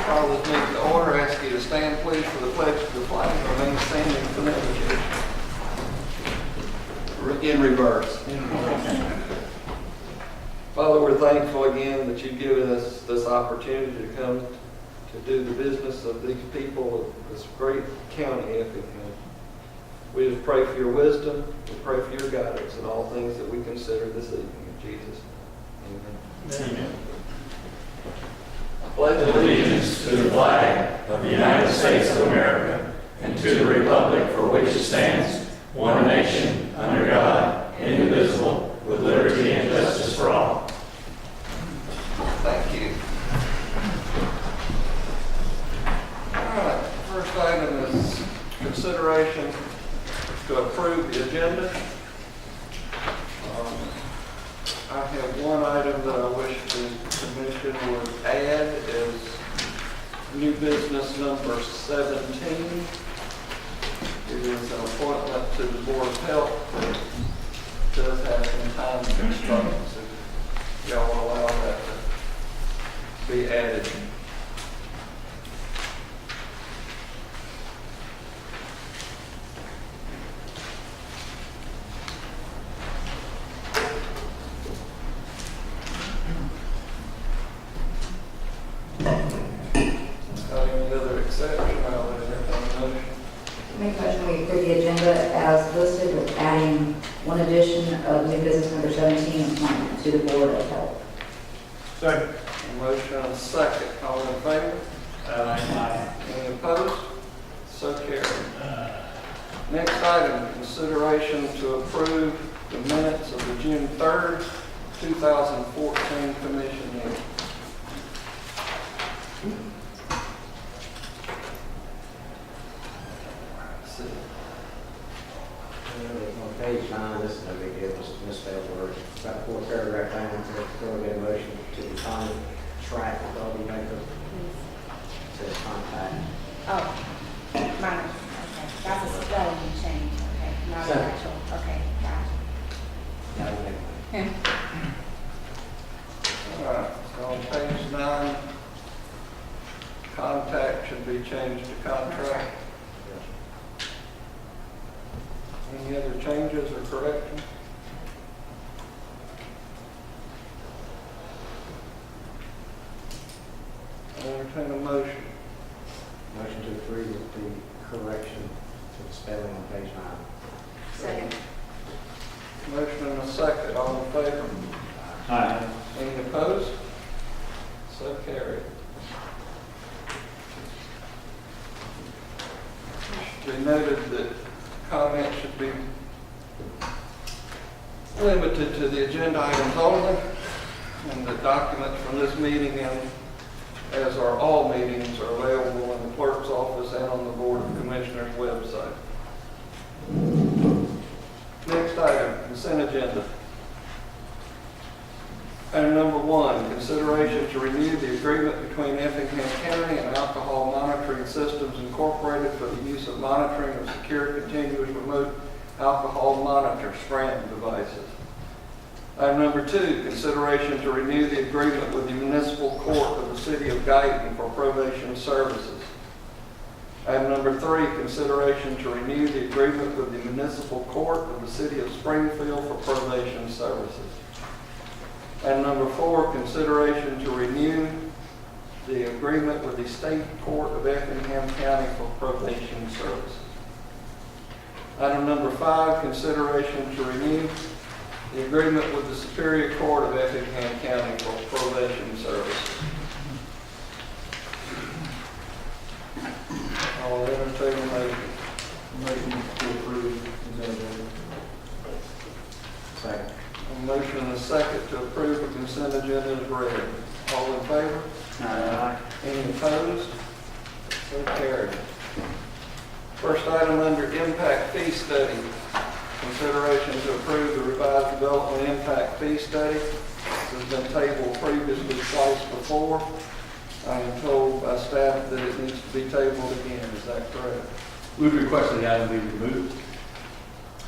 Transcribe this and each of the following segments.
Call this meeting to order. Ask you to stand, please, for the pledge to the flag and remain standing for the in reverse. Father, we're thankful again that you've given us this opportunity to come to do the business of these people of this great county, Effingham. We just pray for your wisdom. We pray for your guidance in all things that we consider this evening. In Jesus' name, amen. Amen. Pledge Allegiance to the flag of the United States of America and to the republic for which it stands, one nation, under God, indivisible, with liberty and justice for all. Thank you. All right, first item is consideration to approve the agenda. I have one item that I wish the commission would add is new business number 17. It is an appointment to the Board of Health that does have some time constraints. If y'all will allow that to be added. Any other exception, I'll entertain a motion. Make a motion we approve the agenda as listed with adding one addition of new business number 17, appointment to the Board of Health. Second. A motion and a second. All in favor? Aye. Any opposed? So carried. Next item, consideration to approve the minutes of the June 3rd, 2014 commission meeting. Let's see. On page 9, this is no big deal, just a misspelled word. About 4 paragraph down, so we'll get a motion to contract with Maker to contact. Oh, minor, okay, that's a spelling change, okay, not an actual, okay, gotcha. All right, so on page 9, contact should be changed to contract. Any other changes or corrections? I'll entertain a motion. Motion to approve with the correction to the spelling on page 9. Second. Motion and a second. All in favor? Aye. Any opposed? So carried. We noted that comments should be limited to the agenda items only, and the documents from this meeting, and as are all meetings, are available in the clerk's office and on the Board of Commissioners website. Next item, consent agenda. Item number 1, consideration to renew the agreement between Effingham County and Alcohol Monitoring Systems Incorporated for the use of monitoring of secure continuous remote alcohol monitor SCRAM devices. Item number 2, consideration to renew the agreement with the Municipal Court of the City of Guyton for probation services. Item number 3, consideration to renew the agreement with the Municipal Court of the City of Springfield for probation services. And number 4, consideration to renew the agreement with the State Court of Effingham County for probation services. Item number 5, consideration to renew the agreement with the Superior Court of Effingham County for probation services. I'll entertain a motion. Motion to approve. Second. A motion and a second to approve the consent agenda is read. All in favor? Aye. Any opposed? So carried. First item under impact fee study. Consideration to approve the revised development impact fee study. This has been tabled previously twice before. I am told by staff that it needs to be tabled again. Is that correct? We would request that the item be removed.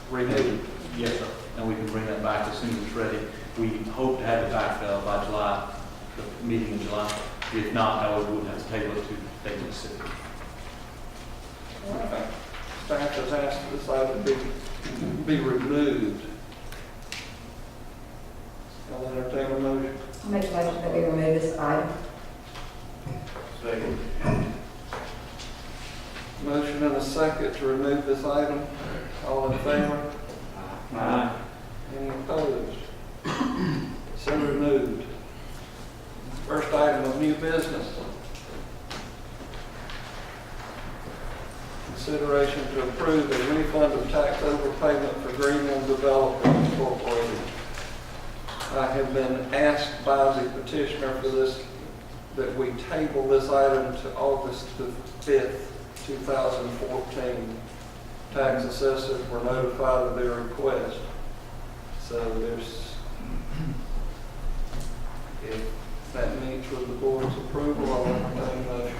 Renewed. Yes, sir. And we can bring that back as soon as it's ready. We hope to have it back by July, the meeting in July. If not, however, we would have to table it to David City. Staff has asked this item to be removed. I'll entertain a motion. I'll make a motion that we remove this item. Second. Motion and a second to remove this item. All in favor? Aye. Any opposed? So removed. First item of new business. Consideration to approve a refund of tax overpayment for Greenland Development Incorporated. I have been asked by the petitioner for this, that we table this item to August the 5th, 2014. Tax assessors were notified of their request. So if that meets with the board's approval, I'll entertain a motion.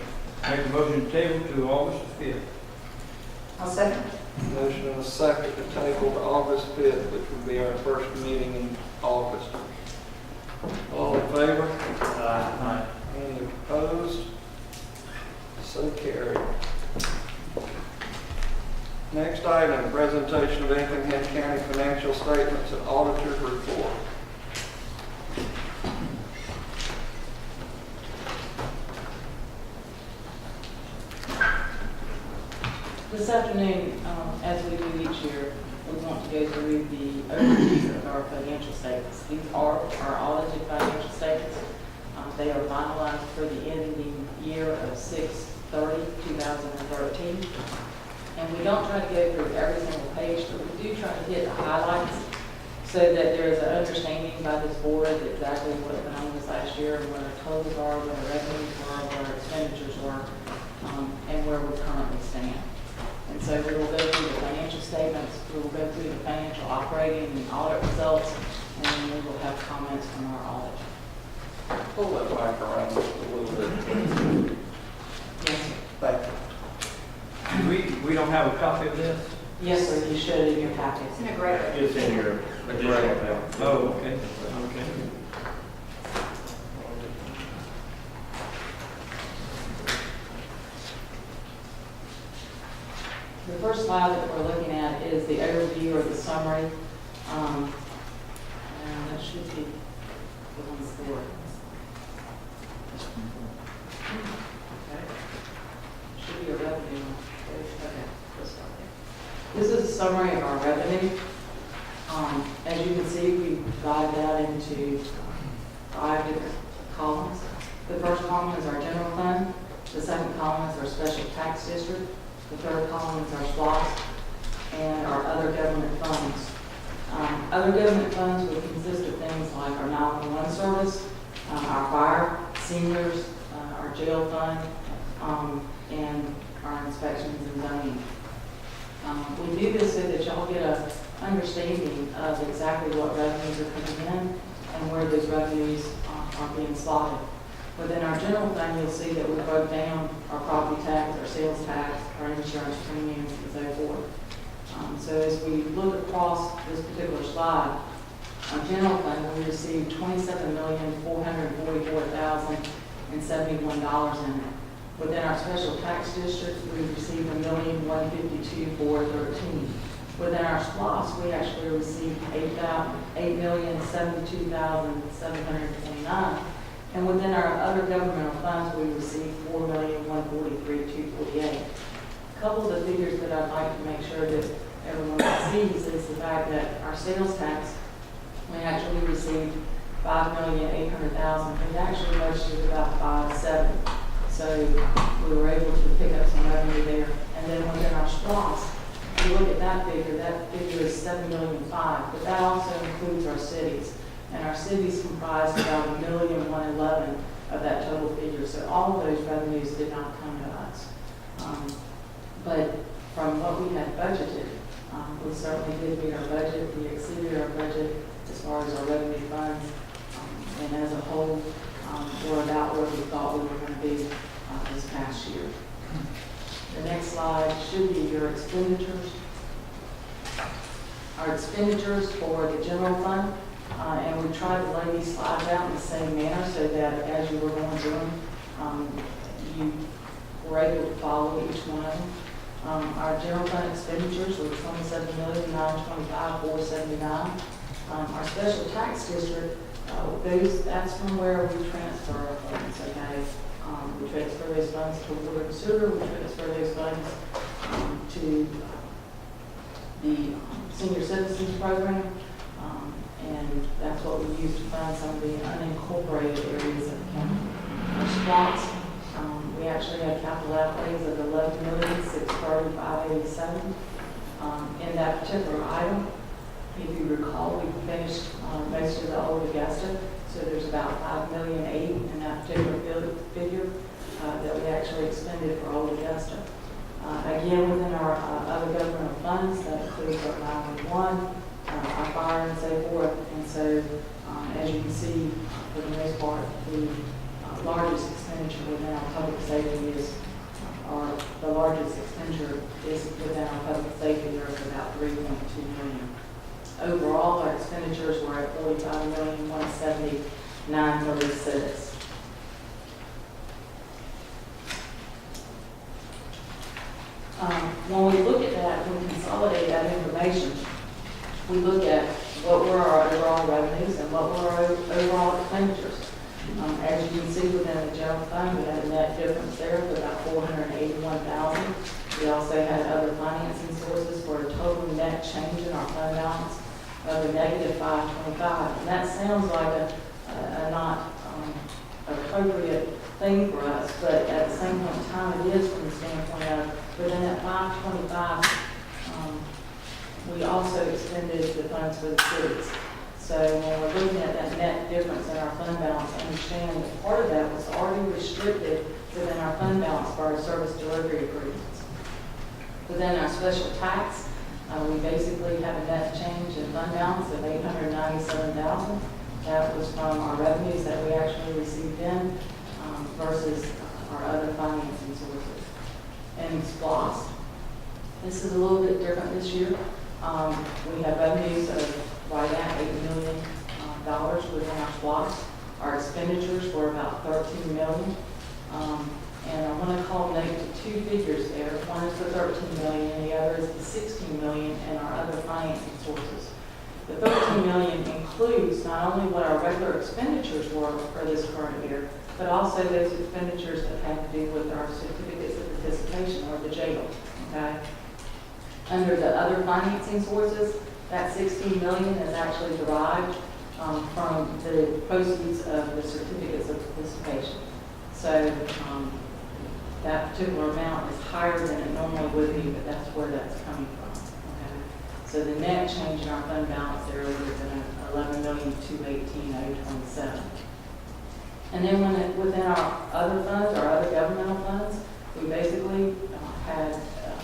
Make a motion to table to August the 5th. I'll second. Motion and a second to table to August 5th, which will be our first meeting in August. All in favor? Aye. Any opposed? So carried. Next item, presentation of Effingham County financial statements and auditor's report. This afternoon, as we do each year, we want to go through the overview of our financial statements. These are our audited financial statements. They are finalized for the ending year of 6/30/2013. And we don't try to go through every single page, but we do try to hit the highlights so that there is an understanding by this board exactly what went on this last year, and what our totals are, what our revenues were, what our expenditures were, and where we currently stand. And so we will go through the financial statements, we will go through the financial operating and audit results, and then we will have comments from our audit. Pull that mic around just a little bit. Yes, sir. Thank you. We don't have a copy of this? Yes, sir, you should in your packets. It's in a great. It's in your additional bill. Oh, okay. Okay. The first slide that we're looking at is the overview or the summary. And that should be the one for. Okay. Should be a revenue. Okay, let's start there. This is a summary of our revenue. As you can see, we divided that into 5 different columns. The first column is our general fund. The second column is our special tax district. The third column is our SLOSS and our other government funds. Other government funds would consist of things like our 911 service, our fire, seniors, our jail fund, and our inspections and zoning. We do this so that y'all get a understanding of exactly what revenues are coming in and where those revenues are being slotted. Within our general fund, you'll see that we broke down our property tax, our sales tax, our insurance premiums, and so forth. So as we look across this particular slide, our general fund, we received $27,444,071 in it. Within our special tax district, we received $1,152,413. Within our SLOSS, we actually received $8,072,729. And within our other governmental funds, we received $4,143,248. A couple of the figures that I'd like to make sure that everyone sees is the fact that our sales tax, we actually received $5,800,000. We actually budgeted about $5.7. So we were able to pick up some revenue there. And then within our SLOSS, if you look at that figure is $7,000,005, but that also includes our cities. And our cities comprised about $1,111,000 of that total figure. So all of those revenues did not come to us. But from what we had budgeted, we certainly did meet our budget. We exceeded our budget as far as our revenue funds. And as a whole, we're about where we thought we were going to be this past year. The next slide should be your expenditures. Our expenditures for the general fund. And we tried to lay these slides out in the same manner so that as you were going through them, You were able to follow each one of them. Our general fund expenditures were $27,925,479. Our special tax district, that's from where we transfer our funds, okay? We transfer those funds to water and sewer, we transfer those funds to the senior citizens program, and that's what we use to fund some of the unincorporated areas of the county. Our spots, we actually had capital outlays of $11,635,87. In that particular item, if you recall, we finished most of the old Augusta, so there's about $5,000,008 in that particular figure that we actually expended for old Augusta. Again, within our other governmental funds, that includes our 911, our fire, and so forth. And so, as you can see, for the most part, the largest expenditure within our public safety is, or the largest expenditure is within our public safety. There is about $3.2 million. Overall, our expenditures were at $45,179,36. When we look at that, when we consolidate that information, we look at what were our overall revenues and what were our overall expenditures. As you can see within the general fund, we had a net difference there of about $481,000. We also had other financing sources for a total net change in our fund balance of a negative $525. And that sounds like a not appropriate thing for us, but at the same point in time, it is from the standpoint of within that $525, we also expended the funds for the cities. So when we're looking at that net difference in our fund balance, understand that part of that was already restricted within our fund balance for our service delivery agreements. Within our special tax, we basically have a net change in fund balance of $897,000. That was from our revenues that we actually received in versus our other financing sources. And SPLOST, this is a little bit different this year. We have revenues of right at $8 million within our SPLOST. Our expenditures were about $13 million. And I want to call note to two figures there. One is the $13 million and the other is the $16 million in our other financing sources. The $13 million includes not only what our regular expenditures were for this current year, but also those expenditures that had to do with our certificates of participation, or the jail, okay? Under the other financing sources, that $16 million is actually derived from the proceeds of the certificates of participation. So that particular amount is higher than it normally would be, but that's where that's coming from. Okay? So the net change in our fund balance there would have been $11,218,027. And then within our other funds, our other governmental funds, we basically had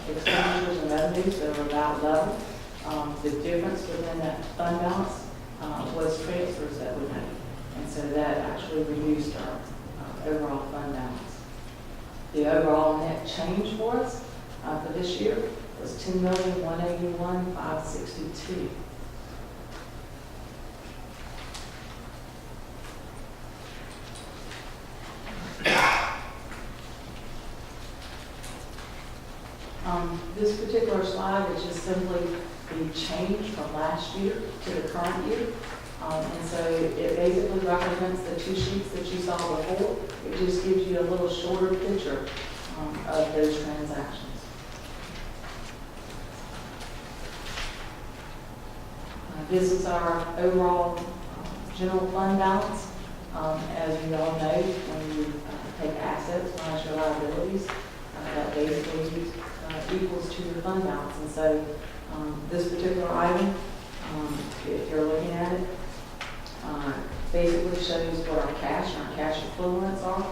expenditures and revenues that were about level. The difference within that fund balance was transfers that we made. And so that actually reduced our overall fund balance. The overall net change for us for this year was $10,181,562. This particular slide is just simply the change from last year to the current year. And so it basically represents the two sheets that you saw before. It just gives you a little shorter picture of those transactions. This is our overall general fund balance. As you all know, when you take assets minus your liabilities, that basically equals to your fund balance. And so this particular item, if you're looking at it, basically shows what our cash and our cash equivalents are,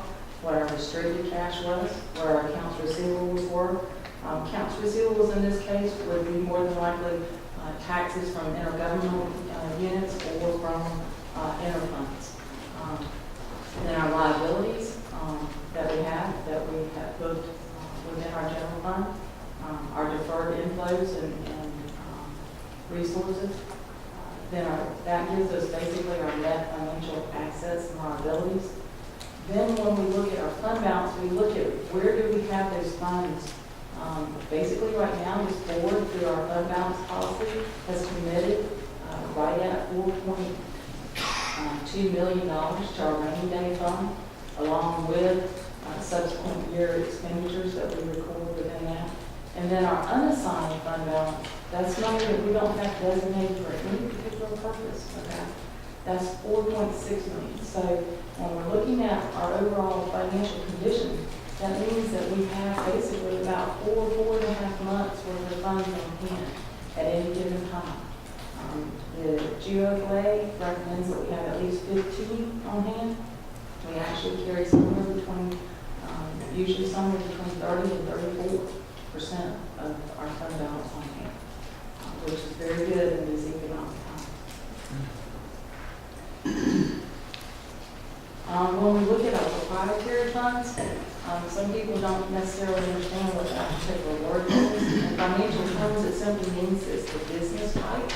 what our restricted cash was, what our accounts receivables were. Accounts receivables in this case would be more than likely taxes from intergovernmental units or from interfunds. Then our liabilities that we have booked within our general fund, our deferred inflows and resources. Then that gives us basically our net financial assets and liabilities. Then when we look at our fund balance, we look at where do we have those funds. Basically, right now, this board, through our fund balance policy, has committed right at $4.2 million to our rainy day fund, along with subsequent year expenditures that we record within that. And then our unassigned fund balance, that's money that we don't have designated for any particular purpose, okay? That's $4.6 million. So when we're looking at our overall financial condition, that means that we have basically about 4.5 months worth of funds on hand at any given time. The GOFA recommends that we have at least 15 on hand. We actually carry somewhere between, usually somewhere between 30 and 34% of our fund balance on hand, which is very good in these economic times. When we look at our proprietary funds, some people don't necessarily understand what that particular word is. In financial terms, it simply means it's the business type.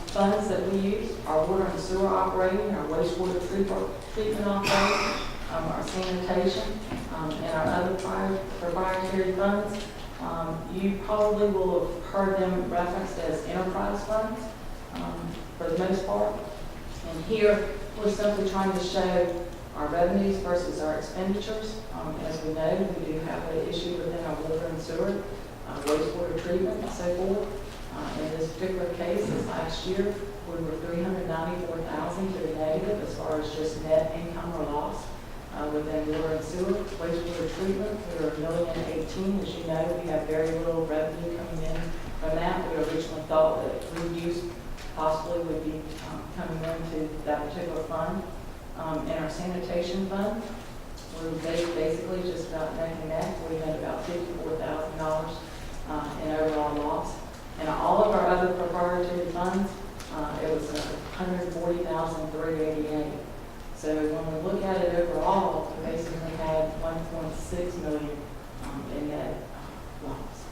Funds that we use, our water and sewer operating, our wastewater treatment operating, our sanitation, and our other proprietary funds. You probably will have heard them referenced as enterprise funds for the most part. And here, we're simply trying to show our revenues versus our expenditures. As we know, we do have an issue within our water and sewer, wastewater treatment, and so forth. In this particular case, this last year, we were $394,000 to the negative as far as just net income or loss within water and sewer. Wastewater treatment, we were $1,018,000. As you know, we have very little revenue coming in from that. We originally thought that reuse possibly would be coming into that particular fund. In our sanitation fund, we were basically just about neck and neck. We had about $54,000 in overall loss. And all of our other proprietary funds, it was $140,388. So when we look at it overall, we basically had $1.6 million in net loss.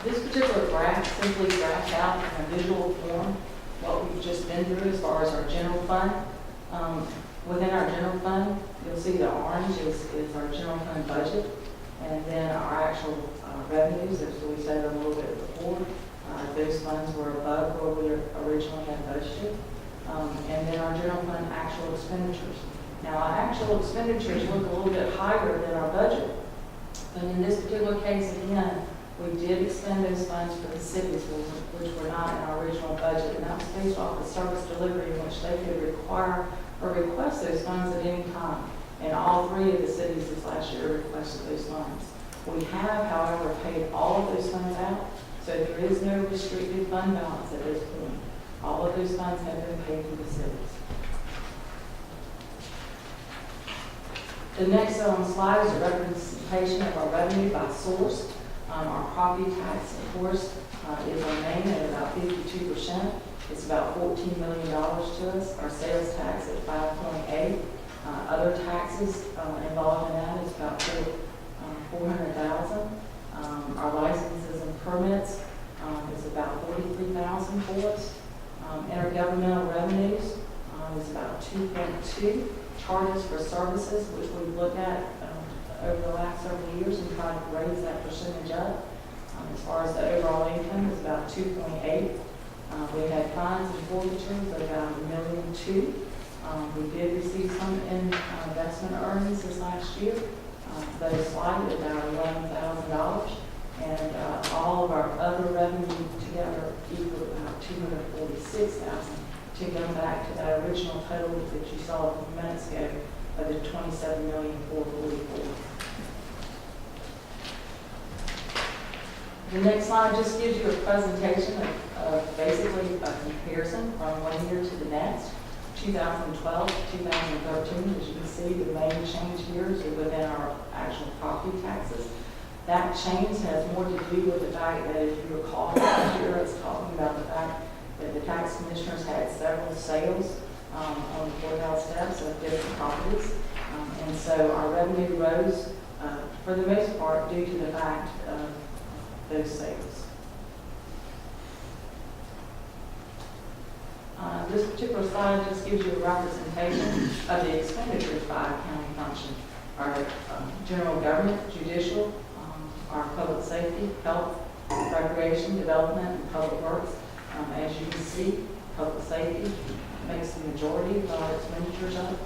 This particular graph simply graphs out in a visual form what we've just been through as far as our general fund. Within our general fund, you'll see the orange is our general fund budget, and then our actual revenues, as we said a little bit before, those funds were above where we originally had budgeted, and then our general fund actual expenditures. Now, our actual expenditures look a little bit higher than our budget, but in this particular case, again, we did expend those funds for the cities, which were not in our original budget, and that was based off of service delivery in which they could require or request those funds at any time. And all three of the cities this last year requested those funds. We have, however, paid all of those funds out, so there is no restricted fund balance at this point. All of those funds have been paid to the cities. The next slide is a representation of our revenue by source. Our property tax, of course, is our main at about 52%. It's about $14 million to us. Our sales tax at 5.8. Other taxes involved in that is about $400,000. Our licenses and permits is about $43,000 for us. Intergovernmental revenues is about 2.2. Charges for services, which we've looked at over the last several years and tried to raise that percentage up. As far as the overall income, is about 2.8. We had fines and forfeitures of about $1.2 million. We did receive some investment earnings this last year, those slightly about $11,000, and all of our other revenue together equal about $246,000 to go back to that original total that you saw a few minutes ago of the $27,444,000. The next slide just gives you a presentation of basically a comparison from one year to the next, 2012 to 2013. As you can see, the main change here is within our actual property taxes. That change has more to do with the fact that, if you recall, last year it's talking about the fact that the tax commissioners had several sales on the courthouse steps of different properties. And so our revenue rose for the most part due to the fact of those sales. This particular slide just gives you a representation of the expenditures by county function. Our general government, judicial, our public safety, health, recreation, development, and public works. As you can see, public safety makes the majority of our expenditures up.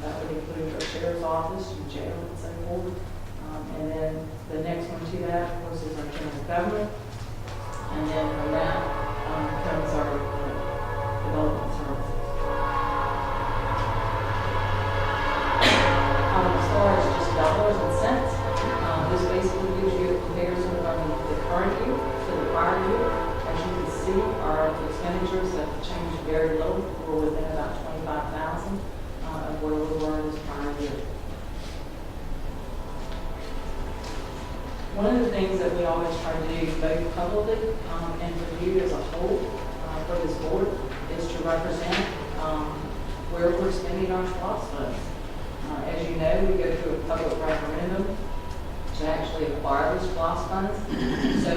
That would include our sheriff's office, and jail, and so forth. And then the next one to that, of course, is our general government. And then from that comes our development services. As far as just dollars and cents, this basically gives you a comparison from the current year to the prior year. As you can see, our expenditures have changed very little. We're within about $25,000 of where we were this prior year. One of the things that we always try to do, both publicly and for you as a whole, for this board, is to represent where we're spending our SPOS funds. As you know, we go through a public referendum to actually acquire those SPOS funds. So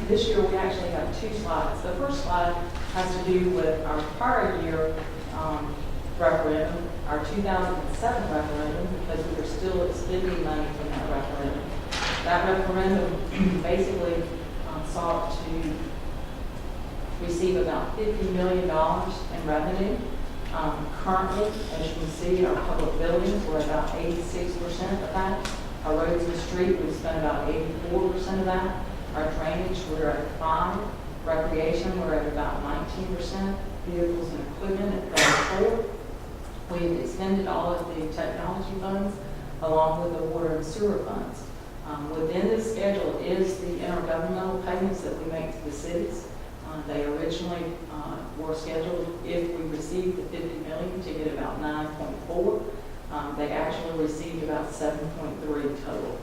this year we actually have two slides. The first slide has to do with our prior year referendum, our 2007 referendum, because we were still expending money from that referendum. That referendum basically sought to receive about $50 million in revenue. Currently, as you can see, our public buildings were about 86% of that. Our roads and street, we spent about 84% of that. Our drainage, we're at 5%. Recreation, we're at about 19%. Vehicles and equipment at 34%. We've expended all of the technology funds along with the water and sewer funds. Within this schedule is the intergovernmental payments that we make to the cities. They originally were scheduled, if we received the $50 million, to get about 9.4. They actually received about 7.3 total.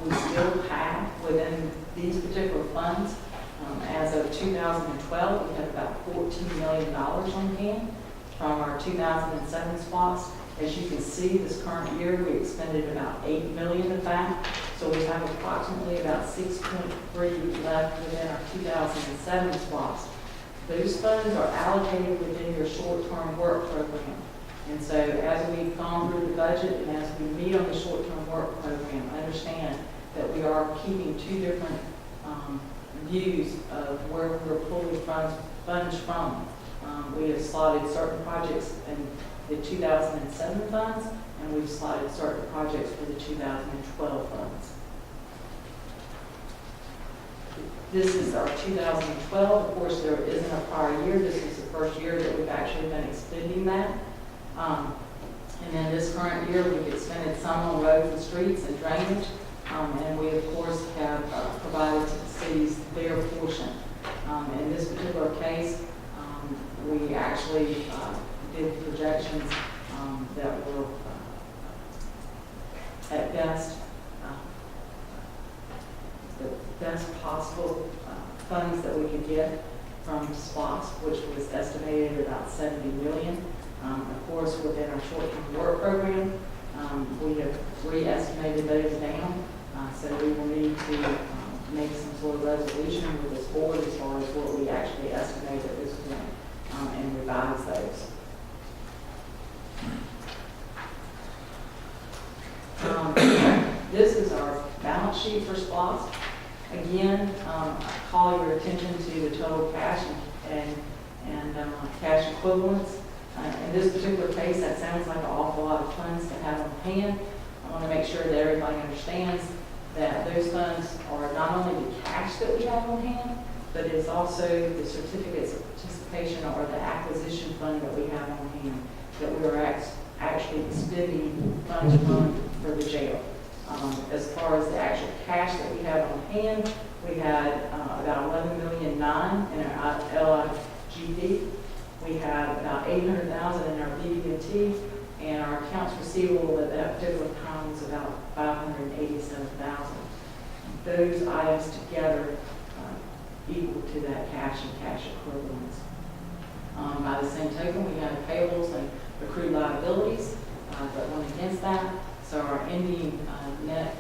We still have within these particular funds, as of 2012, we have about $14 million on hand from our 2007 SPOS. As you can see, this current year, we expended about $8 million of that. So we have approximately about 6.3 left within our 2007 SPOS. Those funds are allocated within your short-term work program. And so as we've gone through the budget and as we meet on the short-term work program, understand that we are keeping two different views of where we're pulling funds from. We have slotted certain projects in the 2007 funds, and we've slotted certain projects for the 2012 funds. This is our 2012. Of course, there isn't a prior year. This is the first year that we've actually been expending that. And then this current year, we've expended some on roads and streets and drainage. And we, of course, have provided to the cities their portion. In this particular case, we actually did projections that were at best the best possible funds that we could get from SPOS, which was estimated at about $70 million. Of course, within our short-term work program, we have re-estimated those down, so we will need to make some sort of resolution with this board as far as what we actually estimate at this point and revise those. This is our balance sheet for SPOS. Again, call your attention to the total cash and cash equivalents. In this particular case, that sounds like an awful lot of funds to have on hand. I want to make sure that everybody understands that those funds are not only the cash that we have on hand, but it's also the certificates of participation or the acquisition fund that we have on hand that we are actually spending funds from for the jail. As far as the actual cash that we have on hand, we had about $11.9 million in our LIGD. We had about $800,000 in our BB&T, and our accounts receivable at that particular time was about $587,000. Those items together equal to that cash and cash equivalents. By the same token, we had payables and accrued liabilities that went against that. So our ending net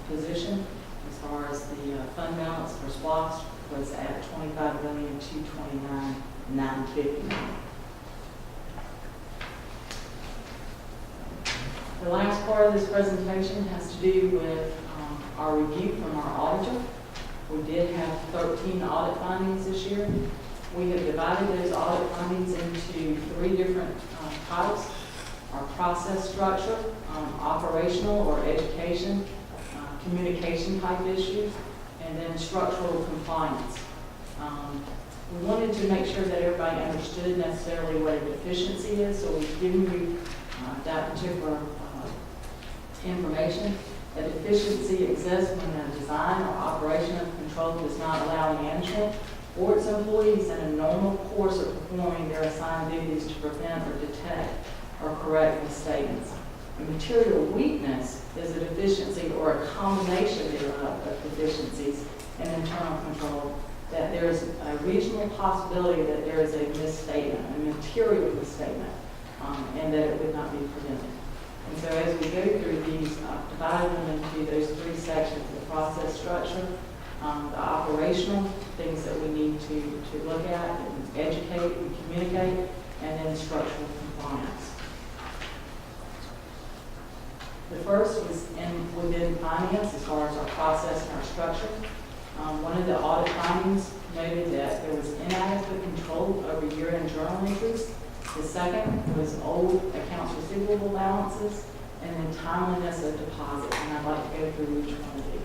position as far as the fund balance for SPOS was at $25,229,950. The last part of this presentation has to do with our review from our auditor. We did have 13 audit findings this year. We have divided those audit findings into 3 different types: our process structure, operational or education, communication type issues, and then structural compliance. We wanted to make sure that everybody understood necessarily what a deficiency is, so we've given you that particular information. A deficiency exists when the design or operation of control does not allow management or its employees in a normal course of performing their assigned duties to prevent or detect or correct misstatements. A material weakness is a deficiency or a combination thereof of deficiencies in internal control, that there is a reasonable possibility that there is a misstatement, a material misstatement, and that it would not be prevented. And so as we go through these, divide them into those 3 sections: the process structure, the operational things that we need to look at and educate and communicate, and then structural compliance. The first was within finance as far as our process and our structure. One of the audit findings noted that there was inadequate control over year-end journal entries. The second was old accounts receivable balances, and then timeliness of deposits. And I'd like to go through each one of these.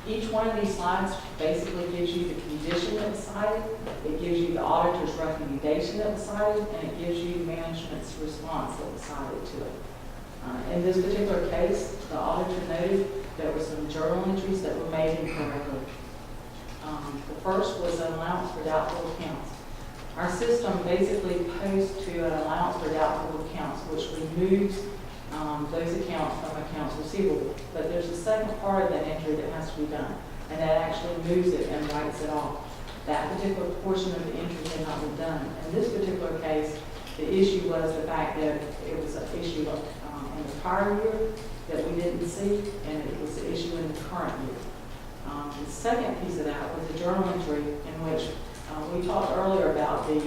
Each one of these slides basically gives you the condition that was cited, it gives you the auditor's recommendation that was cited, and it gives you management's response that was cited to it. In this particular case, the auditor noted there were some journal entries that were made incorrectly. The first was an allowance for doubtful accounts. Our system basically posts to an allowance for doubtful accounts, which removes those accounts from accounts receivable. But there's a second part of that entry that has to be done, and that actually moves it and writes it off. That particular portion of the entry cannot be done. In this particular case, the issue was the fact that it was an issue in the prior year that we didn't see, and it was an issue in the current year. The second piece of that was a journal entry in which we talked earlier about the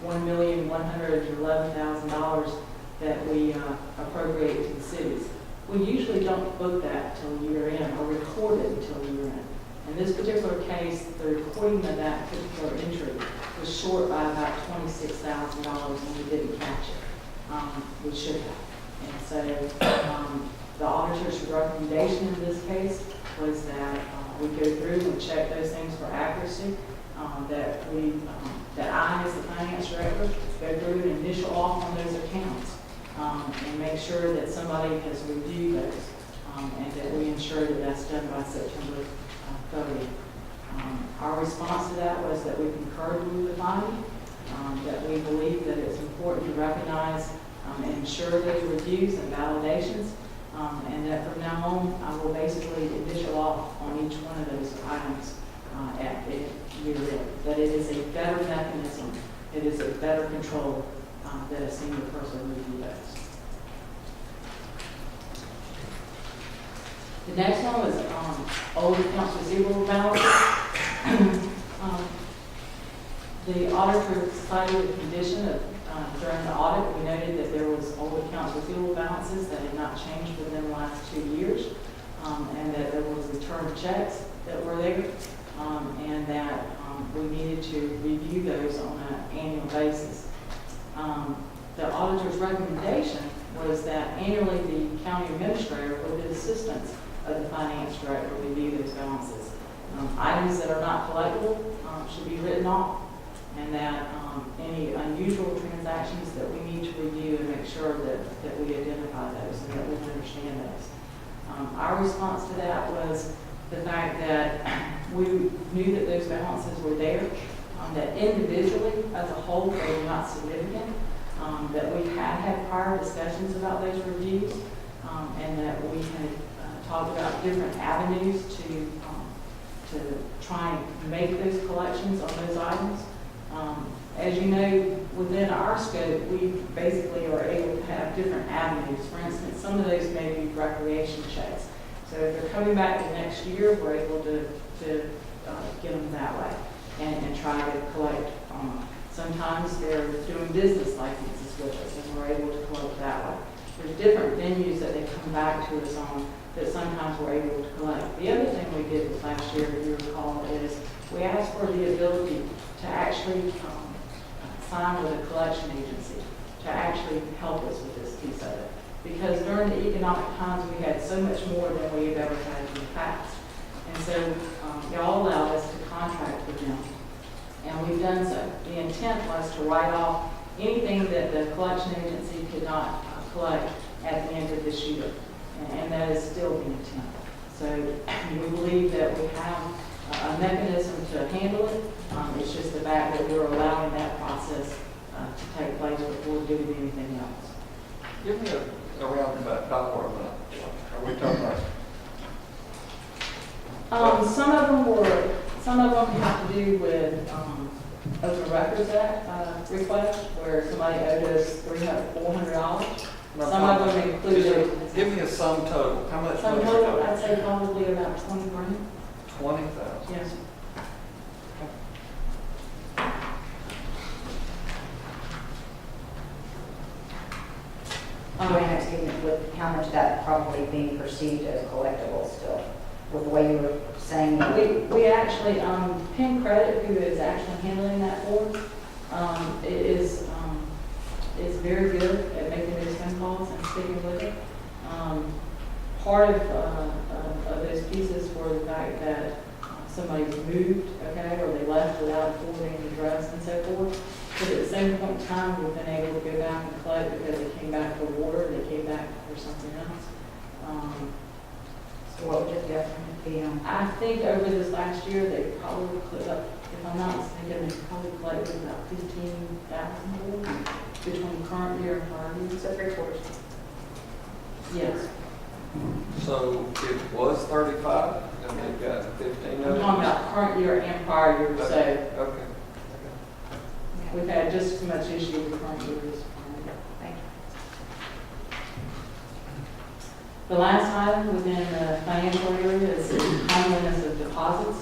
$1,111,000 that we appropriate to the cities. We usually don't book that till year end or record it until year end. In this particular case, the recording of that particular entry was short by about $26,000, and we didn't catch it. We should have. And so the auditor's recommendation in this case was that we go through and check those things for accuracy, that I, as the finance director, go through and initial off on those accounts, and make sure that somebody has reviewed those, and that we ensure that that's done by September 30th. Our response to that was that we concurred with the finding, that we believe that it's important to recognize and ensure those reviews and validations, and that from now on, I will basically initial off on each one of those items at the year end. That it is a better mechanism, it is a better control that a senior person review those. The next one was old accounts receivable balances. The auditor cited the condition of during the audit, we noted that there was old accounts receivable balances that had not changed within the last 2 years, and that there was returned checks that were there, and that we needed to review those on an annual basis. The auditor's recommendation was that annually the county administrator, with the assistance of the finance director, review those balances. Items that are not collectible should be written off, and that any unusual transactions that we need to review and make sure that we identify those and that we understand those. Our response to that was the fact that we knew that those balances were there, that individually as a whole they were not significant, that we had prior discussions about those reviews, and that we had talked about different avenues to try and make those collections on those items. As you know, within our scope, we basically are able to have different avenues. For instance, some of those may be recreation checks. So if they're coming back the next year, we're able to get them that way and try to collect. Sometimes they're doing business licenses with us, and we're able to collect that way. There's different venues that they come back to us on that sometimes we're able to collect. The other thing we did this last year, if you recall, is we asked for the ability to actually sign with a collection agency to actually help us with this piece of it. Because during the economic times, we had so much more than we had ever had in the past. And so y'all allowed us to contract with them, and we've done so. The intent was to write off anything that the collection agency could not collect at the end of this year, and that is still the intent. So we believe that we have a mechanism to handle it. It's just the fact that we're allowing that process to take place before doing anything else. Give me a roundabout dollar amount. Are we talking about? Some of them have to do with Open Records Act request, where somebody owed us $400. Some of them included. Give me a sum total. How much? Some total, I'd say probably about 20 grand. 20,000. Yes. Do you have an estimate with how much that probably being perceived as collectible still, with the way you were saying that? We actually, Penn Credit, who is actually handling that for us, is very good at making those phone calls and sticking with it. Part of those pieces were the fact that somebody's moved, okay, or they left without forwarding an address and so forth. But at the same point in time, we've been able to go back and collect because they came back for water, they came back for something else. So what would your estimate be on? I think over this last year, they probably put up, if I'm not mistaken, they probably collected about 15,000 between current year and prior year. So 3/4. Yes. So it was 35, and they've got 15 I'm of talking it? about current year and prior year, so Okay. we've had just as much issue with current year as prior year. Thank you. The last item within the financial area is the timeliness of deposits.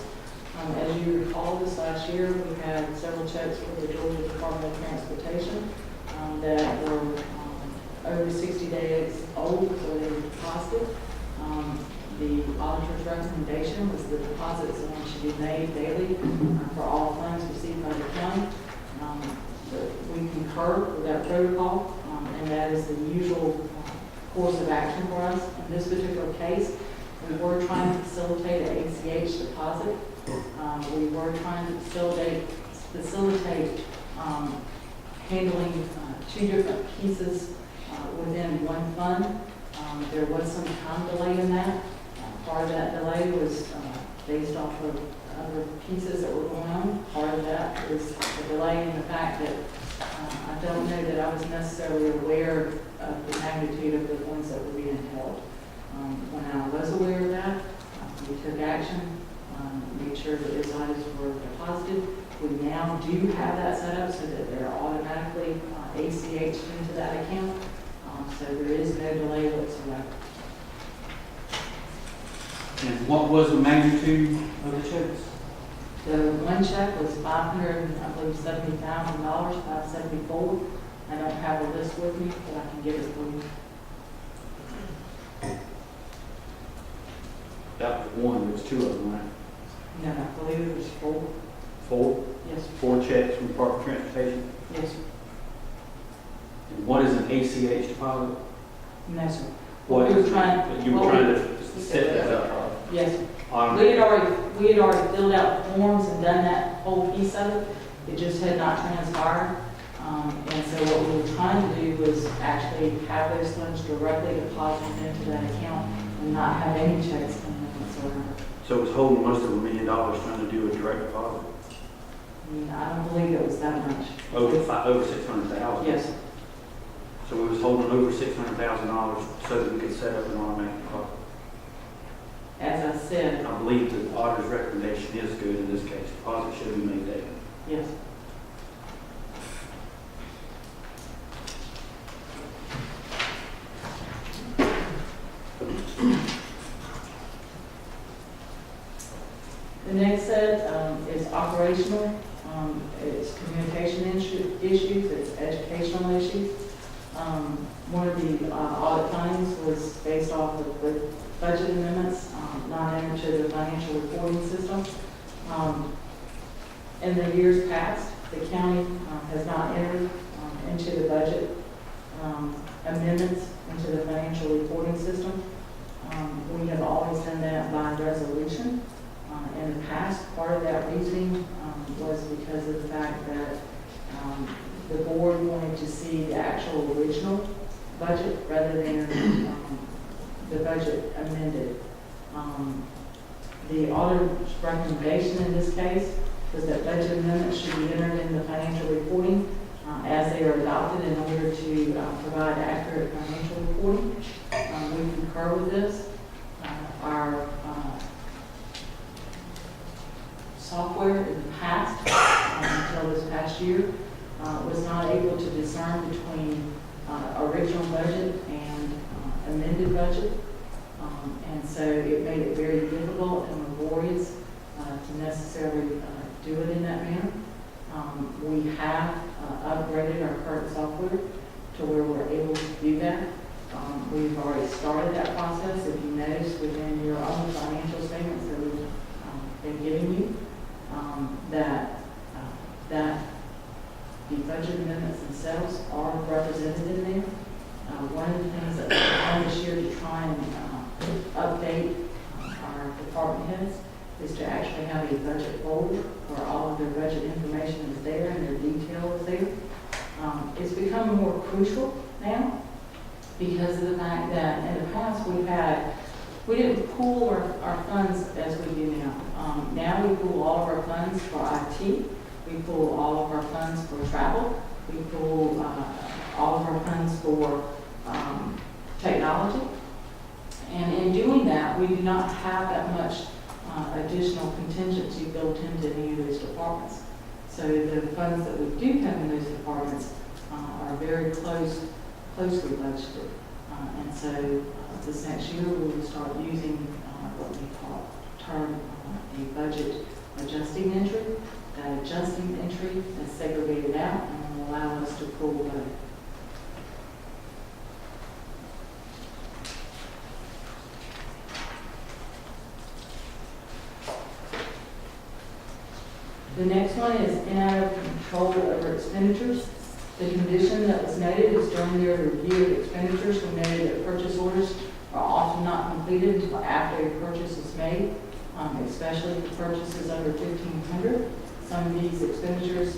As you recall, this last year, we had several checks for the Georgia Department of Transportation that were over 60 days old, so they were deposited. The auditor's recommendation was the deposits should be made daily for all funds received by the county. We concur with that protocol, and that is the usual course of action for us. In this particular case, we were trying to facilitate an ACH deposit. We were trying to facilitate handling two different pieces within one fund. There was some time delay in that. Part of that delay was based off of other pieces that were going on. Part of that is the delay in the fact that I don't know that I was necessarily aware of the magnitude of the funds that were being held. When I was aware of that, we took action, made sure that those items were deposited. We now do have that set up so that they're automatically ACH'd into that account. So there is no delay whatsoever. And what was the magnitude of the checks? The one check was $570,000, $574. I don't have a list with me, but I can get it for you. That was one, there was two of them, right? No, I believe it was 4. 4? Yes, 4 checks from Department of Transportation. yes, And what is an ACH deposit? no, sir. What We were is trying- You were what trying we- to set that up. Yes, On- we had already filled out the forms and done that whole piece of it. It just had not transpired. And so what we were trying to do was actually have those funds directly deposited into that account and not have any checks come in whatsoever. So it was holding most of $1 million trying to do a direct deposit? I don't believe it was that much. Over 600,000? Yes, So we was holding over $600,000 so that we could set up an automatic deposit. as I said, I believe the auditor's recommendation is good in this case. Deposit should be made daily. yes. headset is operational, it's communication issues, it's educational issues. One of the audit findings was based off of the budget amendments not entered to the financial reporting system. In the years past, the county has not entered into the budget amendments into the financial reporting system. We have always done that by resolution. In the past, part of that reasoning was because of the fact that the board wanted to see the actual original budget rather than the budget amended. The auditor's recommendation in this case was that budget amendments should be entered in the financial reporting as they are adopted in order to provide accurate financial reporting. We concur with this. Our software in the past, until this past year, was not able to discern between original budget and amended budget. And so it made it very difficult and laborious to necessarily do it in that manner. We have upgraded our current software to where we're able to do that. We've already started that process. If you notice within your own financial statements that we've been giving you, that the budget amendments themselves are represented in there. One of the things that we've done this year to try and update our department heads is to actually have a budget folder where all of their budget information is there and their detail is there. It's become more crucial now because of the fact that in the past we didn't pool our funds as we do now. Now we pool all of our funds for IT, we pool all of our funds for travel, we pool all of our funds for technology. And in doing that, we do not have that much additional contingency built into any of those departments. So the funds that we do have in those departments are very closely budgeted. And so this next year, we will start using what we term a budget adjusting entry. That adjusting entry is segregated out and will allow us to pool both. The next one is in out of control over expenditures. The condition that was noted is during their review of expenditures, we noted that purchase orders are often not completed until after a purchase is made, especially for purchases under $1,500. Some of these expenditures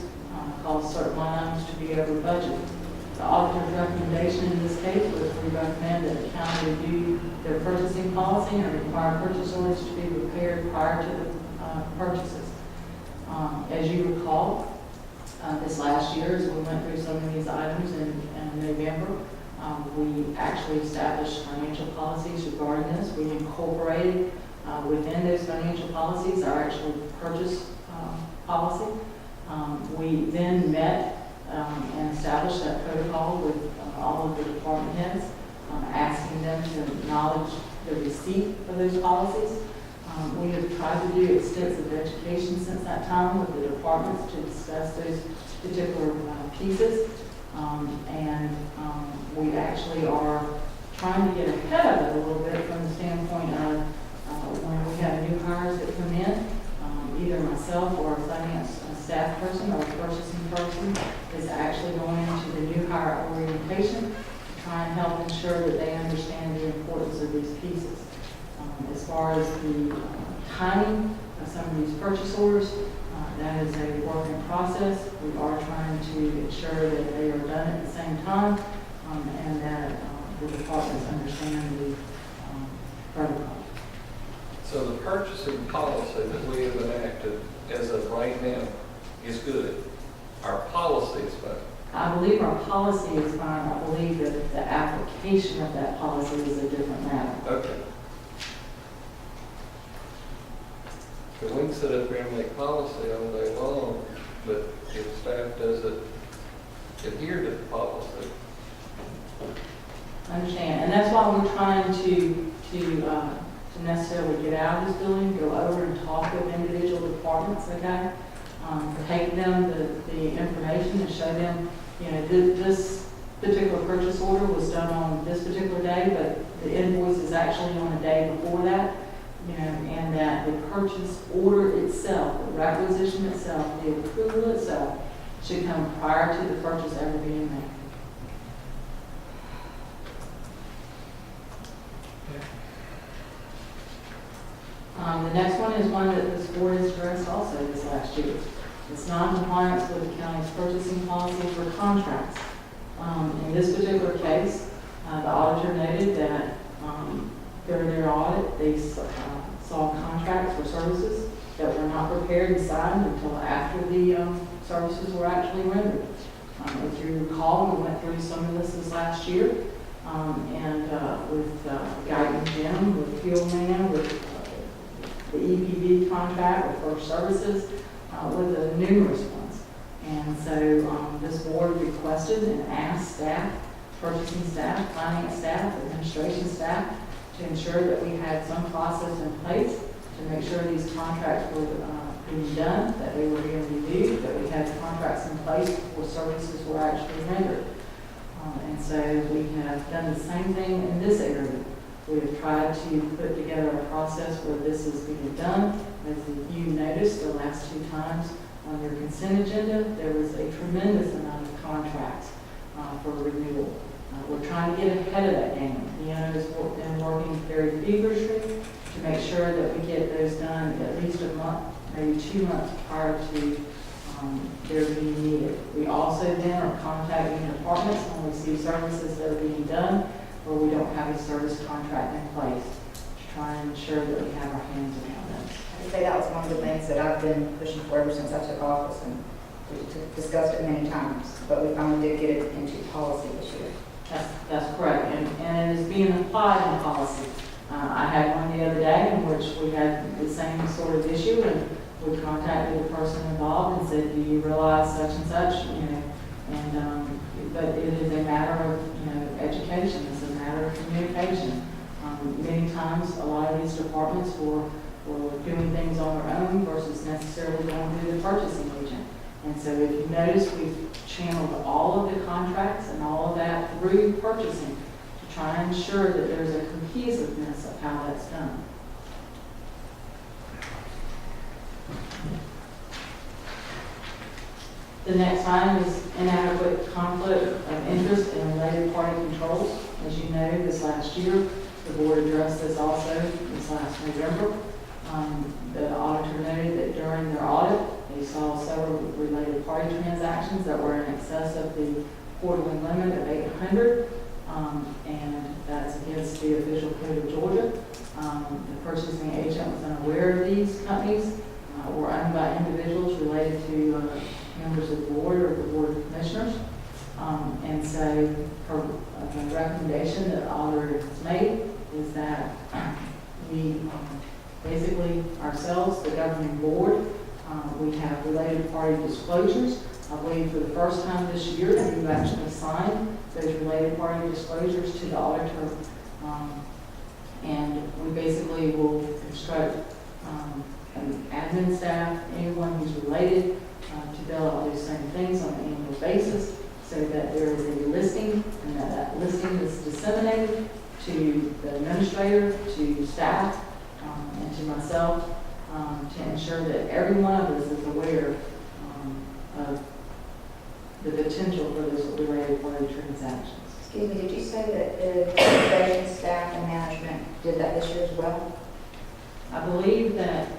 cause certain line items to be over budget. The auditor's recommendation in this case was we recommend that the county review their purchasing policy and require purchase orders to be prepared prior to the purchases. As you recall, this last year, as we went through some of these items in November, we actually established financial policies regarding this. We incorporated within those financial policies our actual purchase policy. We then met and established that protocol with all of the department heads, asking them to acknowledge the receipt of those policies. We have tried to do extensive education since that time with the departments to discuss those particular pieces. We actually are trying to get ahead of it a little bit from the standpoint of when we have new hires that come in, either myself or a finance staff person or a purchasing person is actually going into the new hire orientation to try and help ensure that they understand the importance of these pieces. As far as the timing of some of these purchase orders, that is a work in process. We are trying to ensure that they are done at the same time and that the departments understand the protocol. So the purchasing policy that we have enacted as of right now is good. Our policy is better. I believe our policy is fine. I believe that the application of that policy is a different matter. Okay. So we can sit up here and make policy all day long, but if staff doesn't adhere to the policy. I understand, and that's why we're trying to to necessarily get out of this building, go over and talk with individual departments, okay? Take them the information and show them, you know, this particular purchase order was done on this particular day, but the invoice is actually on a day before that, you know, and that the purchase order itself, the requisition itself, the approval itself should come prior to the purchase ever being made. The next one is one that this board has addressed also this last year. It's non-compliance with the county's purchasing policy for contracts. In this particular case, the auditor noted that during their audit, they saw contracts for services that were not prepared and signed until after the services were actually rendered. If you recall, we went through some of this last year, and with Guiding Gym, with Fuel Man, with the EPB contract, with First Services, with the numerous ones. And so this board requested and asked staff, purchasing staff, finance staff, administration staff, to ensure that we had some process in place to make sure these contracts were being done, that they were being reviewed, that we had contracts in place before services were actually rendered. And so we have done the same thing in this area. We have tried to put together a process where this is being done. As you noticed the last 2 times on your consent agenda, there was a tremendous amount of contracts for renewal. We're trying to get ahead of that game. The owner's been working very feverishly to make sure that we get those done at least a month, maybe 2 months prior to their being needed. We also then are contacting departments when we see services that are being done where we don't have a service contract in place to try and ensure that we have our hands around them. I'd say that was one of the things that I've been pushing for ever since I took office, and we discussed it many times, but we finally did get it into policy this year. That's correct, and it is being applied in policy. I had one the other day in which we had the same sort of issue, and we contacted the person involved and said, do you realize such and such, you know, and but it is a matter of, you know, education. It's a matter of communication. Many times, a lot of these departments were doing things on their own versus necessarily going through the purchasing agent. And so if you notice, we've channeled all of the contracts and all of that through purchasing to try and ensure that there's a cohesiveness of how that's done. The next item is inadequate conflict of interest and related party controls. As you know, this last year, the board addressed this also this last November. The auditor noted that during their audit, they saw several related party transactions that were in excess of the quarterly limit of 800, and that's against the official code of Georgia. The purchasing agent was unaware of these companies, were owned by individuals related to members of the board or the board of commissioners. And so the recommendation that the auditor has made is that we basically ourselves, the governing board, we have related party disclosures. I believe for the first time this year, we've actually signed those related party disclosures to the auditor. And we basically will instruct an admin staff, anyone who's related, to fill out those same things on an annual basis so that there is a listing and that listing is disseminated to the administrator, to staff, and to myself to ensure that every one of us is aware of the potential for this related party transactions. Excuse me, did you say that the administration staff and management did that this year as well? I believe that,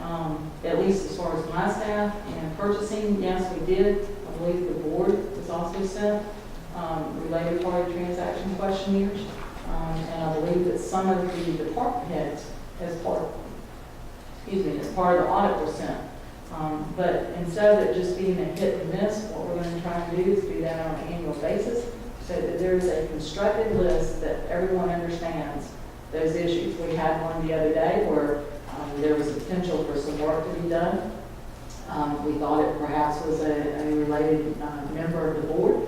at least as far as my staff and purchasing, yes, we did. I believe the board was also sent related party transaction questionnaires. And I believe that some of the department heads, as part of the audit, were sent. But instead of it just being a hit and miss, what we're going to try and do is do that on an annual basis so that there's a constructed list that everyone understands those issues. We had one the other day where there was a potential for some work to be done. We thought it perhaps was a related member of the board.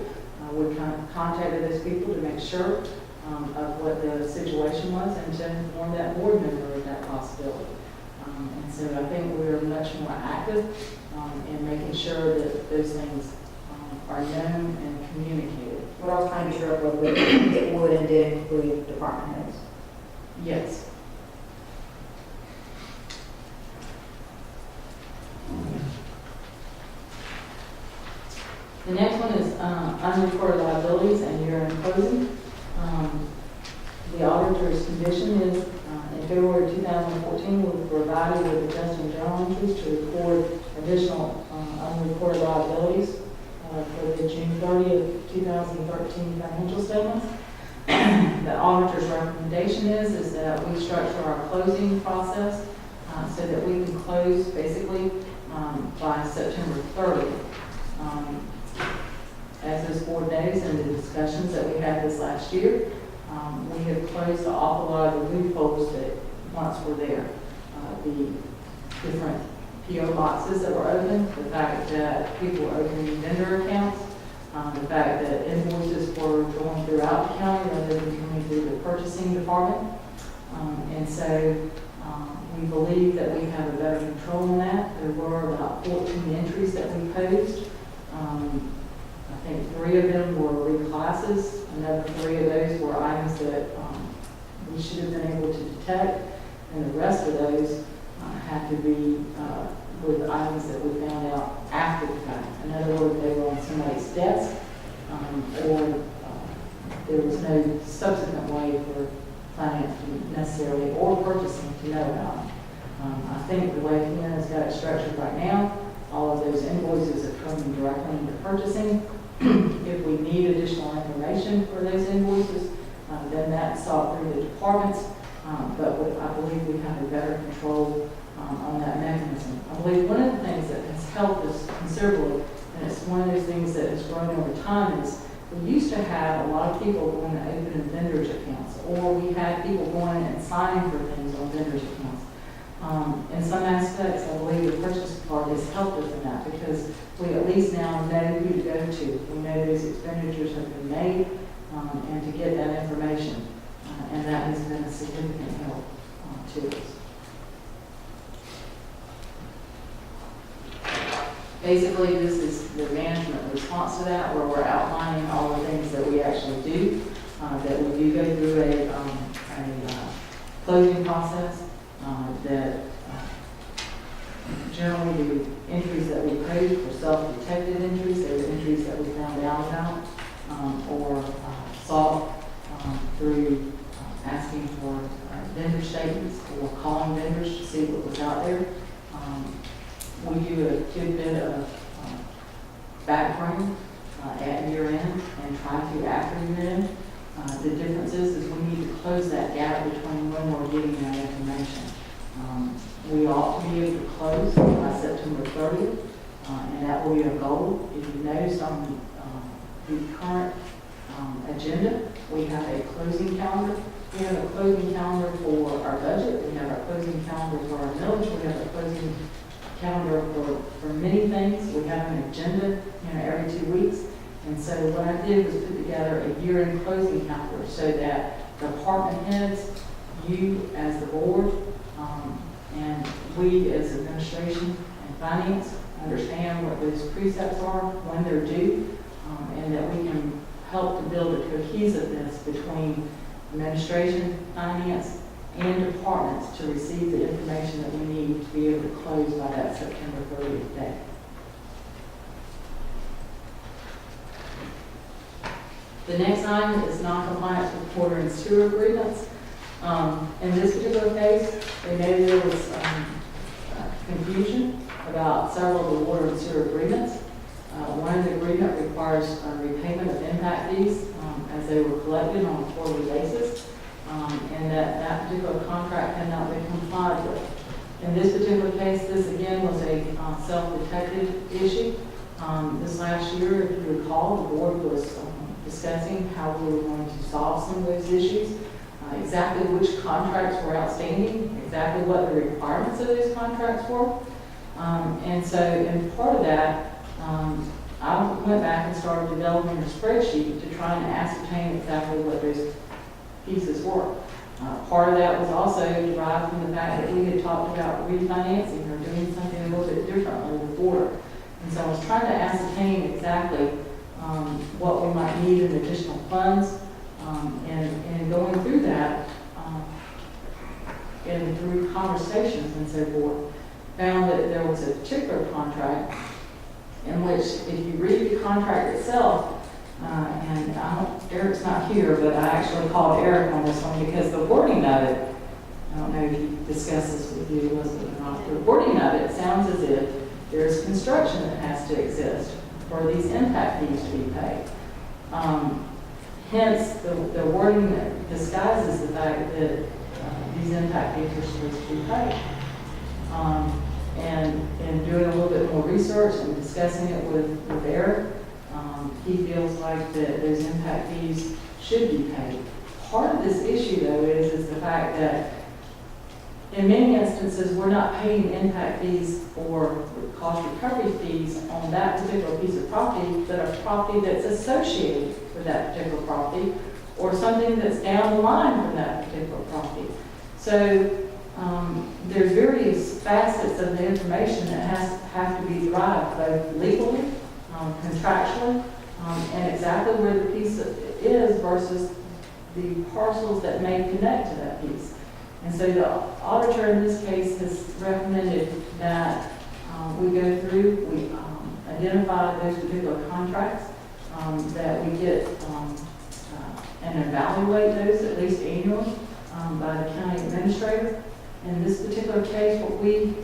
We contacted those people to make sure of what the situation was and to inform that board member of that possibility. so I think we're much more active in making sure that those things are known and communicated. What I was trying to be sure of was it would and did include department heads. Yes. The next one is unreported liabilities and year-end closing. The auditor's condition is in February 2014, we were provided with adjusting journal entries to record additional unreported liabilities for the June 30th, 2013 financial statements. The auditor's recommendation is that we structure our closing process so that we can close basically by September 30th. As this board knows, in the discussions that we had this last year, we have closed an awful lot of the loopholes that once were there. The different PO boxes that were open, the fact that people were opening vendor accounts, the fact that invoices were going throughout the county rather than coming through the purchasing department. And so we believe that we have a better control on that. There were about 14 entries that we posed. I think 3 of them were reclasses. Another 3 of those were items that we should have been able to detect. And the rest of those had to be with items that we found out after the fact. In other words, they were on somebody's desk or there was no subsequent way for finance necessarily or purchasing to know about them. I think the way Fiona has got it structured right now, all of those invoices are coming directly into purchasing. If we need additional information for those invoices, then that's sought through the departments. But I believe we have a better control on that mechanism. I believe one of the things that has helped us considerably, and it's one of those things that has grown over time, is we used to have a lot of people going to open vendors accounts, or we had people going and signing for things on vendors accounts. In some aspects, I believe the purchase part has helped us in that because we at least now know who to go to. We know those expenditures have been made and to get that information. And that has been a significant help to us. Basically, this is the management response to that, where we're outlining all the things that we actually do, that we do go through a closing process, that generally the entries that we paid were self-detected entries. They were entries that we found out about or saw through asking for vendor statements or calling vendors to see what was out there. We do a good bit of background at year end and try to after year end. The difference is we need to close that gap between when we're getting that information. We ought to be able to close by September 30th, and that will be a goal. If you notice on the current agenda, we have a closing calendar. We have a closing calendar for our budget. We have a closing calendar for our millage. We have a closing calendar for many things. We have an agenda, every 2 weeks. And so what I did was put together a year-end closing calendar so that department heads, you as the board, and we as administration and finance understand what those precepts are, when they're due, and that we can help to build a cohesiveness between administration, finance, and departments to receive the information that we need to be able to close by that September 30th day. The next item is non-compliance with water and sewer agreements. In this particular case, they know there was confusion about several of the water and sewer agreements. One of the agreement requires repayment of impact fees as they were collected on a quarterly basis, and that particular contract had not been complied with. In this particular case, this again was a self-detected issue. This last year, if you recall, the board was discussing how we were going to solve some of those issues, exactly which contracts were outstanding, exactly what the requirements of those contracts were. And so in part of that, I went back and started developing a spreadsheet to try and ascertain exactly what those pieces were. Part of that was also derived from the fact that we had talked about refinancing or doing something a little bit differently with water. And so I was trying to ascertain exactly what we might need in additional funds, and going through that, and through conversations and so forth, found that there was a particular contract in which, if you read the contract itself, and Eric's not here, but I actually called Eric on this one because the wording of it, I don't know if he discussed this with you, Elizabeth, or not. The wording of it sounds as if there's construction that has to exist for these impact fees to be paid. Hence, the wording that disguises the fact that these impact fees are supposed to be paid. And doing a little bit more research and discussing it with Eric, he feels like that those impact fees should be paid. Part of this issue, though, is the fact that in many instances, we're not paying impact fees or cost recovery fees on that particular piece of property, but a property that's associated with that particular property, or something that's down the line from that particular property. So there's various facets of the information that have to be derived, both legally, contractually, and exactly where the piece is versus the parcels that may connect to that piece. And so the auditor in this case has recommended that we go through, we identify those particular contracts, that we get and evaluate those at least annually by the county administrator. In this particular case, what we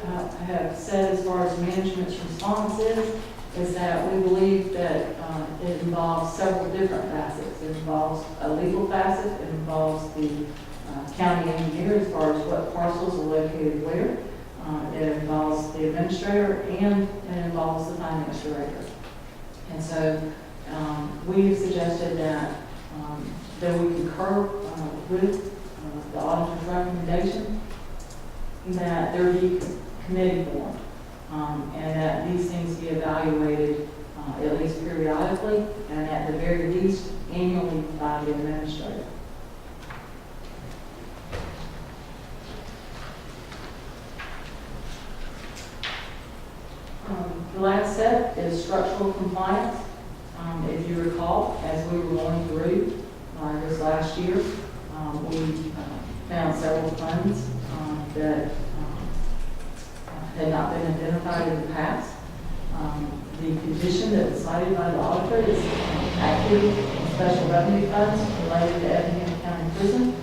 have said as far as management's response is that we believe that it involves several different facets. It involves a legal facet, it involves the county engineer as far as what parcels are located where. It involves the administrator, and it involves the finance director. And so we have suggested that we concur with the auditor's recommendation that there be committee formed, and that these things be evaluated at least periodically, and at the very least annually by the administrator. The last step is structural compliance. If you recall, as we were going through this last year, we found several funds that had not been identified in the past. The condition that was cited by the auditor is active special revenue funds related to Effingham County Prison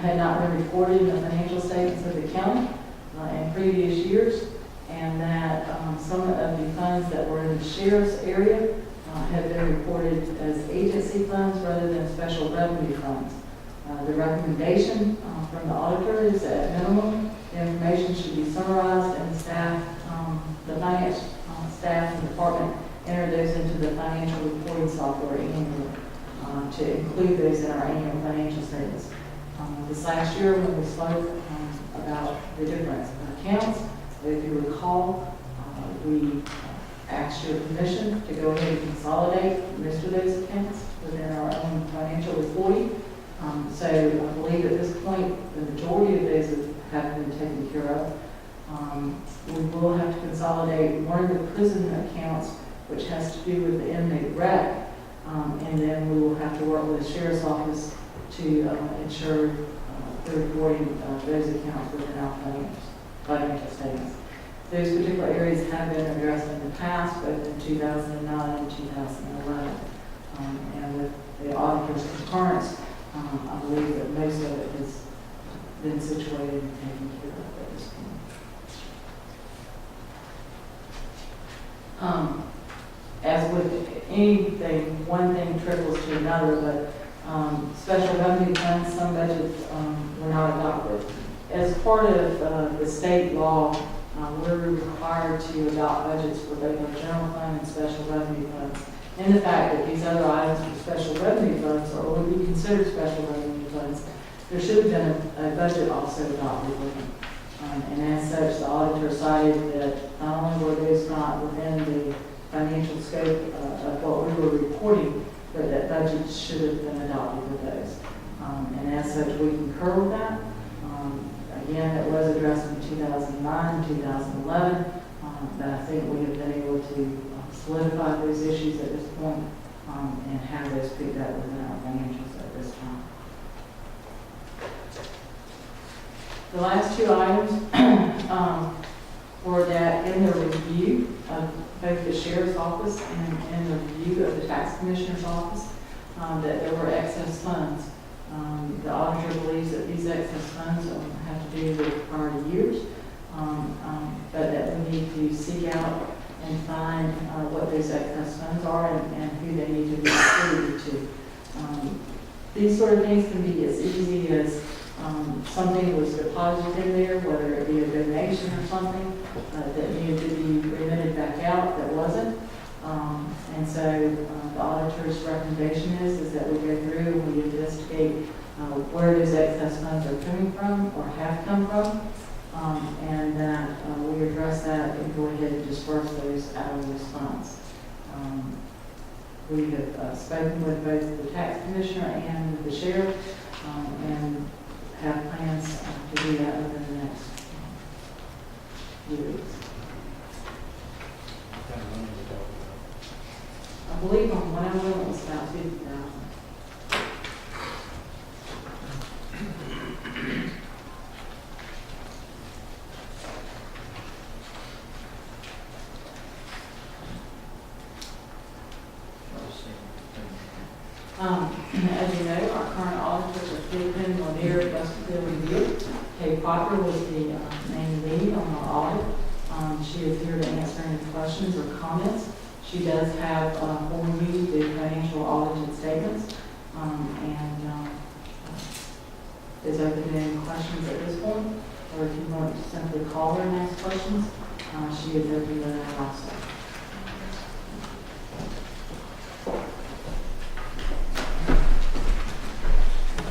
had not been reported in the financial statements of the county in previous years, and that some of the funds that were in the sheriff's area have been reported as agency funds rather than special revenue funds. The recommendation from the auditor is that at minimum, the information should be summarized, and the finance staff and department enter those into the financial reporting software annually to include those in our annual financial statements. This last year, when we spoke about the different accounts, if you recall, we asked your permission to go ahead and consolidate most of those accounts within our own financial reporting. So I believe at this point, the majority of those have been taken care of. We will have to consolidate one of the prison accounts, which has to do with the inmate rec, and then we will have to work with the sheriff's office to ensure the reporting of those accounts within our financial statements. Those particular areas have been addressed in the past, both in 2009 and 2011. And with the auditor's concurrence, I believe that most of it has been situated and taken care of at this point. As with anything, one thing trickles to another, but special revenue funds, some budgets were not adopted. As part of the state law, we're required to adopt budgets for both our general fund and special revenue funds. And the fact that these other items for special revenue funds, or would be considered special revenue funds, there should have been a budget also adopted with them. And as such, the auditor cited that not only were those not within the financial scope of what we were reporting, but that budgets should have been adopted with those. And as as such, we concur with that. Again, it was addressed in 2009, 2011, but I think we have been able to solidify those issues at this point, and have those picked up within our financials at this time. The last two items were that in the review of both the sheriff's office and the review of the tax commissioner's office, that there were excess funds. The auditor believes that these excess funds have to do with prior years, but that we need to seek out and find what those excess funds are and who they need to be distributed to. These sort of things can be as easy as something was deposited in there, whether it be a donation or something that needed to be remitted back out that wasn't. And so the auditor's recommendation is that we go through and we investigate where those excess funds are coming from or have come from, and that we address that and go ahead and disperse those out of those funds. We have spoken with both the tax commissioner and the sheriff, and have plans to do that within the next few weeks. I believe on one of them it was about 50,000. As you know, our current auditors are Effingham, Lanier, Westerfield, and Buick. Kay Parker was the main lead on our audit. She is here to answer any questions or comments. She does have for you the financial audited statements, and is open to any questions at this point, or if you want to simply call her and ask questions, she is open to that also.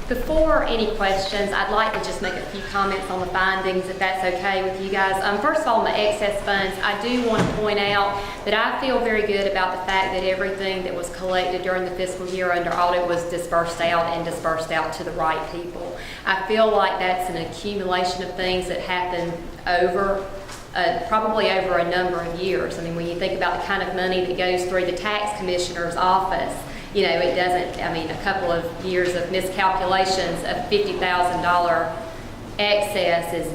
Before any questions, I'd like to just make a few comments on the findings, if that's okay with you guys. First of all, on the excess funds, I do want to point out that I feel very good about the fact that everything that was collected during the fiscal year under audit was dispersed out to the right people. I feel like that's an accumulation of things that happened over probably over a number of years. I mean, when you think about the kind of money that goes through the tax commissioner's office, you know, it doesn't, I mean, a couple of years of miscalculations of $50,000 excess is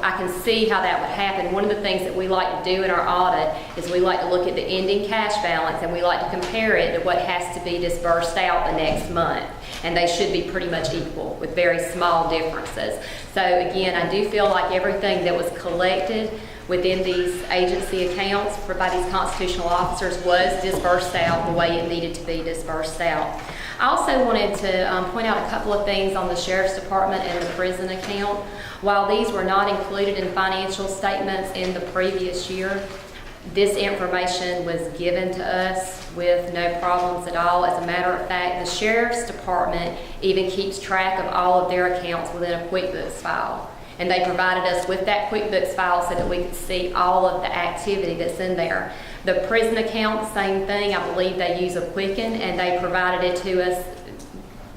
I can see how that would happen. One of the things that we like to do in our audit is we like to look at the ending cash balance and we like to compare it to what has to be dispersed out the next month. And they should be pretty much equal with very small differences. So again, I do feel like everything that was collected within these agency accounts by these constitutional officers was dispersed out the way it needed to be dispersed out. I also wanted to point out a couple of things on the Sheriff's Department and the prison account. While these were not included in financial statements in the previous year, this information was given to us with no problems at all. As a matter of fact, the Sheriff's Department even keeps track of all of their accounts within a QuickBooks file. And they provided us with that QuickBooks file so that we could see all of the activity that's in there. The prison account, same thing. I believe they use a Quicken, and they provided it to us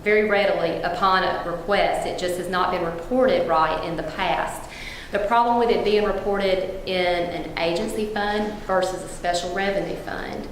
very readily upon a request. It just has not been reported right in the past. The problem with it being reported in an agency fund versus a special revenue fund.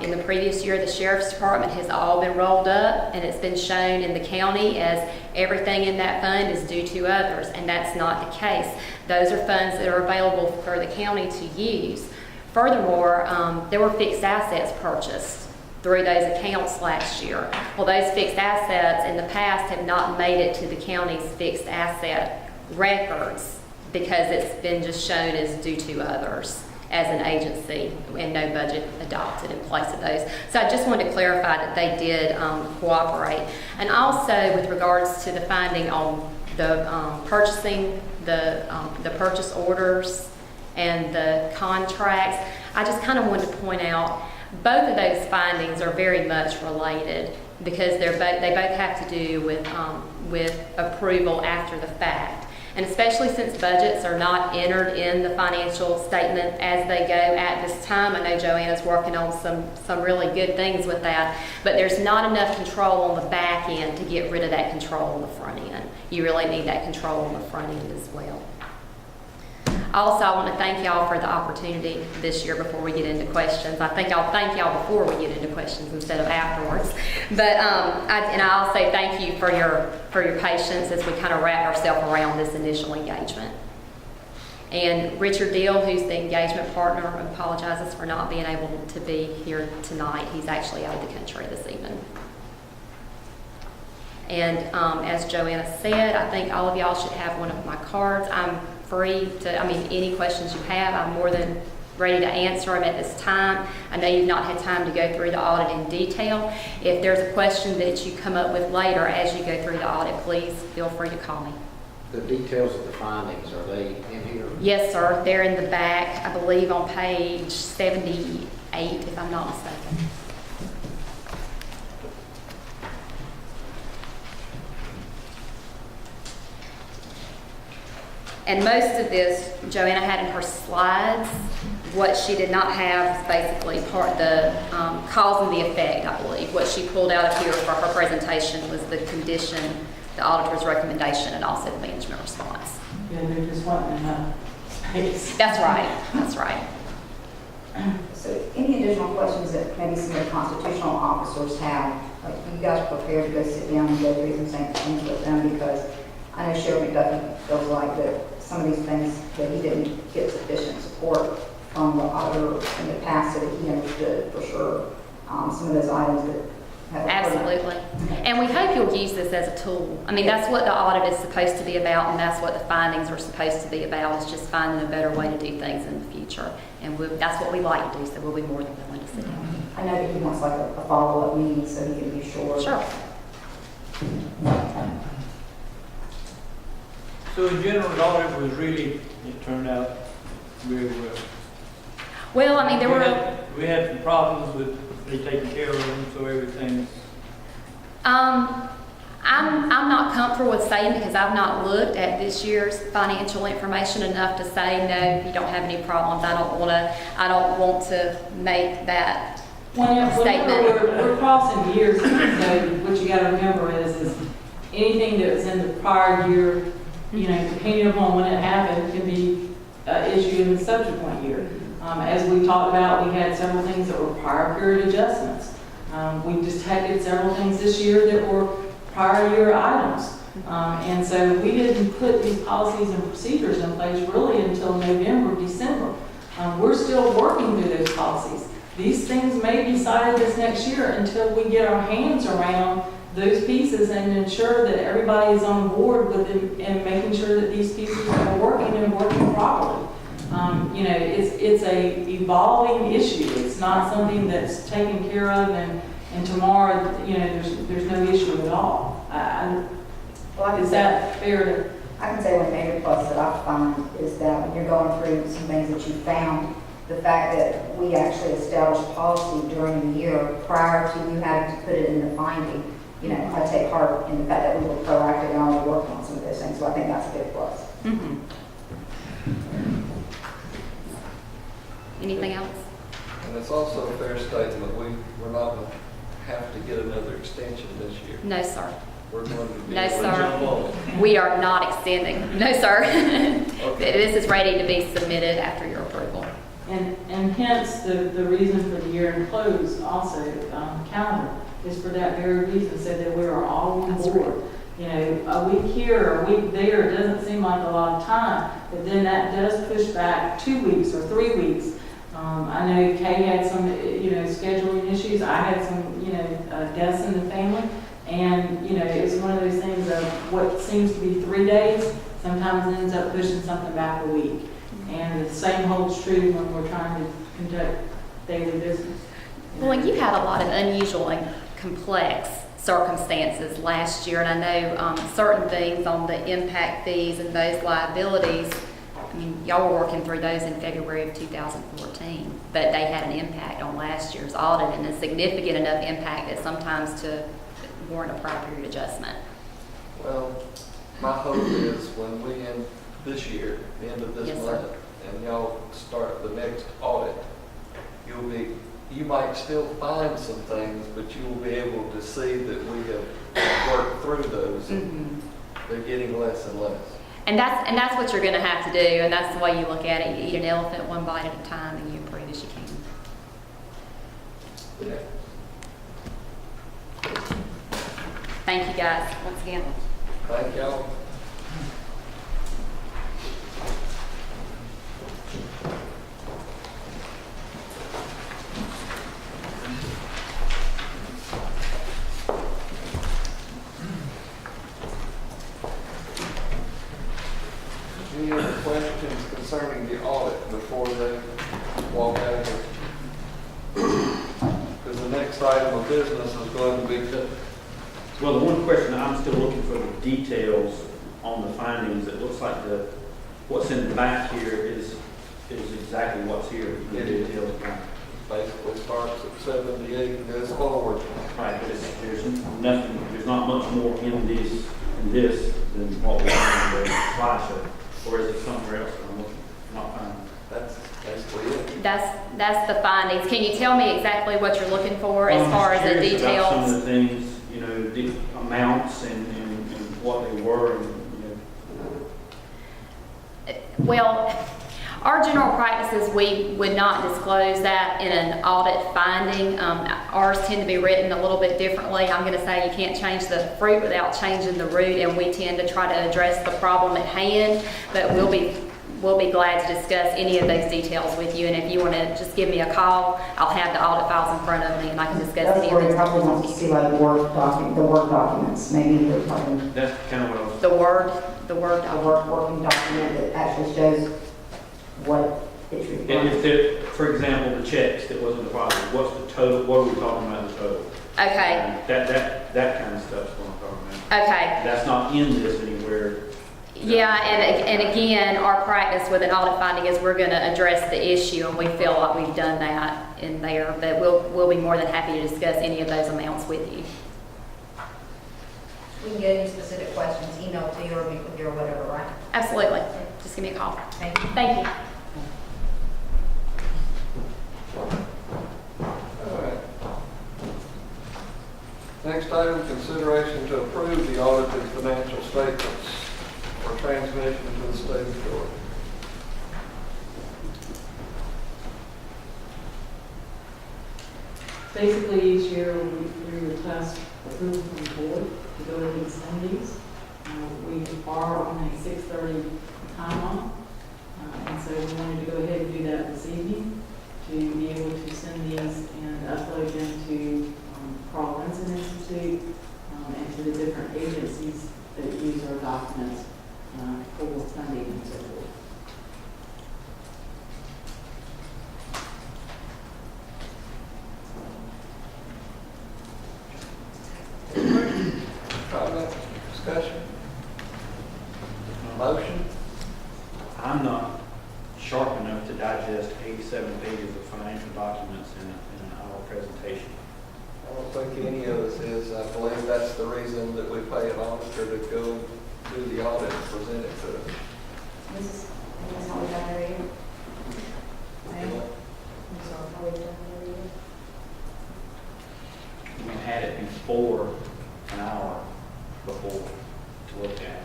In the previous year, the Sheriff's Department has all been rolled up, and it's been shown in the county as everything in that fund is due to others, and that's not the case. Those are funds that are available for the county to use. Furthermore, there were fixed assets purchased through those accounts last year. Well, those fixed assets in the past have not made it to the county's fixed asset records because it's been just shown as due to others as an agency, and no budget adopted in place of those. So I just wanted to clarify that they did cooperate. And also with regards to the finding on the purchasing, the purchase orders and the contracts, I just kind of wanted to point out both of those findings are very much related because they both have to do with approval after the fact. And especially since budgets are not entered in the financial statement as they go at this time. I know Joanna's working on some really good things with that, but there's not enough control on the back end to get rid of that control on the front end. You really need that control on the front end as well. Also, I want to thank y'all for the opportunity this year before we get into questions. I think I'll thank y'all before we get into questions instead of afterwards. But I'll say thank you for your patience as we kind of wrap ourselves around this initial engagement. And Richard Deal, who's the engagement partner, apologizes for not being able to be here tonight. He's actually out of the country this evening. And as Joanna said, I think all of y'all should have one of my cards. I'm free to, any questions you have, I'm more than ready to answer them at this time. I know you've not had time to go through the audit in detail. If there's a question that you come up with later as you go through the audit, please feel free to call me. The details of the findings, are they in here? Yes, sir. They're in the back, I believe on page 78, if I'm not mistaken. And most of this, Joanna had in her slides. What she did not have is basically the cause and the effect, I believe. What she pulled out of here for her presentation was the condition, the auditor's recommendation, and also the management response. Yeah, there just wasn't enough space. That's right, that's right. So any additional questions that maybe some of the constitutional officers have, like you guys prepared to go sit down and go through some things with them, because I know Sheriff McDuffie feels like that some of these things that he didn't get sufficient support from the auditor in the past that he understood for sure. Some of those items that have Absolutely. And we hope you'll use this as a tool. That's what the audit is supposed to be about, and that's what the findings are supposed to be about, is just finding a better way to do things in the future. And that's what we like to do, so we'll be more than willing to sit down. I know that he wants like a follow-up meeting so he can be sure. Sure. So the general audit was really, it turned out very well. Well, there were... We had some problems with they taking care of them, so everything's... I'm not comfortable with saying, because I've not looked at this year's financial information enough to say, no, you don't have any problems. I don't want to make that statement. We're crossing years, so what you gotta remember is anything that was in the prior year, depending upon when it happened, can be issued in the subsequent year. As we talked about, we had several things that were prior period adjustments. We detected several things this year that were prior year items. And so we didn't put these policies and procedures in place really until November, December. We're still working through those policies. These things may be decided this next year until we get our hands around those pieces and ensure that everybody is on board with them and making sure that these pieces are working and working properly. It's a evolving issue. It's not something that's taken care of and tomorrow, there's no issue at all. Is that fair to? I can say one major plus that I find is that when you're going through some things that you found, the fact that we actually established policy during the year prior to you having to put it in the finding, I take heart in the fact that we were proactive and already working on some of those things. So I think that's a big plus. Mm-hmm. Anything else? And it's also a fair statement, we're not going to have to get another extension this year. No, sir. We're going to be No, able to jump on sir. it. We are not extending. No, sir. Okay. This is ready to be submitted after your approval. And hence the reason for the year-end close also, calendar, is for that very reason, so that we are all on That's board. A week here, a week there doesn't seem like a lot of time, but then that does push back 2 weeks or 3 weeks. I know Kay had some, scheduling issues. I had some, deaths in the family. And, it was one of those things of what seems to be 3 days sometimes ends up pushing something back a week. And the same holds true when we're trying to conduct daily business. Well, you had a lot of unusual and complex circumstances last year, and I know certain things on the impact fees and those liabilities, y'all were working through those in February of 2014, but they had an impact on last year's audit, and a significant enough impact that sometimes to warrant a prior period adjustment. Well, my hope is when we end this year, the end of this Yes, sir. month, and y'all start the next audit, you might still find some things, but you will be able to see that we have worked through those, and they're getting less and less. And that's what you're going to have to do, and that's the way you look at it. You eat an elephant one bite at a time, and you improve as you can. Yeah. Thank you, guys, once again. Thank y'all. Any other questions concerning the audit before they walk out of here? Because the next item of business is going to be to Well, the one question, I'm still looking for the details on the findings. It looks like what's in the back here is exactly what's here. The It is. details, right. basically starts at 78 and goes forward. Right, but there's nothing, there's not much more in this than what we have in the slideshow. Or is it somewhere else that I'm looking, not finding? That's basically it. That's the findings. Can you tell me exactly what you're looking for as I'm far just as the curious about some of details? the things, you know, the amounts and what they were, and, you know. Well, our general practices, we would not disclose that in an audit finding. Ours tend to be written a little bit differently. I'm going to say you can't change the fruit without changing the root, and we tend to try to address the problem at hand, but we'll be glad to discuss any of those details with you. And if you want to just give me a call, I'll have the audit files in front of me, and I can discuss That's any of where you those probably details want to with see you. like the Word documents, maybe the probably That's kind of what I was. The word a working document that actually shows what it's And required. if there, for example, the checks that wasn't deposited, what's the total, what are we talking about the total? Okay, That kind of stuff's what I'm talking about. okay. That's not in this anywhere. Yeah, and again, our practice with an audit finding is we're going to address the issue, and we feel like we've done that in there, but we'll be more than happy to discuss any of those amounts with you. We can get any specific questions, email to you or meet with you or whatever, right? Absolutely. Just give me a call. Thank you. Thank you. All right. Next item, consideration to approve the audited financial statements for transmission to the state of Georgia. Basically, each year, we request approval from the board to go ahead and send these. We are on a 6:30 timeline, and so we wanted to go ahead and do that this evening to be able to send these and upload them to Carl Vinson Institute and to the different agencies that use our documents for funding and so forth. Comment, discussion? Motion? I'm not sharp enough to digest 87 pages of financial documents in an hour presentation. I don't think any of us is. I believe that's the reason that we pay an auditor to go do the audit and present it to us. This is how we've done every year. I'm sorry, how we've done every year. We had it before an hour before to look at.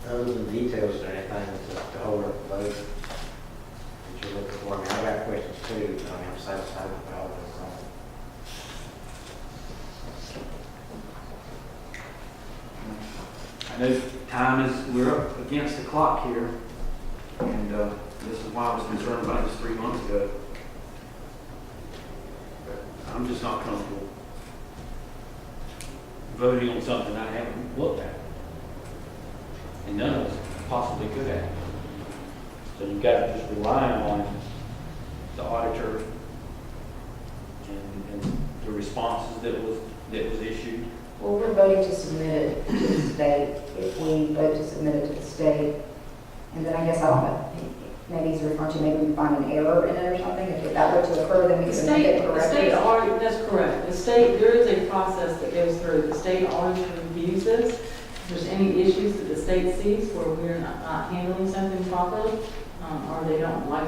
Other than details or anything to hold up the vote that you're looking for, I mean, I got questions too, but I mean, I'm satisfied with all of them. I know time is, we're up against the clock here, and this is why I was concerned about this 3 months ago. But I'm just not comfortable voting on something I haven't looked at. And none of us possibly could have. So you've got to just rely on the auditor and the responses that was issued. Well, we're voting to submit it to the state. If we vote to submit it to the state, and then I guess I don't know, maybe he's referring to, maybe we find an error in it or something? If that were to occur, then we The can make it state correct. already, that's correct. The state, there is a process that goes through. The state always reviews this. If there's any issues that the state sees where we're not handling something properly, or they don't like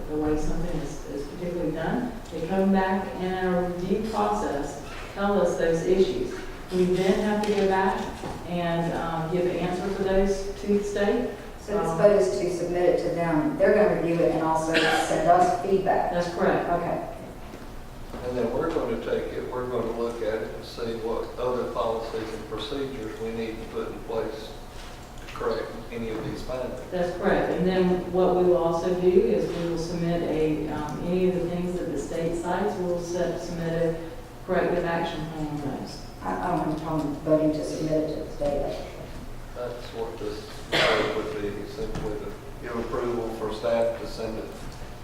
the way something is particularly done, they come back in our review process, tell us those issues. We then have to go back and give an answer for those to the state. So as opposed to submit it to them, they're going to review it and also send us feedback. That's correct. Okay. And then we're going to take it, we're going to look at it and see what other policies and procedures we need to put in place to correct any of these findings. That's correct. And then what we will also do is we will submit any of the things that the state cites, we'll submit a corrective action plan on those. I don't have a problem voting to submit it to the state. That's what this vote would be, simply to give approval for staff to send it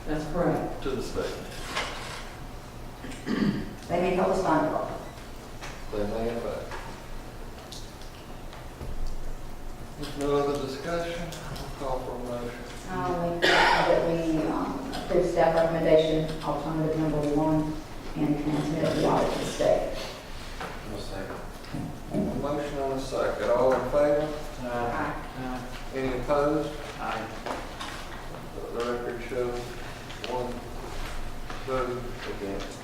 That's correct. to the state. They may help us find it all. They may in fact. If no other discussion, I'll call for a motion. I'll make that we approve staff recommendation, alternative number 1, and transmit the audit to the state. A motion and a second. All in favor? Aye. Any opposed? Aye. The record shows 1 vote against.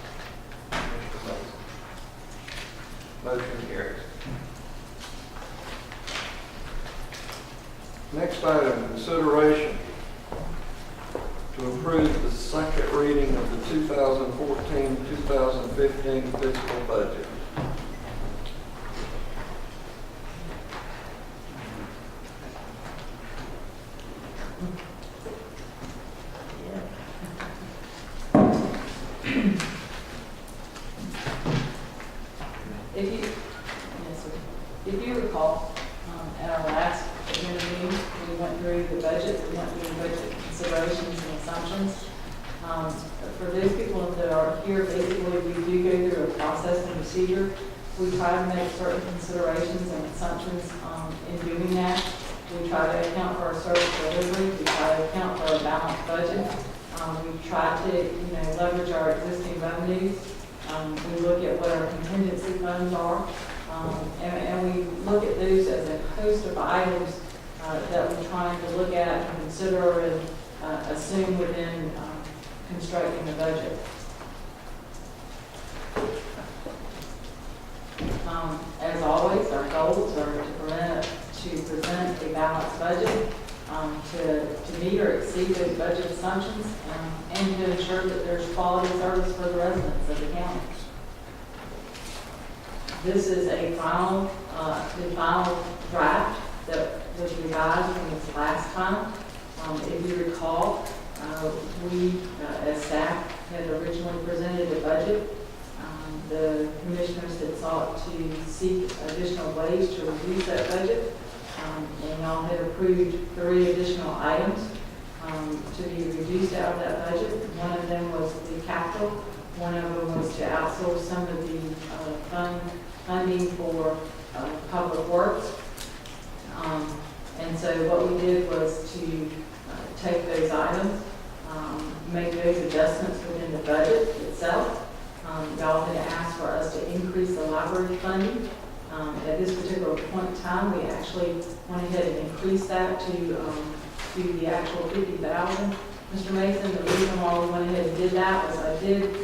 Mr. Mason. Motion carries. Next item, consideration to approve the second reading of the 2014-2015 fiscal budget. If you recall, at our last meeting, we went through the budget, we went through the budget considerations and assumptions. For those people that are here, basically, we do go through a process and procedure. We try to make certain considerations and assumptions in doing that. We try to account for our service delivery. We try to account for a balanced budget. We try to, leverage our existing revenues. We look at what our contingency funds are. And we look at those as a host of items that we're trying to look at and consider and assume within constructing the budget. As always, our goals are to present a balanced budget, to meet or exceed those budget assumptions, and to ensure that there's quality service for the residents of the county. This is the final draft that was revised from this last time. If you recall, we, as staff, had originally presented a budget. The commissioners had sought to seek additional ways to reduce that budget, and y'all had approved 3 additional items to be reduced out of that budget. One of them was the capital. One of them was to outsource some of the funding for public works. And so what we did was to take those items, make those adjustments within the budget itself. Y'all had asked for us to increase the library funding. At this particular point in time, we actually went ahead and increased that to the actual $50,000. Mr. Mason, the reason why we went ahead and did that was I did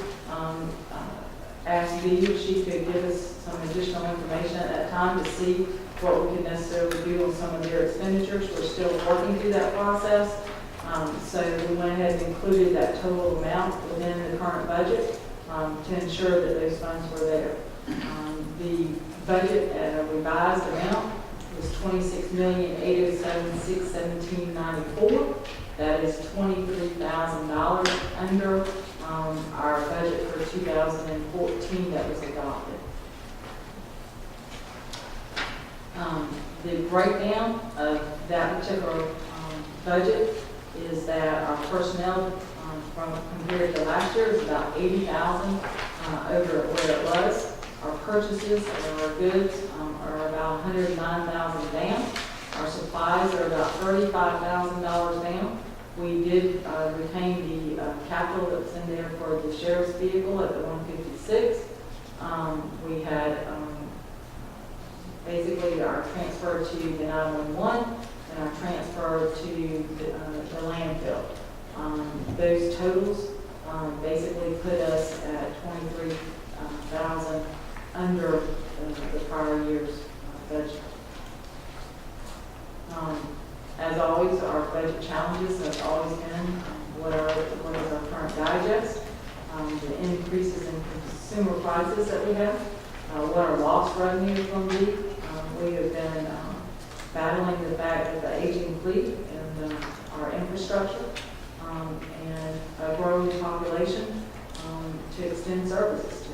ask Dee if she could give us some additional information at that time to see what we could necessarily do on some of their expenditures. We're still working through that process. So we went ahead and included that total amount within the current budget to ensure that those funds were there. The budget at a revised amount was $26,807,617.94. That is $23,000 under our budget for 2014 that was adopted. The breakdown of that particular budget is that our personnel from compared to last year is about $80,000 over where it was. Our purchases of our goods are about $109,000 down. Our supplies are about $35,000 down. We did retain the capital that's in there for the sheriff's vehicle at the 156. We had basically our transfer to the 911 and our transfer to the landfill. Those totals basically put us at 23,000 under the prior year's budget. As always, our budget challenges have always been what is our current digest, the increases in consumer prices that we have, what our lost revenue is going to be. We have been battling the fact of the aging fleet and our infrastructure and a growing population to extend services to.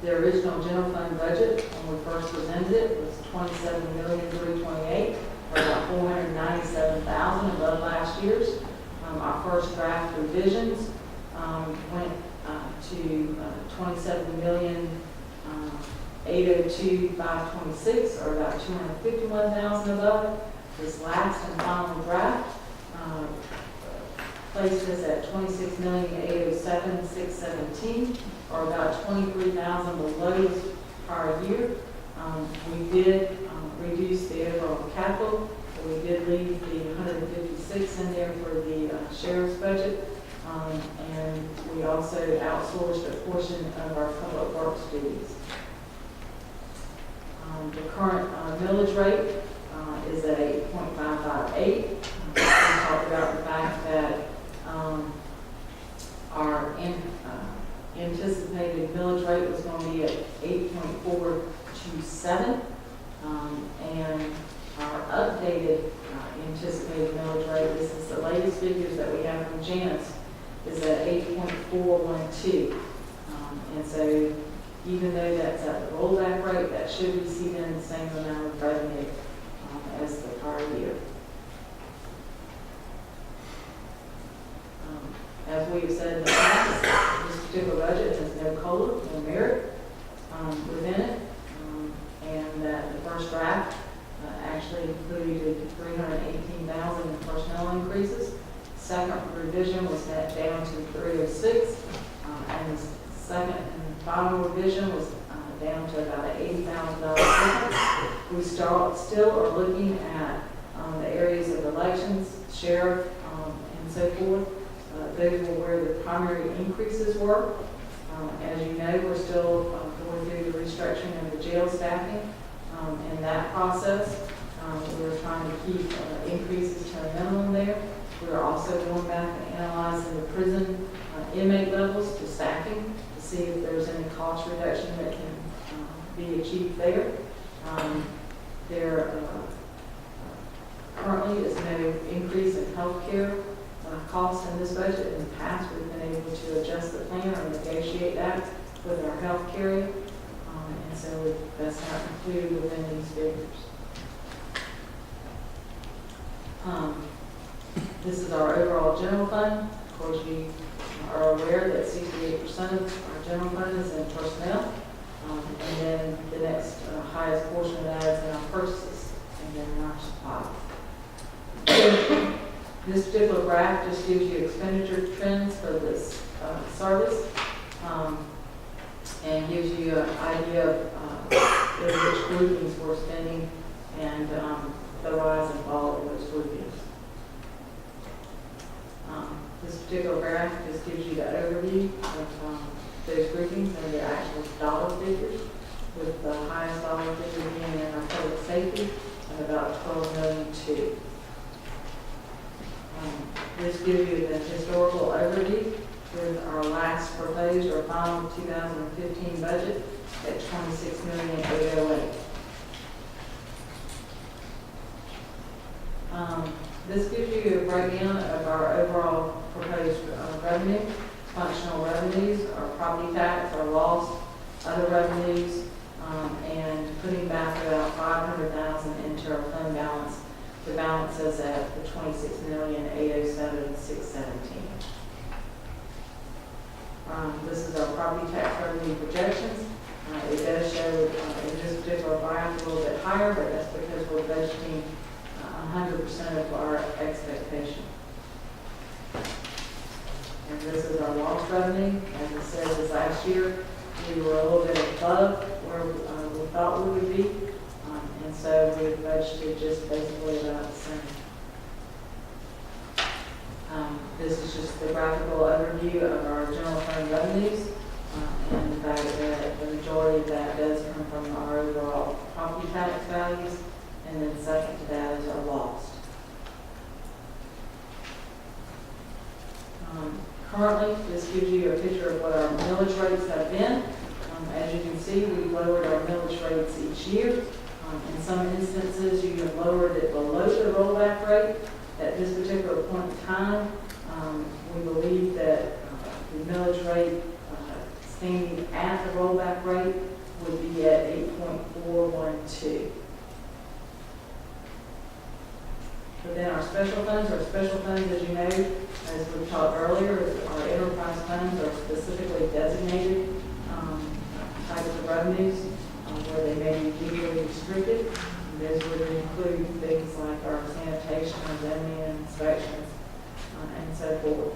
The original general fund budget, when we first presented it, was $27,328,000, or about $497,000 above last year's. Our first draft revisions went to $27,802,526, or about $251,000 above. This last and final draft placed us at $26,807,617, or about $23,000 below this prior year. We did reduce the overall capital. We did leave the 156 in there for the sheriff's budget, and we also outsourced a portion of our public works duties. The current millage rate is at 8.558. We talked about the fact that our anticipated millage rate was going to be at 8.427, and our updated anticipated millage rate, this is the latest figures that we have from Janice, is at 8.412. And so even though that's at the rollback rate, that should receive in the same amount of revenue as the prior year. As we have said in the past, this particular budget has no COLA, no merit within it, and that the first draft actually included $318,000 in personnel increases. Second revision was net down to $306,000, and the second and final revision was down to about an $80,000 difference. We still are looking at the areas of elections, sheriff, and so forth. Those were where the primary increases were. As you know, we're still going through the restructuring of the jail staffing. In that process, we're trying to keep increases to a minimum there. We're also going back and analyzing the prison inmate levels to staffing to see if there's any cost reduction that can be achieved there. There currently is no increase in health care costs in this budget. In the past, we've been able to adjust the plan or negotiate that with our health carrier, and so that's not included within these figures. This is our overall general fund. Of course, you are aware that 68% of our general fund is in personnel, and then the next highest portion of that is in our purchases, and then in our supplies. This particular graph just gives you expenditure trends for this service, and gives you an idea of which groupings we're spending and the rise and fall of those groupings. This particular graph just gives you the overview of those groupings and the actual dollar figures, with the highest dollar figure being in our public safety at about $12,200,000. This gives you the historical overview with our last proposed or final 2015 budget at $26,808,000. This gives you a breakdown of our overall proposed revenue, functional revenues, our property tax, our loss, other revenues, and putting back about $500,000 into our fund balance. The balance is at the $26,807,617. This is our property tax revenue projections. It does show in this particular graph a little bit higher, but that's because we're budgeting 100% of our expectation. And this is our lost revenue. As I said, this last year, we were a little bit above where we thought we would be. And so we budgeted just basically about the same. This is just the graphical overview of our general fund revenues. And the fact that the majority of that does come from our overall property tax values. And then second to that is our lost. Currently, this gives you a picture of what our millage rates have been. As you can see, we've lowered our millage rates each year. In some instances, you have lowered it below the rollback rate. At this particular point in time, we believe that the millage rate standing at the rollback rate would be at 8.412. But then our special funds, as you know, as we talked earlier, our enterprise funds are specifically designated types of revenues where they may be legally restricted. And those would include things like our sanitation, our zoning inspections, and so forth.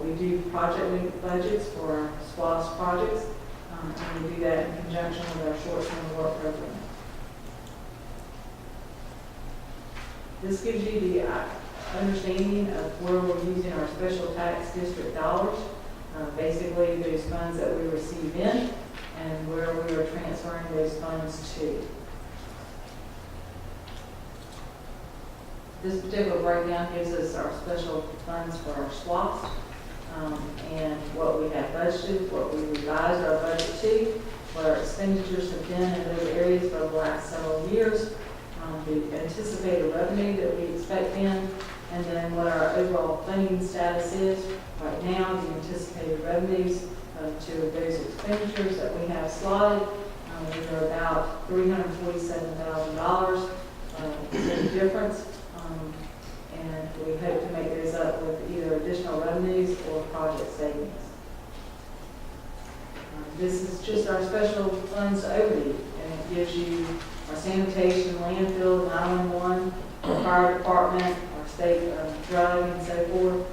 We do project-linked budgets for our SPOS projects, and we do that in conjunction with our short-term work program. This gives you the understanding of where we're using our special tax district dollars, basically those funds that we receive in and where we are transferring those funds to. This particular breakdown gives us our special funds for our SWAPs and what we have budgeted, what we revised our budget to, what our expenditures have been in those areas for the last several years, the anticipated revenue that we expect in, and then what our overall funding status is right now, the anticipated revenues to those expenditures that we have slotted. These are about $347,000 in difference, and we hope to make those up with either additional revenues or project savings. This is just our special funds overview, and it gives you our sanitation, landfill, 911, our fire department, our state drug, and so forth.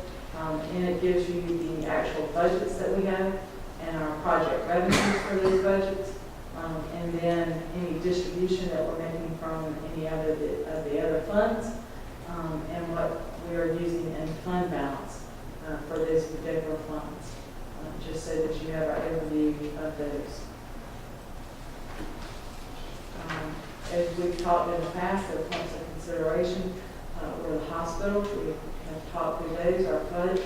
And it gives you the actual budgets that we have and our project revenues for those budgets, and then any distribution that we're making from any other of the other funds, and what we are using in fund balance for those particular funds, just so that you have our overview of those. As we've talked in the past, there are points of consideration were the hospital. We have talked through those, our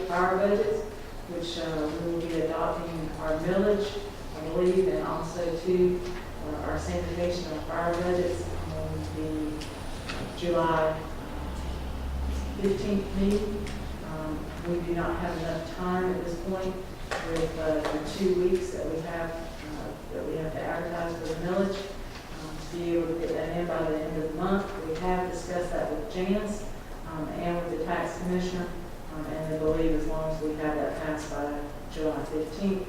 fire budgets, which we will be adopting our millage, I believe, and also too our sanitation and fire budgets on the July 15th meeting. We do not have enough time at this point with the 2 weeks that we have to advertise for the millage to be able to get that in by the end of the month. We have discussed that with Janice and with the tax commissioner, and they believe as long as we have that passed by July 15th,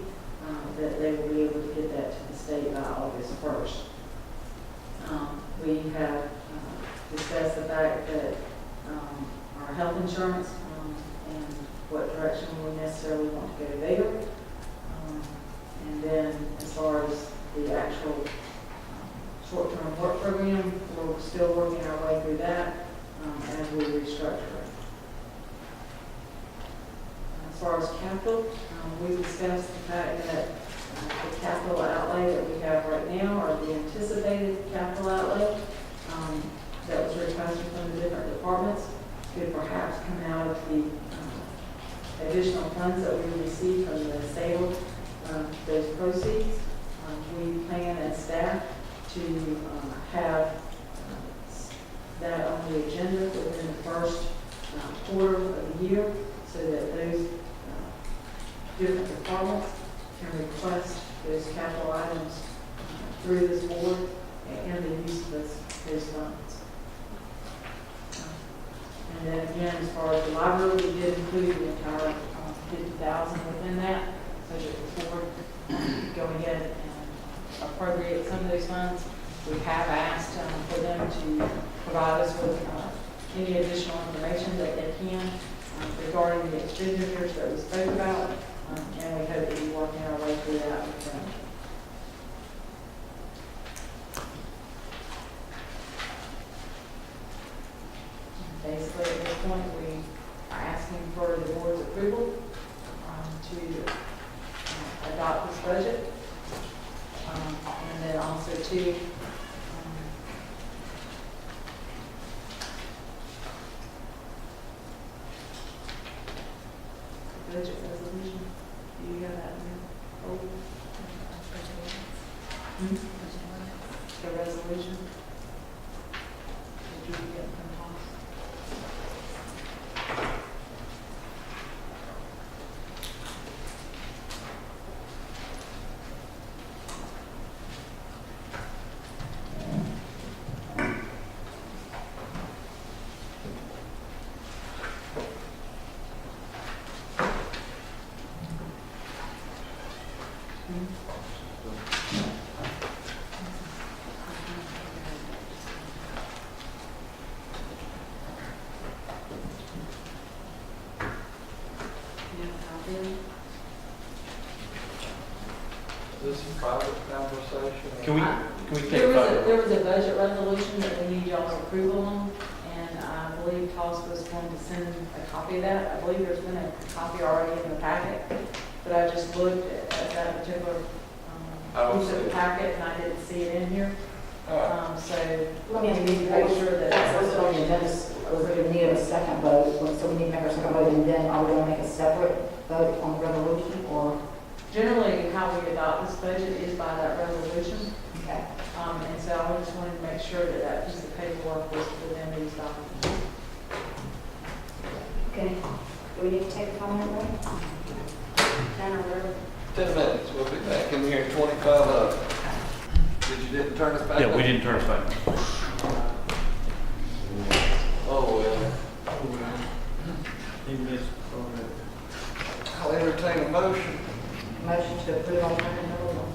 that they will be able to get that to the state by August 1st. We have discussed the fact that our health insurance and what direction we necessarily want to go there. And then as far as the actual short-term work program, we're still working our way through that as we restructure it. As far as capital, we discussed the fact that the capital outlay that we have right now, or the anticipated capital outlay that was requested from the different departments, could perhaps come out of the additional funds that we receive from the sale of those proceeds. We plan as staff to have that on the agenda within the first quarter of the year, so that those different departments can request those capital items through this board and the use of those funds. And then again, as far as the library, we did include the entire $50,000 within that, so that the board go ahead and appropriate some of those funds. We have asked for them to provide us with any additional information that they can regarding the expenditures that we spoke about, and we hope to be working our way through that with them. Basically, at this point, we are asking for the board's approval to adopt this budget. And then also to budget resolution. Do you have that in your folder? The resolution? Did you get from Tom? This is a private conversation. Can we take There five? was a budget resolution that we need y'all's approval on, and I believe Toss was going to send a copy of that. I believe there's been a copy already in the packet, but I just looked at that particular piece of the packet, and I didn't see it in here. So Let me we need to make sure that that's listed on the agenda, we're going to need a second vote, so we need to make our second vote, and then are we going to make a separate vote on the resolution, or? generally how we adopt this budget is by that resolution. Okay. And so I just wanted to make sure that that piece of paperwork was within these documents. Okay, do we need to take a comment break? 10 or whatever? 10 minutes, we'll be back in here in 25 of. You didn't turn us back? Yeah, on? we didn't turn us back. Oh, well. He missed. I'll entertain a motion. Motion to approve alternative number one.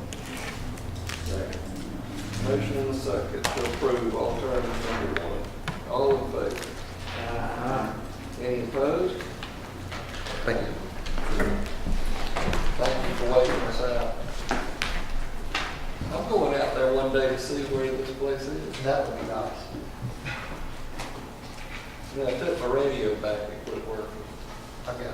Motion and a second to approve alternative number 1. All in favor? Any opposed? Thank you. Thank you for waiting us out. I'm going out there one day to see where this place is. That would be nice. Yeah, I took my radio back, it quit working. I got it.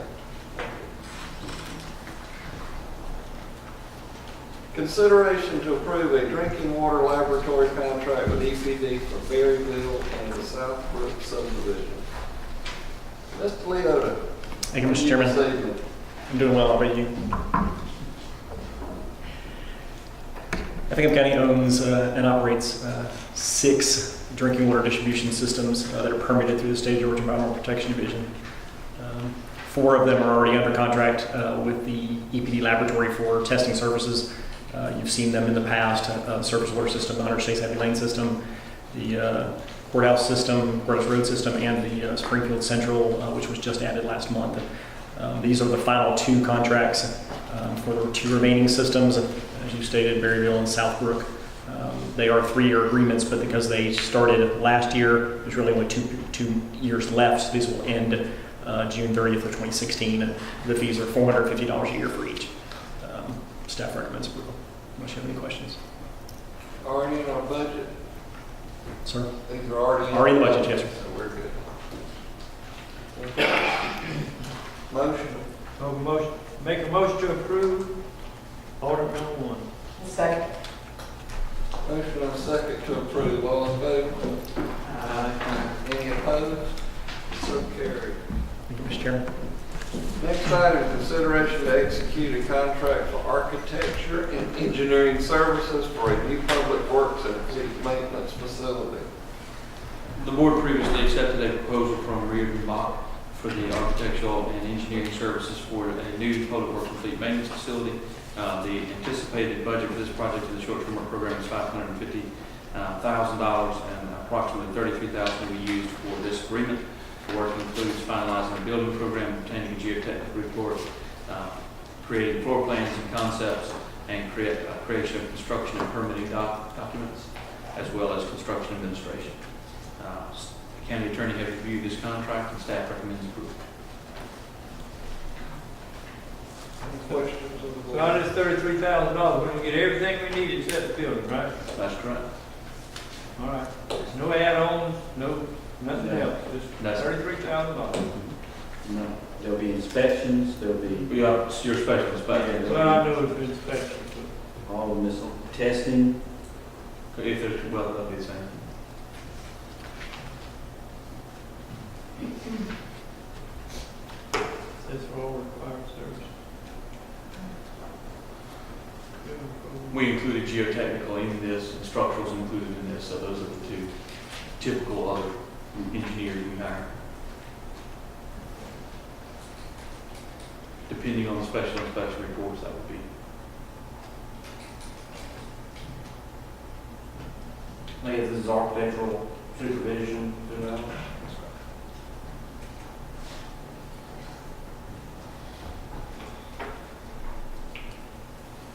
Consideration to approve a drinking water laboratory contract with EPD for Berryville and the Southbrook subdivision. Mr. Leota. Thank you, Mr. Chairman. This evening. I'm doing well. How about you? Effingham County owns and operates 6 drinking water distribution systems that are permitted through the State of Georgia Environmental Protection Division. 4 of them are already under contract with the EPD laboratory for testing services. You've seen them in the past, surface water system, the Hunter States Heavy Lane system, the courthouse system, courthouse road system, and the Springfield Central, which was just added last month. These are the final 2 contracts for the 2 remaining systems, as you stated, Berryville and Southbrook. They are 3-year agreements, but because they started last year, there's really only 2 years left, so these will end June 30th of 2016. The fees are $450 a year for each. Staff recommends approval. Unless you have any questions. Already in our budget? Sir? These are already Already in the budget, yes, sir. So we're good. Okay. Motion. Make a motion to approve alternate number 1. Second. Motion and a second to approve. All in favor? Any opposed? So carried. Thank you, Mr. Chairman. Next item, consideration to execute a contract for architecture and engineering services for a new public works and fleet maintenance facility. The board previously accepted a proposal from BOC for the architectural and engineering services for a new public works and fleet maintenance facility. The anticipated budget for this project in the short-term work program is $550,000, and approximately $33,000 will be used for this agreement. The work includes finalizing a building program, obtaining a geotechnical report, creating floor plans and concepts, and creation of construction and permitting documents, as well as construction administration. County attorney has reviewed this contract and staff recommends approval. Any questions of the So board? out of this $33,000, we're gonna get everything we need except the building, right? That's correct. All right. There's no add-ons, nothing No. else, just That's- $33,000. No, there'll be inspections, there'll be We are your special inspection. Well, I know it's inspection, all the missile testing. If there's, well, that'll be the same. but that's for all required service. We included geotechnical in this, and structurals included in this, so those are the two typical other engineers we hire. Depending on the special inspection reports, that would be. I guess this is architectural supervision,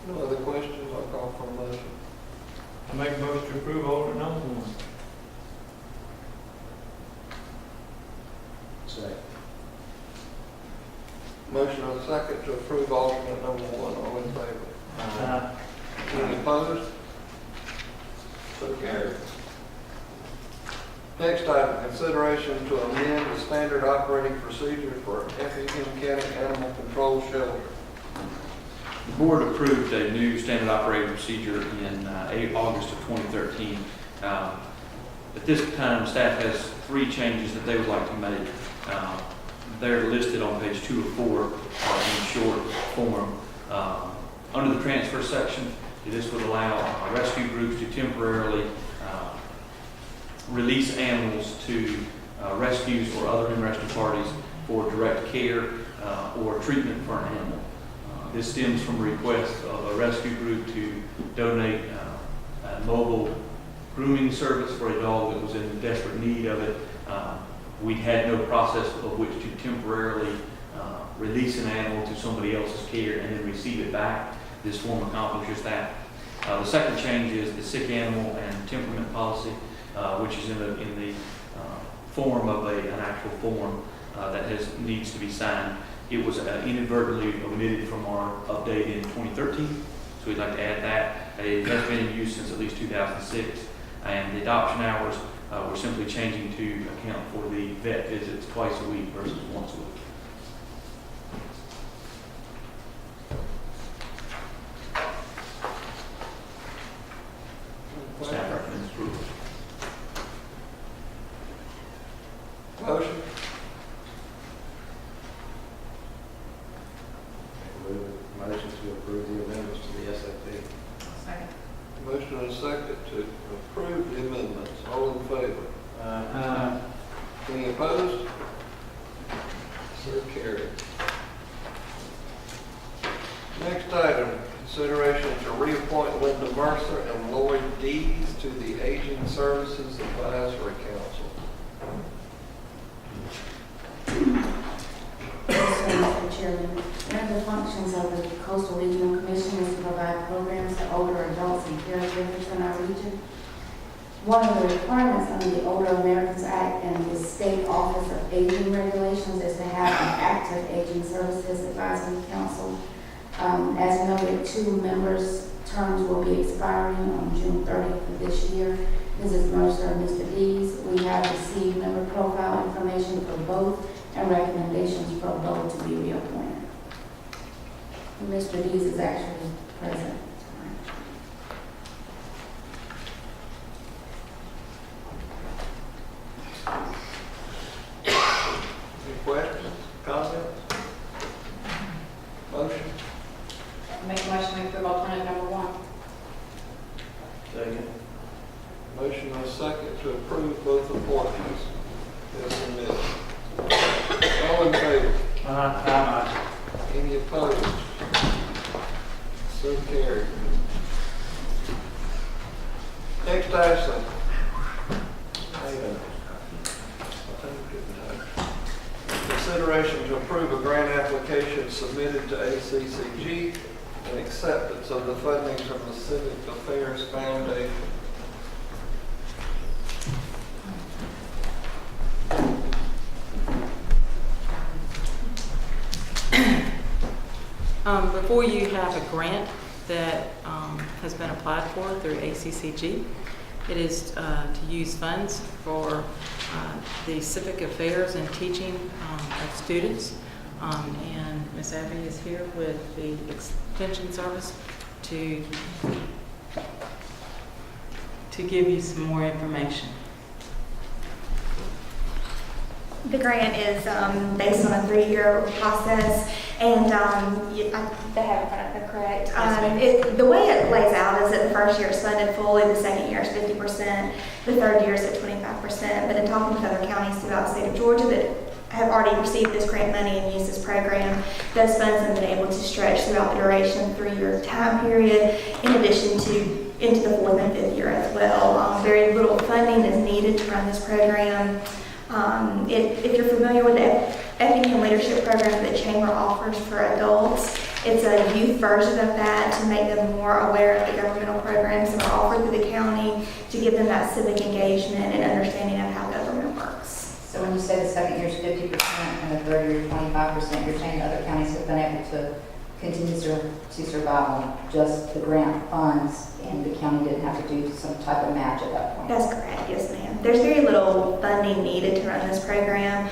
No other questions, I'll call for a motion. I make a motion to approve order number 1. Second. Motion and a second to approve alternate number 1, all in favor? Any opposed? So carried. Next item, consideration to amend the standard operating procedure for Effingham County Animal Control Shelter. The board approved a new standard operating procedure in August of 2013. At this time, staff has 3 changes that they would like to make. They're listed on page 2 of 4 in short form. Under the transfer section, this would allow rescue groups to temporarily release animals to rescues or other interested parties for direct care or treatment for an animal. This stems from a request of a rescue group to donate a mobile grooming service for a dog that was in desperate need of it. We had no process of which to temporarily release an animal to somebody else's care and then receive it back. This form accomplishes that. The second change is the sick animal and temperament policy, which is in the form of an actual form that needs to be signed. It was inadvertently omitted from our update in 2013, so we'd like to add that. It has been in use since at least 2006, and the adoption hours we're simply changing to account for the vet visits twice a week versus once a week. Staff recommends approval. Motion? Motion to approve the amendments to the SAP. Second. Motion and a second to approve the amendments. All in favor? Any opposed? So carried. Next item, consideration to reappoint Linda Mercer and Lloyd Dees to the Aging Services Advisory Council. Mr. Chairman, one of the functions of the Coastal Regional Commission is to provide programs to older adults and caregivers in our region. One of the requirements under the Older Americans Act and the State Office of Aging Regulations is to have an active Aging Services Advisory Council. As noted, 2 members' terms will be expiring on June 30th of this year. Mrs. Mercer and Mr. Dees. We have received member profile information for both and recommendations for both to be reappointed. Mr. Dees is actually present Any questions, comments? Motion? Make a motion to approve alternate number 1. Second. Motion and a second to approve both appointments as submitted. All in favor? Any opposed? So carried. Next item. Consideration to approve a grant application submitted to ACCG and acceptance of the funding from the Civic Affairs Foundation. Before you have a grant that has been applied for through ACCG. It is to use funds for the civic affairs and teaching of students. And Ms. Abby is here with the Extension Service to give you some more information. The grant is based on a 3-year process, and they have it in front of them, correct? The way it lays out is that the first year is funded fully, the second year is 50%, the third year is at 25%. But in talking with other counties throughout the state of Georgia that have already received this grant money and used this program, those funds have been able to stretch throughout the duration of the 3-year time period, in addition to into the 4th and 5th year as well. Very little funding is needed to run this program. If you're familiar with the Effingham Leadership Program that the Chamber offers for adults, it's a youth version of that to make them more aware of the governmental programs that are offered through the county, to give them that civic engagement and understanding of how government works. So when you say the second year is 50% and the third year is 25%, you're saying other counties have been able to continue to survive on just the grant funds, and the county didn't have to do some type of match at that point? That's correct, yes ma'am. There's very little funding needed to run this program.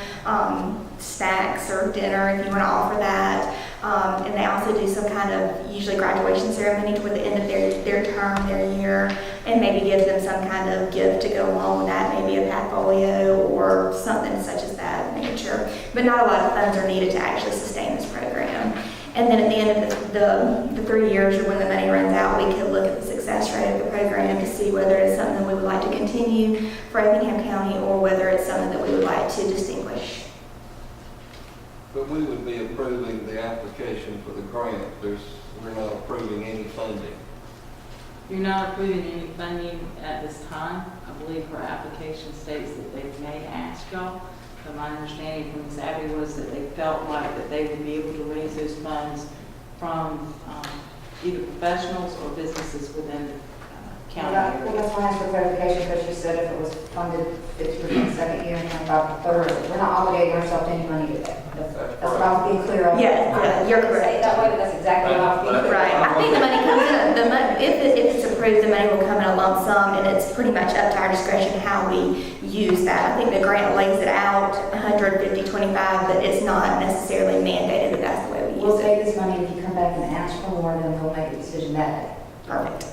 Snacks or dinner if you want to offer that. And they also do some kind of usually graduation ceremony toward the end of their term, their year, and maybe give them some kind of gift to go along with that, maybe a portfolio or something such as that nature. But not a lot of funds are needed to actually sustain this program. And then at the end of the 3 years, or when the money runs out, we could look at the success rate of the program to see whether it's something we would like to continue for Effingham County or whether it's something that we would like to distinguish. But we would be approving the application for the grant. We're not approving any funding. You're not approving any funding at this time. I believe her application states that they may ask y'all. But my understanding from Ms. Abby was that they felt like that they would be able to raise those funds from either professionals or businesses within the county area. Well, that's why I asked for clarification, because she said if it was funded 50% second year and 25% third, we're not obligating ourselves to any money today. That's what I was being clear on. Yeah, you're correct. That way, but that's exactly what I was being clear on. Right. I think the money comes in, if it's approved, the money will come in a lump sum, and it's pretty much up to our discretion how we use that. I think the grant lays it out, 150, 25, but it's not necessarily mandated that that's the way we We'll use it. take this money, if you come back and ask for more, then we'll make a decision that day. Perfect.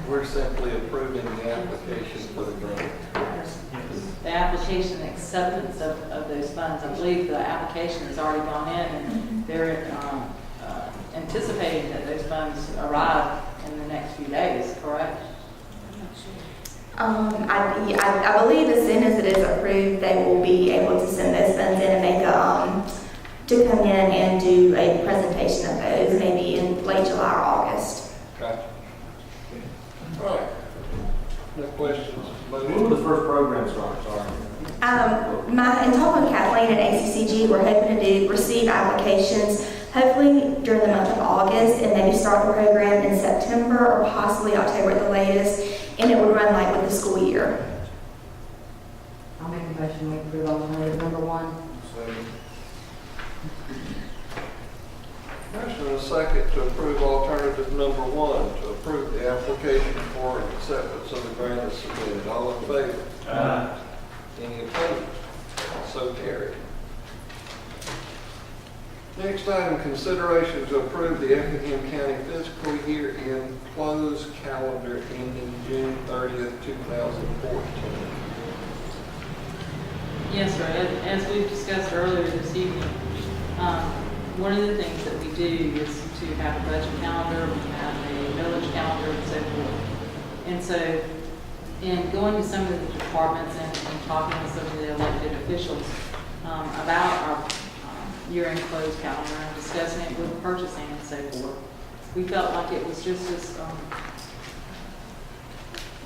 We're simply approving the application for the grant. The application acceptance of those funds, I believe the application has already gone in, and they're anticipating that those funds arrive in the next few days, correct? I believe as soon as it is approved, they will be able to send those funds in and make to come in and do a presentation of those, maybe in late July or August. Gotcha. All right. No questions? When will the first program start? Sorry. In talking with Kathleen at ACCG, we're hoping to receive applications hopefully during the month of August, and maybe start the program in September or possibly October at the latest, and it would run like with the school year. I'll make a motion, we approve alternative number 1. Motion and a second to approve alternative number 1, to approve the application for acceptance of the grant as submitted. All in favor? Aye. Any opposed? So carried. Next item, consideration to approve the Effingham County fiscal year end close calendar ending June 30th, 2014. Yes, sir. As we've discussed earlier this evening, one of the things that we do is to have a budget calendar, we have a village calendar, and so forth. And so, in going to some of the departments and talking with some of the elected officials about our year-end close calendar and discussing it with purchasing and so forth, we felt like it was just as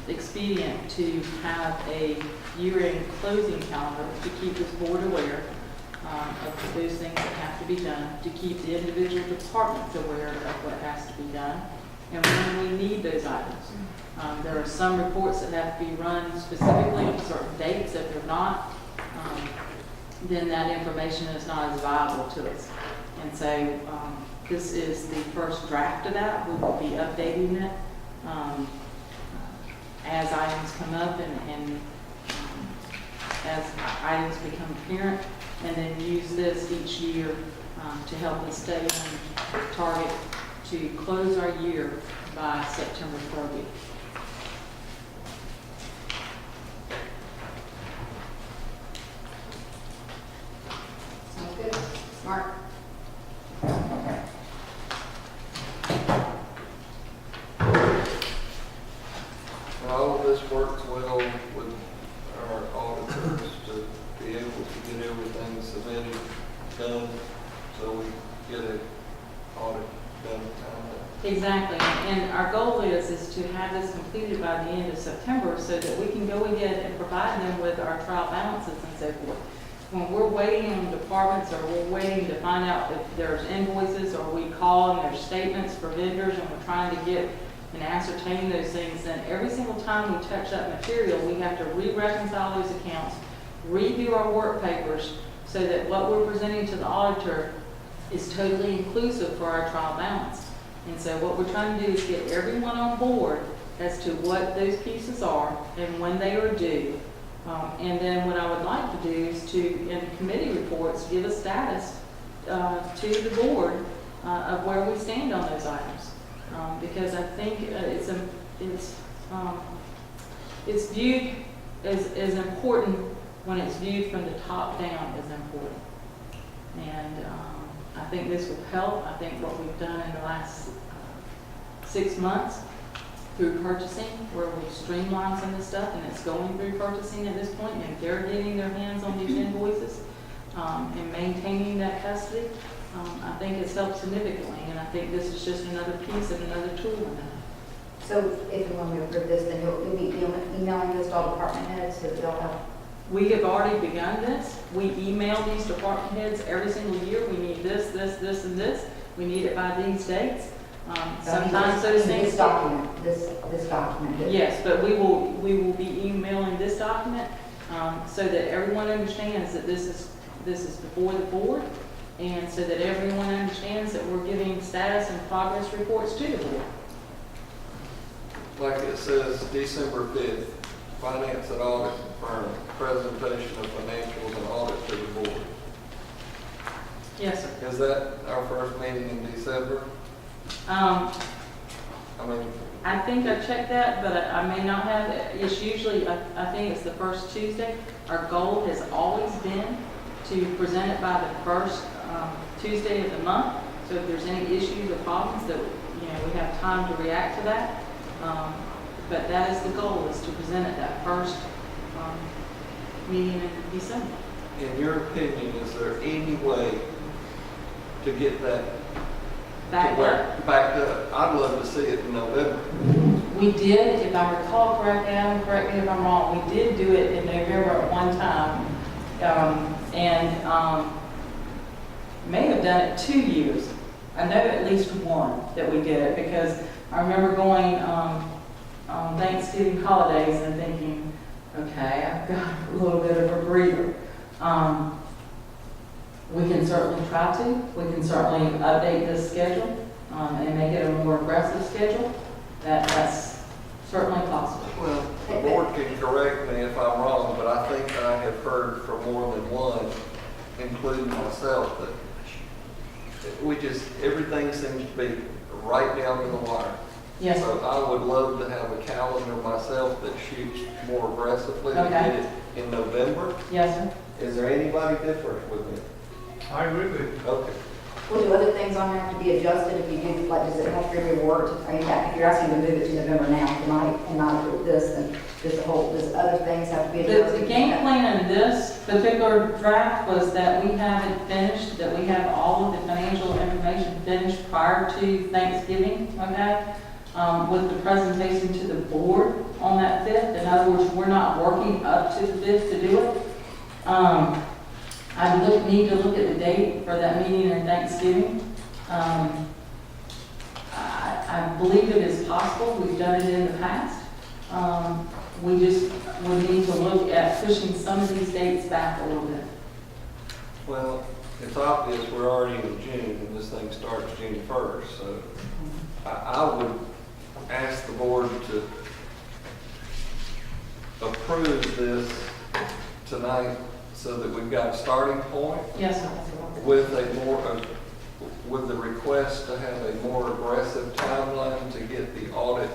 expedient to have a year-end closing calendar to keep this board aware of those things that have to be done, to keep the individual departments aware of what has to be done, and when we need those items. There are some reports that have to be run specifically on certain dates. If they're not, then that information is not as viable to us. And so this is the first draft of that. We will be updating it as items come up and as items become apparent, and then use this each year to help us stay on target to close our year by September 30th. Sounds good. Mark? All of this works well with our auditors to be able to get everything submitted, done, so we get an audit done in time. Exactly, and our goal is to have this completed by the end of September so that we can go ahead and provide them with our trial balances and so forth. When we're waiting on departments or we're waiting to find out if there's invoices or we call and there's statements for vendors and we're trying to get and ascertain those things, then every single time we touch that material, we have to re-reconcile those accounts, redo our work papers so that what we're presenting to the auditor is totally inclusive for our trial balance. And so what we're trying to do is get everyone on board as to what those pieces are and when they are due. And then what I would like to do is to, in committee reports, give a status to the board of where we stand on those items. Because I think it's viewed as important when it's viewed from the top down as important. And I think this will help. I think what we've done in the last 6 months through purchasing, where we've streamlined some of this stuff, and it's going through purchasing at this point, and they're getting their hands on these invoices and maintaining that custody. I think it's helped significantly, and I think this is just another piece and another tool in that. So if and when we approve this, then you'll be emailing this to all department heads so that they'll have. We have already begun this. We email these department heads every single year. We need this, this, this, and this. We need it by these dates. Sometimes those things. This document, this document. Yes, but we will be emailing this document so that everyone understands that this is before the board, and so that everyone understands that we're giving status and progress reports to the board. Like it says, December 5th, finance and audit firm, presentation of financials and audit to the board. Yes, sir. Is that our first meeting in December? I think I checked that, but I may not have. It's usually, I think it's the first Tuesday. Our goal has always been to present it by the first Tuesday of the month. So if there's any issues or problems that, we have time to react to that. But that is the goal, is to present it that first meeting in December. In your opinion, is there any way to get that Back up. backed up? I'd love to see it in November. We did, if I recall correctly, Adam, correct me if I'm wrong, we did do it in November at one time. May have done it 2 years. I know at least one that we did it, because I remember going on Thanksgiving holidays and thinking, okay, I've got a little bit of a breather. We can certainly try to. We can certainly update this schedule and make it a more aggressive schedule. That's certainly possible. Well, the board can correct me if I'm wrong, but I think I have heard from more than one, including myself, that everything seems to be right down to the wire. Yes, sir. So I would love to have a calendar myself that shoots more aggressively to Okay. get it in November. Yes, sir. Is there anybody different with me? I agree with you. Okay. Well, do other things on there have to be adjusted if you do, like, does it have to be reworked? I mean, if you're asking to move it to November now, tonight, and not approve this, then does other things have to be adjusted? The game plan in this particular draft was that we have it finished, that we have all of the financial information finished prior to Thanksgiving, okay? With the presentation to the board on that 5th. In other words, we're not working up to the 5th to do it. I need to look at the date for that meeting in Thanksgiving. I believe it is possible. We've done it in the past. We need to look at pushing some of these dates back a little bit. Well, it's obvious we're already in June and this thing starts June 1st, so I would ask the board to approve this tonight so that we've got a starting point Yes, sir. with with the request to have a more aggressive timeline to get the audit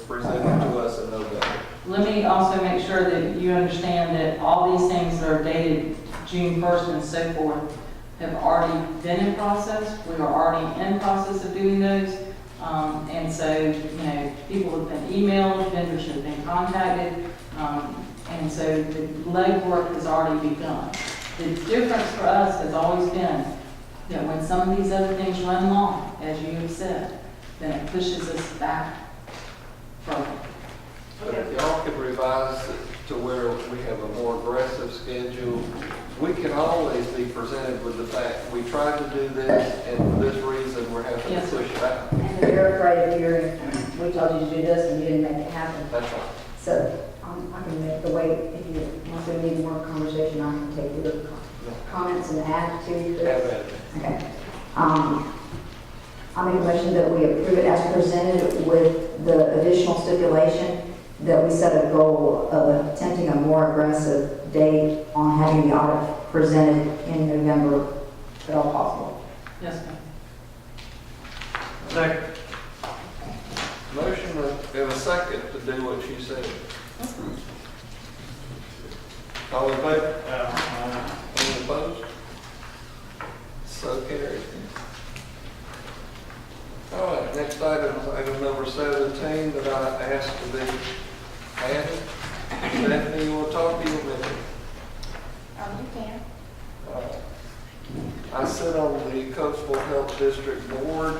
presented to us in November. Let me also make sure that you understand that all these things that are dated June 1st and so forth have already been in process. We are already in process of doing those. And so, people have been emailed, vendors have been contacted, and so the legwork has already begun. The difference for us has always been that when some of these other things run long, as you have said, then it pushes us back further. But if y'all could revise it to where we have a more aggressive schedule, we can always be presented with the fact, we tried to do this, and for this reason, we're having to Yes. push it out. And if you're afraid if we told you to do this and you didn't make it happen. That's right. So I can make the way, if you want to need more conversation, I can take your comments and add to Have this. at it. Okay. I make a motion that we approve it as presented with the additional stipulation that we set a goal of attempting a more aggressive date on having the audit presented in November, if at all possible. Yes, ma'am. Second. Motion and a second to do what she said. All in favor? Any opposed? So carried. All right, next item is item number 17 that I asked to be added. Stephanie, you want to talk to you a minute? You can. I sit on the Coastal Health District Board.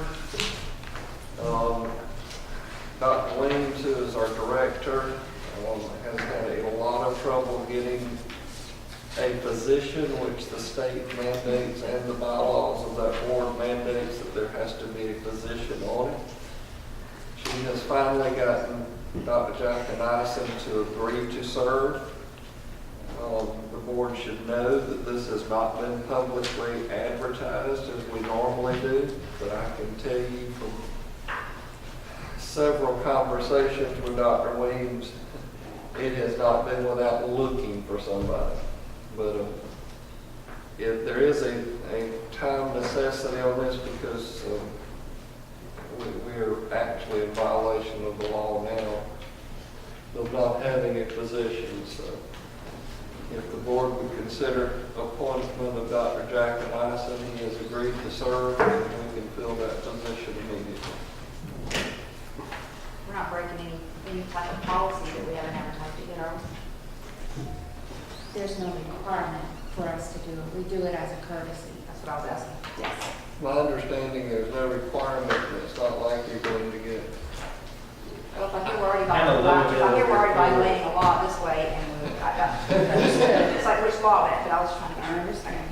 Dr. Williams, who is our director, has had a lot of trouble getting a position, which the state mandates and the bylaws of that board mandates that there has to be a position on it. She has finally gotten Dr. Jack and Ison to agree to serve. The board should know that this has not been publicly advertised as we normally do, but I can tell you from several conversations with Dr. Williams, it has not been without looking for somebody. But if there is a time necessity on this because we are actually in violation of the law now of not having a position. So if the board would consider appointment of Dr. Jack and Ison, he has agreed to serve, and we can fill that position immediately. We're not breaking any type of policy that we haven't advertised to get our. There's no requirement for us to do it. We do it as a courtesy. That's what I was asking. Yes. My understanding, there's no requirement, and it's not like you're going to get. Well, if I hear we're already violating a law this way, and I got, it's like which law that, but I was trying to understand.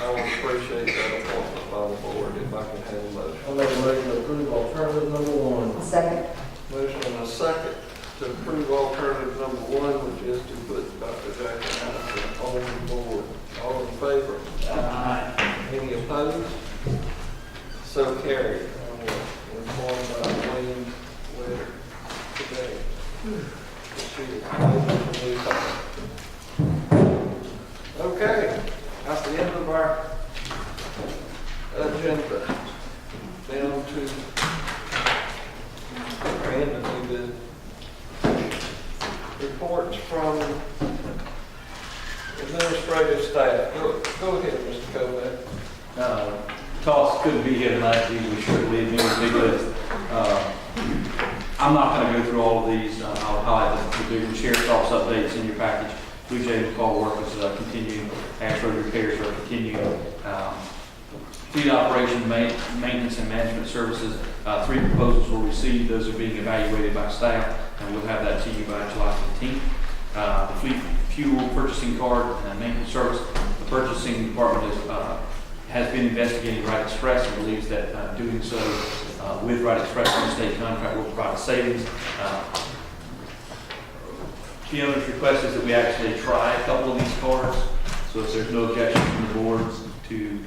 I would appreciate that appointment by the board if I can have a motion. I'll make a motion to approve alternative number 1. Second. Motion and a second to approve alternative number 1, which is to put Dr. Jack Anderson on the board. All in favor? Any opposed? So carried. I will inform by Williams later today. She is moving to new time. Okay, that's the end of our agenda. Down to random new business. Reports from administrative staff. Go ahead, Mr. Kovac. Toss couldn't be here tonight, he was sure to leave me with I'm not going to go through all of these. I'll highlight the bigger sheriff's office updates in your package. Blue Jay McCall work is continuing. Ash Road repairs are continuing. Fleet operation, maintenance, and management services. 3 proposals were received. Those are being evaluated by staff, and we'll have that to you by July 15th. The fleet fuel purchasing card and maintenance service. The purchasing department has been investigating Right Express and believes that doing so with Right Express on the state contract will provide savings. The owner's request is that we actually try a couple of these cars. So if there's no objection from the boards to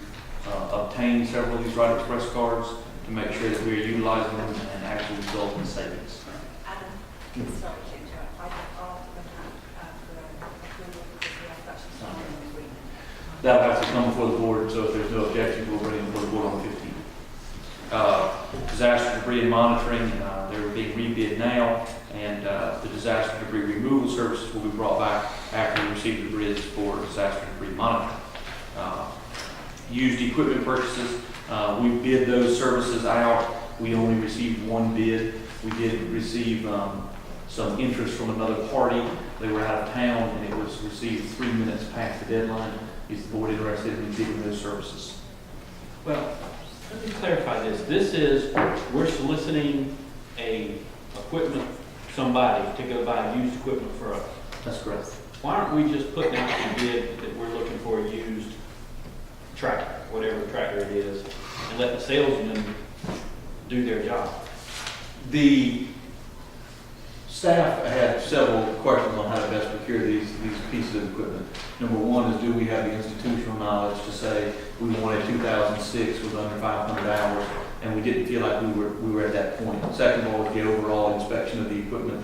obtain several of these Right Express cards to make sure that we're utilizing them and actually result in savings. That'll have to come before the board, so if there's no objection, we'll bring it before the board on the 15th. Disaster debris and monitoring, they're being rebid now, and the disaster debris removal services will be brought back after we receive the bids for disaster debris monitoring. Used equipment purchases, we bid those services out. We only received one bid. We did receive some interest from another party. They were out of town, and it was received 3 minutes past the deadline. Is the board interested in bidding those services? Well, let me clarify this. This is, we're soliciting somebody to go buy used equipment for us. That's correct. Why aren't we just putting out the bid that we're looking for a used tractor, whatever tractor it is, and let the salesman do their job? The staff had several questions on how to best procure these pieces of equipment. Number one is, do we have the institutional knowledge to say we wanted 2006 with under 500 hours, and we didn't feel like we were at that point. Second of all, was the overall inspection of the equipment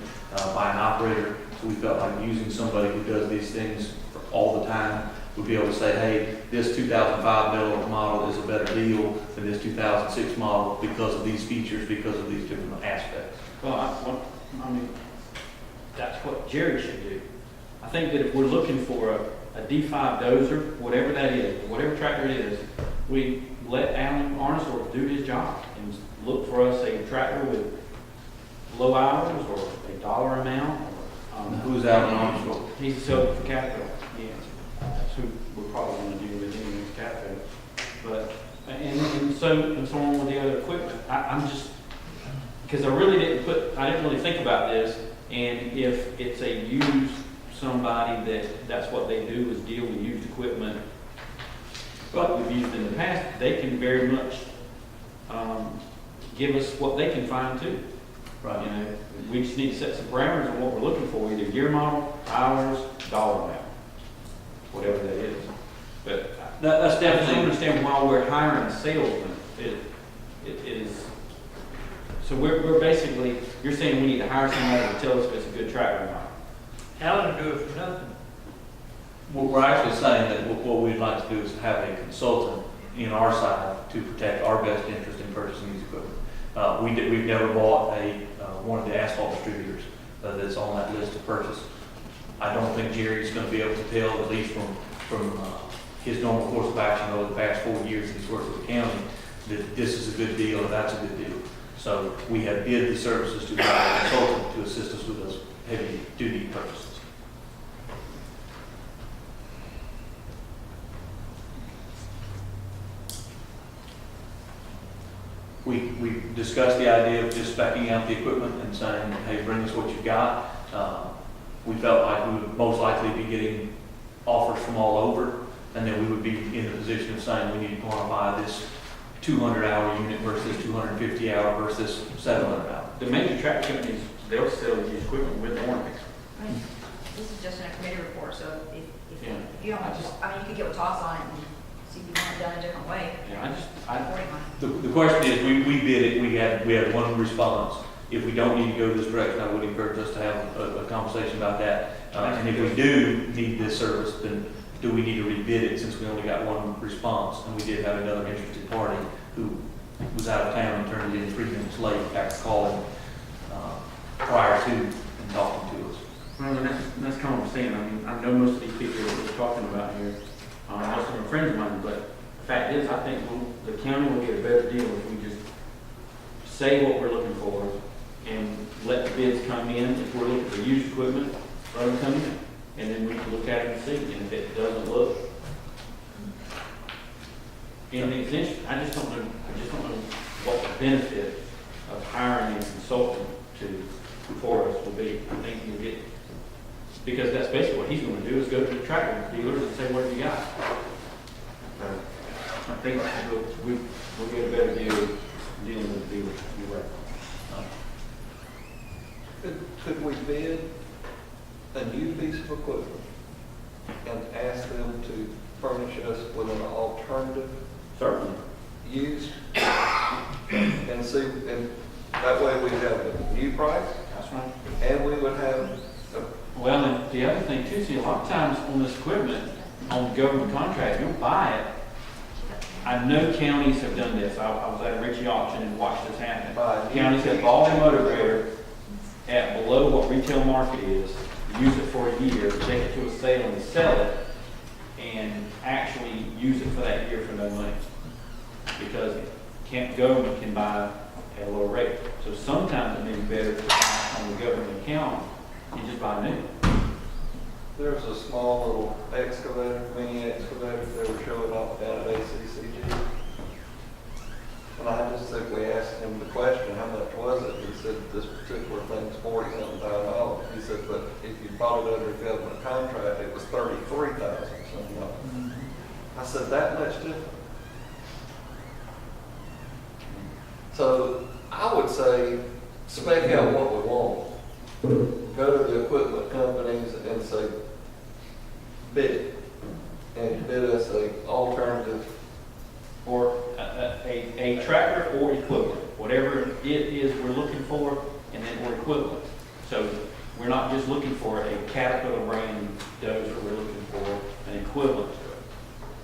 by an operator. So we felt like using somebody who does these things all the time would be able to say, hey, this 2005 model is a better deal than this 2006 model because of these features, because of these different aspects. Well, I mean, that's what Jerry should do. I think that if we're looking for a D5 dozer, whatever that is, whatever tractor it is, we let Alan Arnsdorf do his job and look for us a tractor with low hours or a dollar amount. Who's Alan Arnsdorf? He's selling for Caterpillar. Yeah, that's who we're probably going to deal with anyway, Caterpillar. But and so on with the other equipment. I'm just, because I didn't really think about this, and if it's a used somebody that's what they do is deal with used equipment, but we've used in the past, they can very much give us what they can find too. Right. You know, we just need to set some parameters on what we're looking for, either year model, hours, dollar amount, whatever that is. But That's I definitely. don't understand why we're hiring a salesman. It is. So we're basically, you're saying we need to hire somebody to tell us if it's a good tractor or not. Alan will do it for nothing. We're actually saying that what we'd like to do is have a consultant in our side to protect our best interest in purchasing these equipment. We've never bought one of the asphalt distributors that's on that list to purchase. I don't think Jerry's going to be able to tell, at least from his normal course of action over the past 4 years that he's worked with the county, that this is a good deal or that's a good deal. So we have bid the services to a consultant to assist us with those heavy duty purchases. We discussed the idea of just speccing out the equipment and saying, hey, bring us what you've got. We felt like we would most likely be getting offers from all over, and then we would be in the position of saying we need to go and buy this 200-hour unit versus 250-hour versus 700-hour. The major tractor companies, they'll sell used equipment with warranties. Right. This is just in a committee report, so if Yeah. you don't, you could get with Toss on it and see if you want it done a different way. Yeah, The question is, we bid it, we had one response. If we don't need to go this direction, I would encourage us to have a conversation about that. And if we do need this service, then do we need to rebid it since we only got one response? And we did have another interested party who was out of town and turned it in 3 minutes late after calling prior to and talking to us. Well, that's kind of what I'm saying. I mean, I know most of these people that we're talking about here, most of them are friends of mine, but the fact is, I think the county will get a better deal if we just say what we're looking for and let the bids come in. If we're looking for used equipment, let them come in. And then we can look at it and see, and if it doesn't look anything's interesting, I just don't know what the benefit of hiring a consultant for us will be. I think you'll get, because that's basically what he's going to do, is go to the tractor dealers and say, what have you got? I think we'll get a better deal dealing with the dealers. You're right. Could we bid a new piece of equipment and ask them to furnish us with an alternative Certainly. use? And see, and that way we have a new price That's right. and we would have Well, and the other thing too, see, a lot of times on this equipment, on government contract, you'll buy it. I know counties have done this. I was at a Ritchie auction and watched this happen. Counties have bought a motor grader at below what retail market is, use it for a year, take it to a sale and sell it, and actually use it for that year for no money. Because government can buy at a lower rate. So sometimes it may be better to buy on the government account, you just buy new. There's a small little excavator, mini excavator they were showing off down at ACCG. And I just simply asked him the question, how much was it? He said, this particular thing's $40,000. He said, but if you bought it under government contract, it was $33,000 something. I said, that much different? So I would say, spec out what we want. Go to the equipment companies and say, bid it. And bid us an alternative. Or a tractor or equivalent, whatever it is we're looking for, and then we're equivalent. So we're not just looking for a Caterpillar brand dozer, we're looking for an equivalent to it,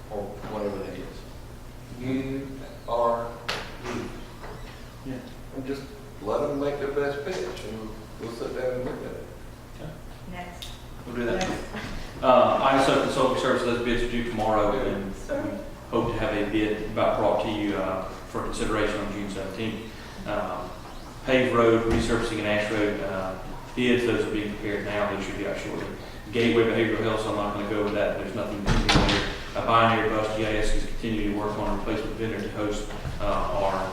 or whatever that is. You are you. Yeah. And just let them make their best pitch and we'll sit down and look at it. Next. We'll do that. ISO Consulting Services, those bids are due tomorrow, and we hope to have a bid about brought to you for consideration on June 17th. Paved road, resurfacing and ash road bids, those are being prepared now. They should be out shortly. Gateway Behavioral Health, so I'm not going to go over that. There's nothing pending there. Pioneer Bus GIS is continuing to work on a replacement vendor to host our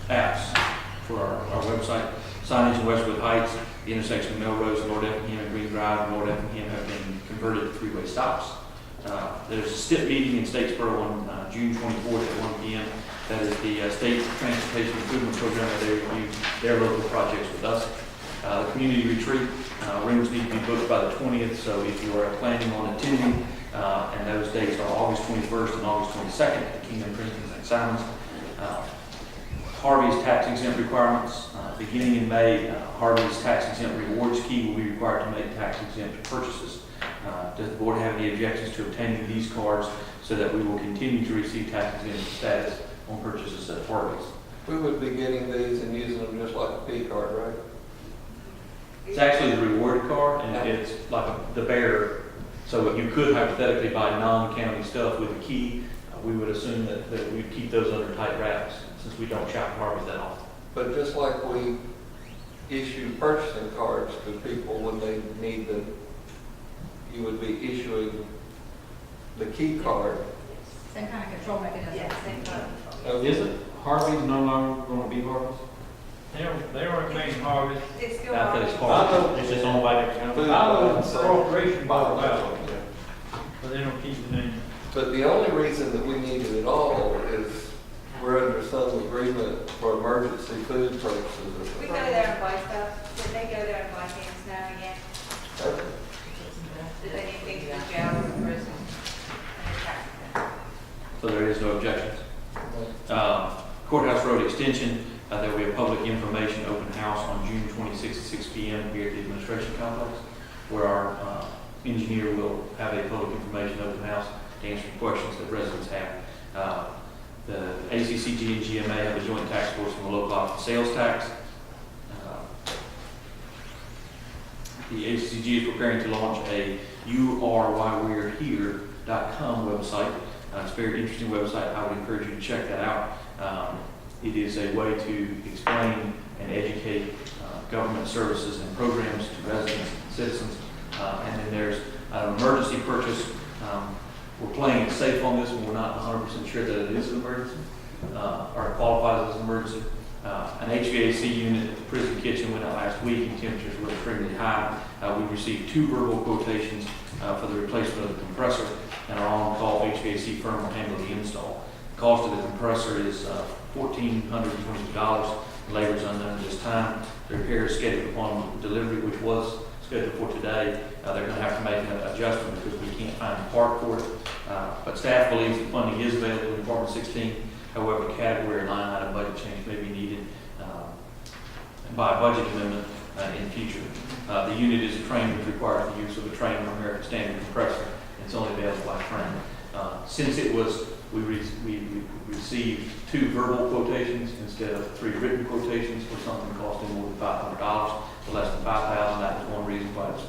apps for our website. Signage in Westwood Heights, the intersection of Melrose and Lord Effingham and Green Drive and Lord Effingham have been converted to three-way stops. There's a STIP meeting in Statesboro on June 24th at 1 p.m. That is the State Transportation Improvement Program, where they review their local projects with us. The community retreat, rooms need to be booked by the 20th, so if you are planning on attending, and those dates are August 21st and August 22nd at the Kingdom Princeton St. Simon's. Harvey's tax exempt requirements, beginning in May, Harvey's tax exempt rewards key will be required to make tax exempt purchases. Does the board have any objections to obtaining these cards so that we will continue to receive tax exempt status on purchases at Harvey's? We would be getting these and using them just like a P card, right? It's actually the reward card, and it's like the bearer. So you could hypothetically buy non-county stuff with a key. We would assume that we'd keep those under tight wraps since we don't shop Harvey's that often. But just like we issue purchasing cards to people when they need them, you would be issuing the key card. Same kind of control mechanism. Yeah, same kind of- Is it Harvey's no longer going to be Harvey's? They don't remain Harvest. It's still. I think it's I know. Harvey's. It's just owned by the county? I know the corporation bought it out, but they don't keep the name. But the only reason that we need it at all is we're under some agreement for emergency food purchases or We something. go there and buy stuff. Did they go there and buy things now and again? Did they need things for jail or prison? So there is no objections. Courthouse Road Extension, there will be a public information open house on June 26th at 6 p.m. here at the Administration Complex, where our engineer will have a public information open house to answer questions that residents have. The ACCG and GMA have a joint task force on the local option sales tax. The ACCG is preparing to launch a YouAreWhyWe'reHere.com website. It's a very interesting website. I would encourage you to check that out. It is a way to explain and educate government services and programs to residents and citizens. And then there's an emergency purchase. We're playing it safe on this one. We're not 100% sure that it is an emergency or it qualifies as an emergency. An HVAC unit at the prison kitchen went out last week and temperatures were extremely high. We received 2 verbal quotations for the replacement of the compressor, and our on-call HVAC firm will handle the install. The cost of the compressor is $1,422. Labor is unknown at this time. The repair is scheduled upon delivery, which was scheduled for today. They're going to have to make an adjustment because we can't find a part for it. But staff believes the funding is available in Department 16. However, category or line item budget change may be needed by a budget amendment in the future. The unit is a train which requires the use of a train or American Standard compressor. It's only available by train. Since it was, we received 2 verbal quotations instead of 3 written quotations for something costing more than $500, so less than $5,000. That was one reason why it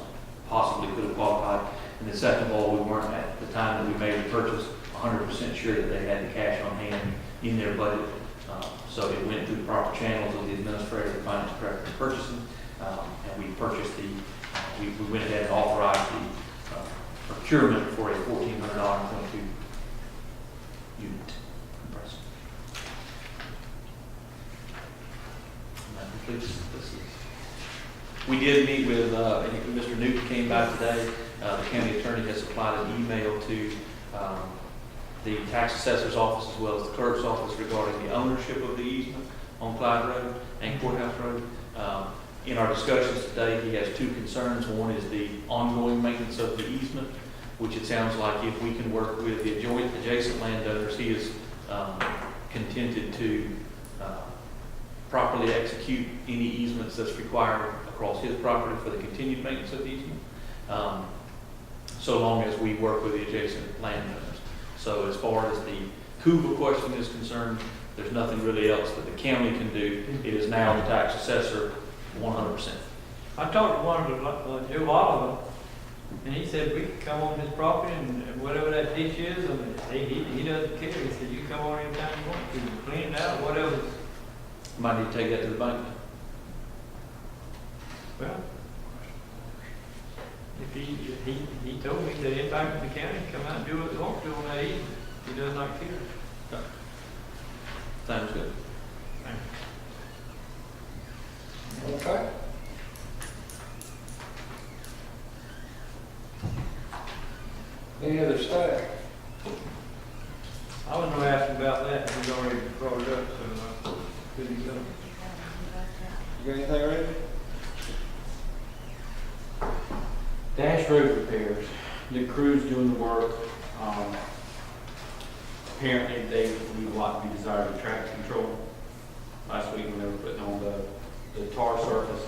possibly could have qualified. And then second of all, we weren't at the time that we made the purchase 100% sure that they had the cash on hand in their budget. So it went through the proper channels of the administrator, the finance director, and purchasing, and we purchased we went ahead and authorized the procurement for a $1,400 unit compressor. And that completes this. We did meet with, Mr. Newton came by today. The county attorney has supplied an email to the tax assessor's office as well as the clerk's office regarding the ownership of the easement on Clyde Road and Courthouse Road. In our discussions today, he has 2 concerns. One is the ongoing maintenance of the easement, which it sounds like if we can work with the adjacent landowners, he is contented to properly execute any easements that's required across his property for the continued maintenance of the easement, so long as we work with the adjacent landowners. So as far as the CUVA question is concerned, there's nothing really else that the county can do. It is now the tax assessor 100%. I talked to one of the Joe Oliver, and he said we could come on his property and whatever that ditch is, and he doesn't care. He said you come on anytime you want to, clean it out, whatever. Might need to take that to the bank. Well, if he told me that anybody from the county come out and do what they want to on that easement, he does not care. Sounds good. Okay. Any other staff? I was gonna ask him about that, he's already brought it up, so couldn't go. You got anything ready? Dash road repairs, the crew's doing the work. Apparently they leave a lot to be desired with traffic control. Last week when they were putting on the tar surface,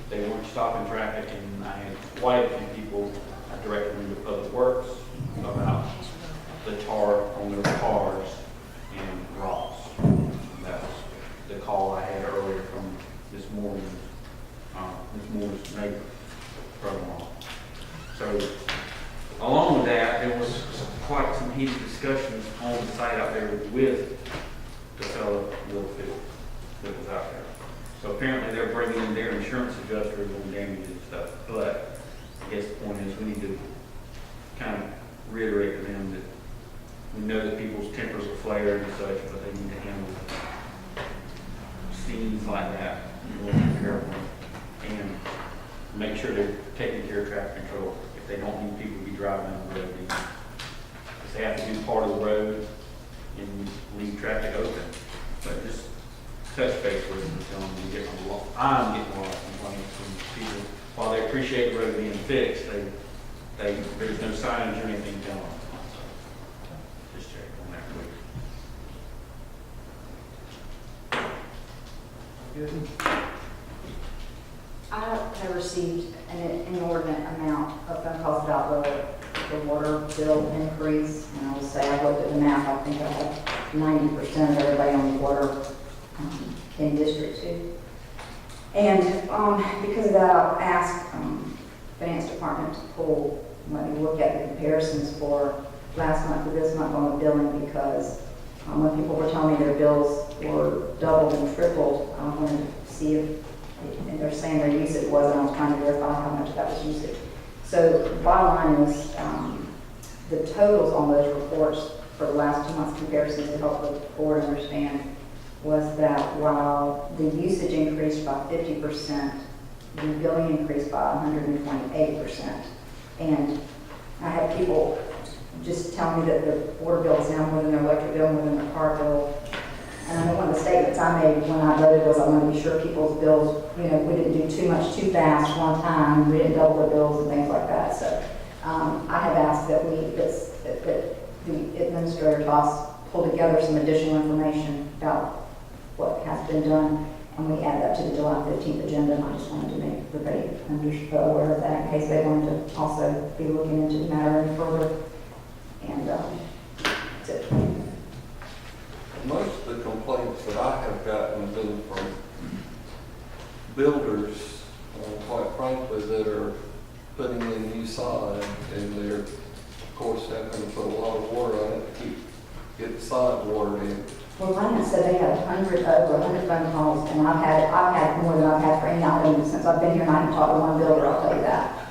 they weren't stopping traffic, and I had quite a few people, I directed them to Public Works about the tar on their cars and rocks. That was the call I had earlier from this morning's neighbor, brother-in-law. So, along with that, there was quite some heated discussions on the site out there with the fellow Littlefield that was out there. So apparently they're bringing in their insurance adjusters on damages and stuff. But I guess the point is we need to kind of reiterate to them that we know that people's tempers are flared and such, but they need to handle scenes like that. You want to be careful and make sure they're taking care of traffic control. If they don't need people to be driving on the road, because they have to do part of the road and leave traffic open. But just touch base with them and tell them we get a lot. I'm getting a lot of complaints from people. While they appreciate the road being fixed, there's no signage or anything telling them. So just check on that quick. Good. I have received an inordinate amount of phone calls about the water bill increase, and I will say I looked at the map, I think I have 90% of everybody on the water in District 2. And because of that, I'll ask Finance Department to let me look at the comparisons for last month to this month on the billing, because when people were telling me their bills were doubled and tripled, I wanted to see if, and they're saying their usage was, and I was trying to verify how much that was usage. So the bottom line is the totals on those reports for the last 2 months comparisons to help the board understand was that while the usage increased by 50%, the billing increased by 128%. And I had people just tell me that the water bill is now more than their electric bill, more than their car bill. And I know one of the statements I made when I voted was I wanted to be sure people's bills, we didn't do too much too fast one time, we didn't double the bills and things like that, so, I have asked that that the administrator Toss pull together some additional information about what has been done, and we add that to the July 15th agenda, and I just wanted to make everybody aware of that in case they wanted to also be looking into the matter any further. And that's it. Most of the complaints that I have gotten have been from builders, quite frankly, that are putting in new sod, and they're, of course, having to put a lot of water on it to get the sod watered in. Well, Ryan said they had over 100 phone calls, and I've had more than I've had for any item since I've been here, and I haven't talked to one builder, I'll tell you that.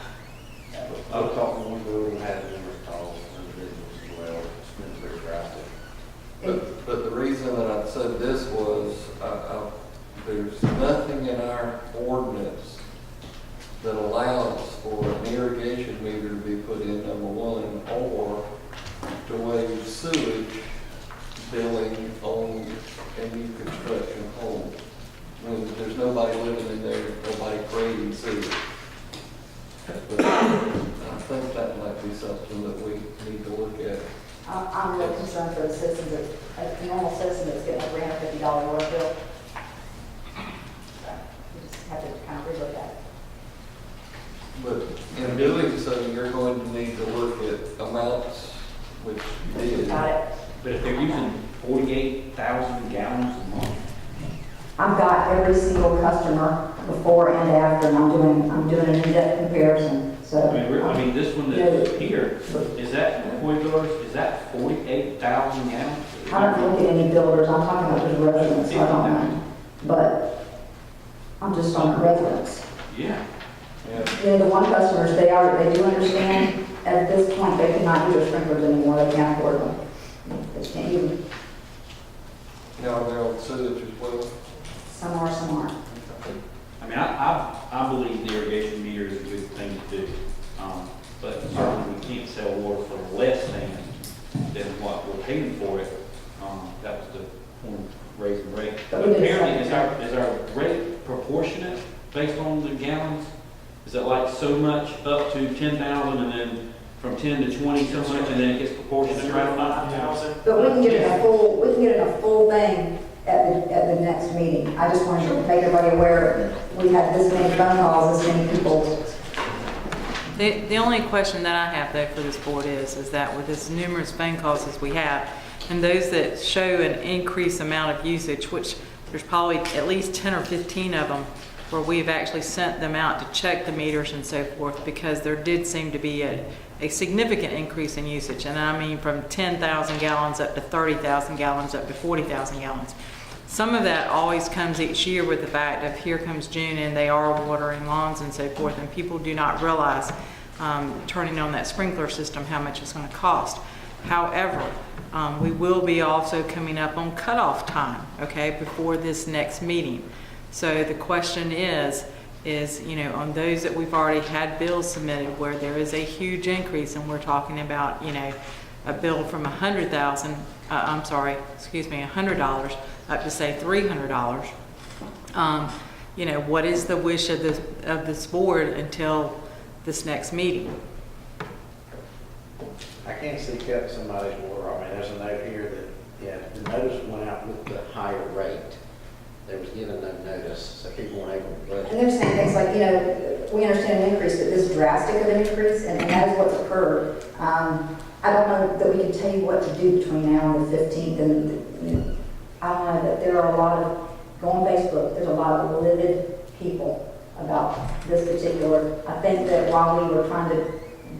I've talked to one builder, had numerous calls, individuals as well, it's been very drastic. But the reason that I said this was, there's nothing in our ordinance that allows for an irrigation meter to be put in, number one, or to waive sewage billing on any construction home. When there's nobody living in there, nobody creating sewage. But I think that might be something that we need to look at. I'm really concerned for the citizens, a normal citizen that's getting a $350 water bill. So we just have to kind of relook at it. But in doing so, you're going to need to look at amounts, which you did. Got it. But if they're using 48,000 gallons a month, I've got every single customer before and after, and I'm doing an in-depth comparison, so. I mean, this one that's here, is that, is that 48,000 gallons? I don't look at any builders, I'm talking about the residents, so I don't know. But I'm just on the residents. Yeah. The one customers, they do understand at this point, they cannot use their sprinklers anymore, they can't afford them. They can't use them. Now, they're on sewage as well. Some are, some aren't. I mean, I believe the irrigation meter is a good thing to do. But certainly we can't sell water for less than what we're paying for it. That was the point of raising rate. But apparently, is our rate proportionate based on the gallons? Is it like so much up to 10,000 and then from 10 to 20 so much and then it gets proportionate right on that? But we can get in a full thing at the next meeting. I just wanted to make everybody aware we had this many phone calls, this many people. The only question that I have though for this board is that with as numerous phone calls as we have, and those that show an increased amount of usage, which there's probably at least 10 or 15 of them, where we've actually sent them out to check the meters and so forth, because there did seem to be a significant increase in usage. And I mean from 10,000 gallons up to 30,000 gallons up to 40,000 gallons. Some of that always comes each year with the fact of here comes June and they are watering lawns and so forth, and people do not realize turning on that sprinkler system how much it's going to cost. However, we will be also coming up on cutoff time, okay, before this next meeting. So the question is, on those that we've already had bills submitted where there is a huge increase, and we're talking about, a bill from $100 up to say $300. What is the wish of this board until this next meeting? I can't see cutting somebody's water. I mean, there's a note here that, the notice went out with the higher rate. There was given no notice, so people weren't able to budget. And they're saying things like, we understand an increase, but this drastic of an increase, and that is what's occurred. I don't know that we can tell you what to do between now and the 15th, and I don't know that there are a lot of, go on Facebook, there's a lot of livid people about this particular. I think that while we were trying to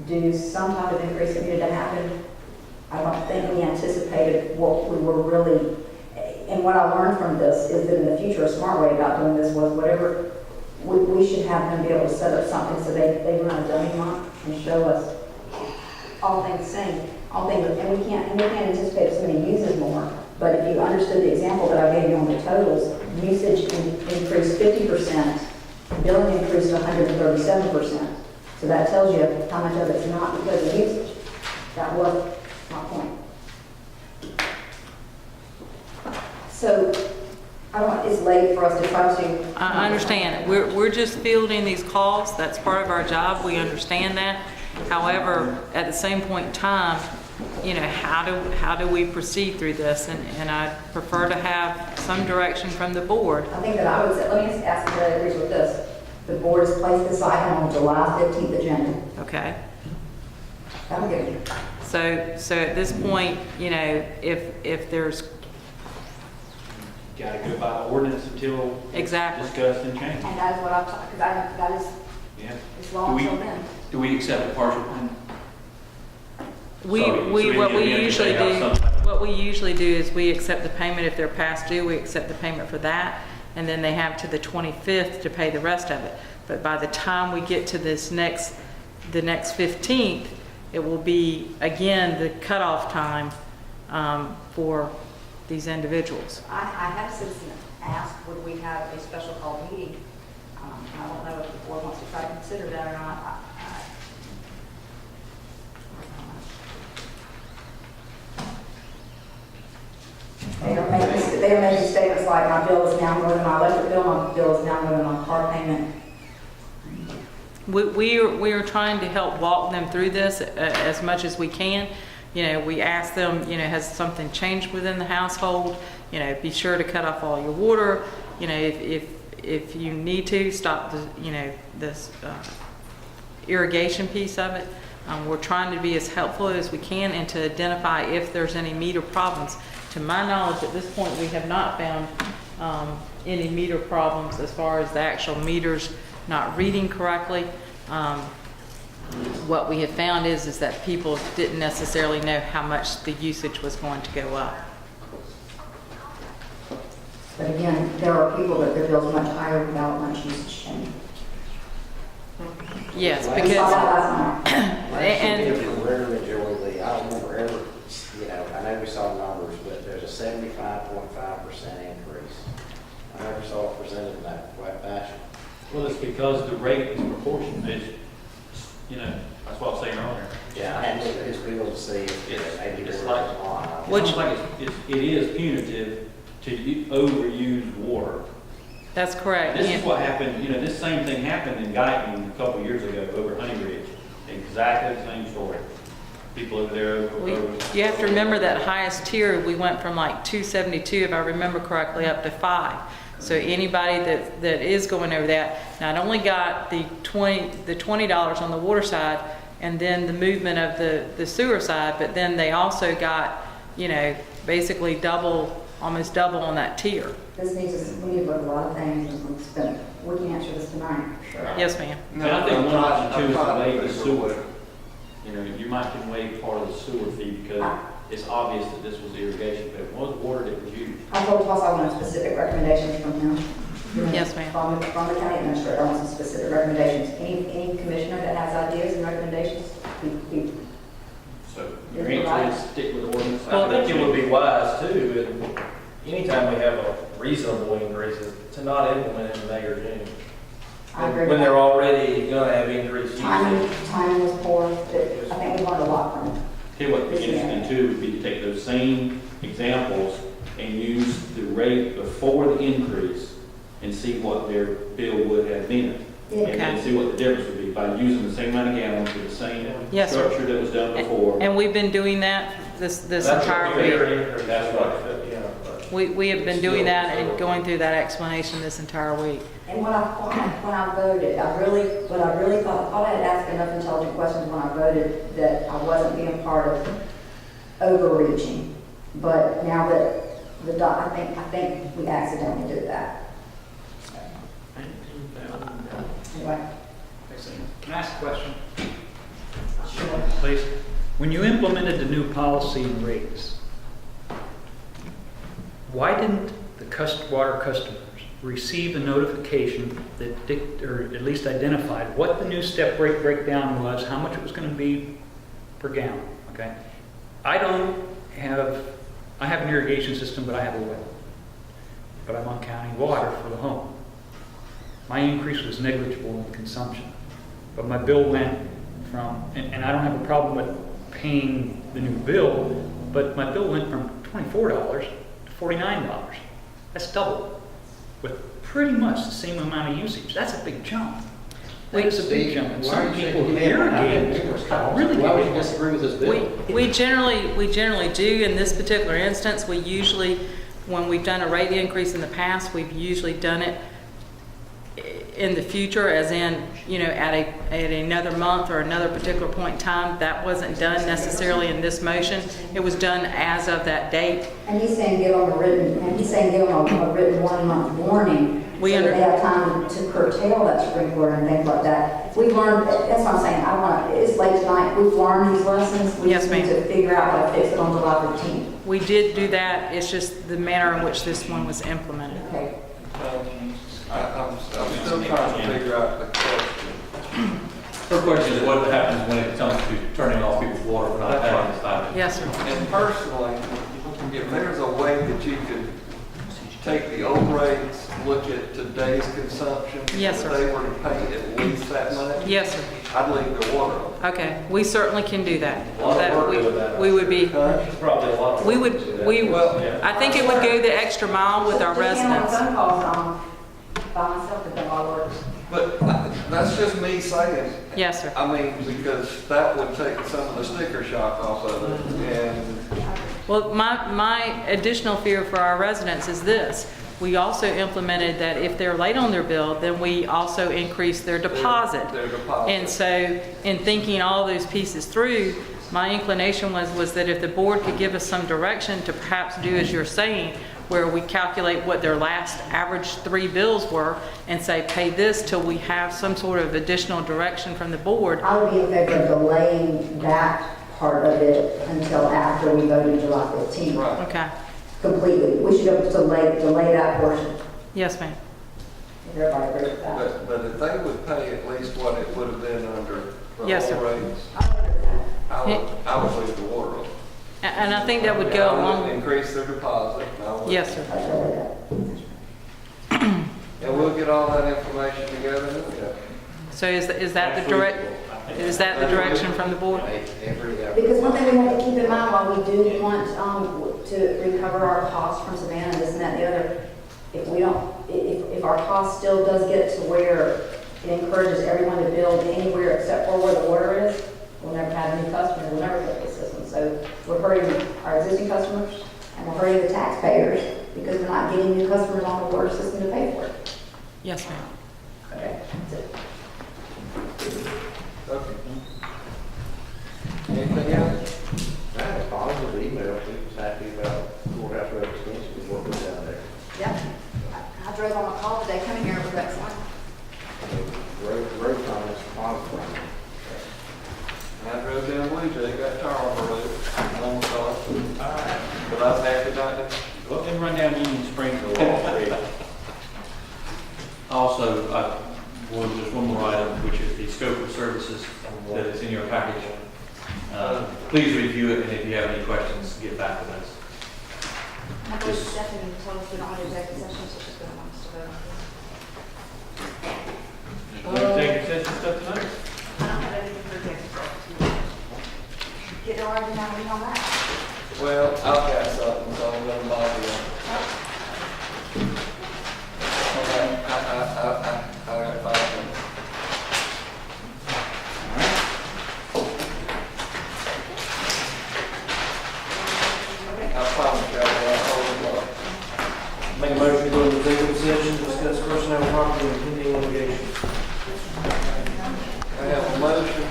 do some type of increase that needed to happen, I don't think we anticipated what we were really. And what I learned from this is that in the future, a smart way about doing this was whatever, we should have them be able to set up something so they run a dummy month and show us all things the same, and we can't anticipate if somebody uses more. But if you understood the example that I gave you on the totals, usage increased 50%, billing increased 137%. So that tells you how much of it's not because of usage. That was my point. So I don't, it's late for us to try to. I understand. We're just fielding these calls. That's part of our job. We understand that. However, at the same point in time, you know, how do we proceed through this? And I prefer to have some direction from the board. I think that I would say, let me just ask if that agrees with this. The board has placed this item on July 15th agenda. Okay? That'll give you. So at this point, you know, if there's, Gotta go by ordinance until it's Exactly. discussed and changed. And that is what I'm talking, because that is, Yeah. it's long until then. Do we accept a partial payment? what we usually do is we accept the payment if they're past due, we accept the payment for that, and then they have to the 25th to pay the rest of it. But by the time we get to the next 15th, it will be, again, the cutoff time for these individuals. I had a citizen ask, would we have a special call meeting? I don't know if the board wants to try to consider that or not. They are making statements like, my bill is now more than my electric bill, my bill is now more than my car payment. We are trying to help walk them through this as much as we can. You know, we ask them, you know, has something changed within the household? You know, be sure to cut off all your water. You know, if you need to, stop the, you know, this irrigation piece of it. We're trying to be as helpful as we can and to identify if there's any meter problems. To my knowledge, at this point, we have not found any meter problems as far as the actual meters not reading correctly. What we have found is that people didn't necessarily know how much the usage was going to go up. But again, there are people that their bill's much higher without much usage. Yes, We saw that last night. and Rarely enjoy the, I don't remember ever, you know, I know we saw numbers, but there's a 75.5% increase. I never saw it presented in that fashion. Well, it's because the rate is proportional. It's, you know, that's what I was saying earlier. Yeah, I had to look at his bill to see if maybe It's there like- was a line. It's like it is punitive to overuse water. that's correct. This is what happened, you know, this same thing happened in Guyton a couple of years ago over Honey Ridge. Exactly the same story. People over there over. You have to remember that highest tier, we went from like 272, if I remember correctly, up to 5. So anybody that is going over that, not only got the $20 on the water side, and then the movement of the sewer side, but then they also got, you know, basically almost double on that tier. This needs us, we need to look at a lot of things, and we can answer this tonight, for sure. Yes, ma'am. And I think one option too is to waive the sewer. You know, you might can waive part of the sewer fee because it's obvious that this was irrigation, but it was water that was used. I told Toss I wanted specific recommendations from him. Yes, ma'am. From the county administrator, I want some specific recommendations. Any commissioner that has ideas and recommendations, So your answer is stick with the ordinance. I think it would be wise too, and anytime we have a reasonable increase, to not implement it in May or June. I agree. When they're already gonna have increased usage. Timing was poor, but I think we learned a lot from it. Tell you what would be interesting too would be to take those same examples and use the rate before the increase and see what their bill would have been. And see what the difference would be by using the same amount of gallons with the same Yes, sir. structure that was done before. And we've been doing that this entire week. That's right. Yeah. We have been doing that and going through that explanation this entire week. And when I voted, I really thought I had asked enough intelligent questions when I voted that I wasn't being part of overreaching. But now that I think we accidentally did that. Anyway. Can I ask a question? Sure. Please. When you implemented the new policy and rates, why didn't the water customers receive a notification that, or at least identified what the new step rate breakdown was, how much it was going to be per gallon? Okay. I have an irrigation system, but I have a well. But I'm on county water for the home. My increase was negligible in consumption, but my bill went from, and I don't have a problem with paying the new bill, but my bill went from $24 to $49. That's double. with pretty much the same amount of usage. That's a big jump. That is a big jump. And Why some are you people who shaking your head? I've had irrigate numerous calls. really Why would you get disagree with this bill? We generally do. In this particular instance, we usually, when we've done a rate increase in the past, we've usually done it in the future, as in, you know, at another month or another particular point in time. That wasn't done necessarily in this motion. It was done as of that date. And he's saying give them a written 1 month warning. We So that under- they have time to curtail that sprinkler and things like that. We've learned, that's what I'm saying, it's late tonight, we've learned these lessons. We Yes, just need ma'am. to figure out how to fix it on July 15th. We did do that. It's just the manner in which this one was implemented. Okay. I'm still trying to figure out the question. Her question is what happens when it comes to turning off people's water for not having this item? Yes, sir. And personally, if there's a way that you could take the old rates, look at today's consumption. Yes, sir. If they were to pay at least that much, Yes, sir. I'd leave their water on. Okay, we certainly can do that. A lot of That work we- with that. We would be, It's probably a lot of we work to do would, that. we, Well, I think it would go the extra mile with our Just handling residents. phone calls, by myself, if that all works. But that's just me saying. Yes, sir. I mean, because that would take some of the sticker shock off of it. And Well, my additional fear for our residents is this. We also implemented that if they're late on their bill, then we also increase their deposit. their deposit. And so, in thinking all those pieces through, my inclination was that if the board could give us some direction to perhaps do as you're saying, where we calculate what their last average 3 bills were and say, pay this till we have some sort of additional direction from the board. I would be in favor of delaying that part of it until after we vote in July 15th. Right. Okay. Completely. We should have delay that portion. Yes, ma'am. If everybody agrees with that. But if they would pay at least what it would have been under the Yes, old sir. rates, I would agree with that. I would leave the water on. And I think that would go I wouldn't along. increase their deposit. and I wouldn't- Yes, sir. I totally that. And we'll get all that information together. Yeah. So is that the direction from the board? Because one thing we have to keep in mind while we do want to recover our costs from Savannah, this and that and the other, if our cost still does get to where it encourages everyone to build anywhere except for where the water is, we'll never have any customers, we'll never get this system. So we're hurting our existing customers and we're hurting the taxpayers because we're not getting new customers on the water system to pay for it. Yes, ma'am. Okay, that's it. Okay. Anything else? I had a positive email, he was happy about courthouse representation, what was down there. Yep. I drove on my call today coming here with that sign. Road comments, positive. I drove down Blue Jay, got tar on the road, on the car. But I was happy about it. Let them run down Union Springs for Wall Street. Also, there's one more item, which is the scope of services that is in your package. Please review it, and if you have any questions, get back with us. I believe Stephanie told us we don't want to do executive session, so she's going to want us to go. Executive session stuff tonight? I don't have anything for executive session. Get the argument out on that. Well, I've got something, so I'm gonna bother you. Okay, I got 5 minutes. I promise you, I'll hold Make a motion to go into executive session, discuss personnel, property, and pending litigation. I have a motion.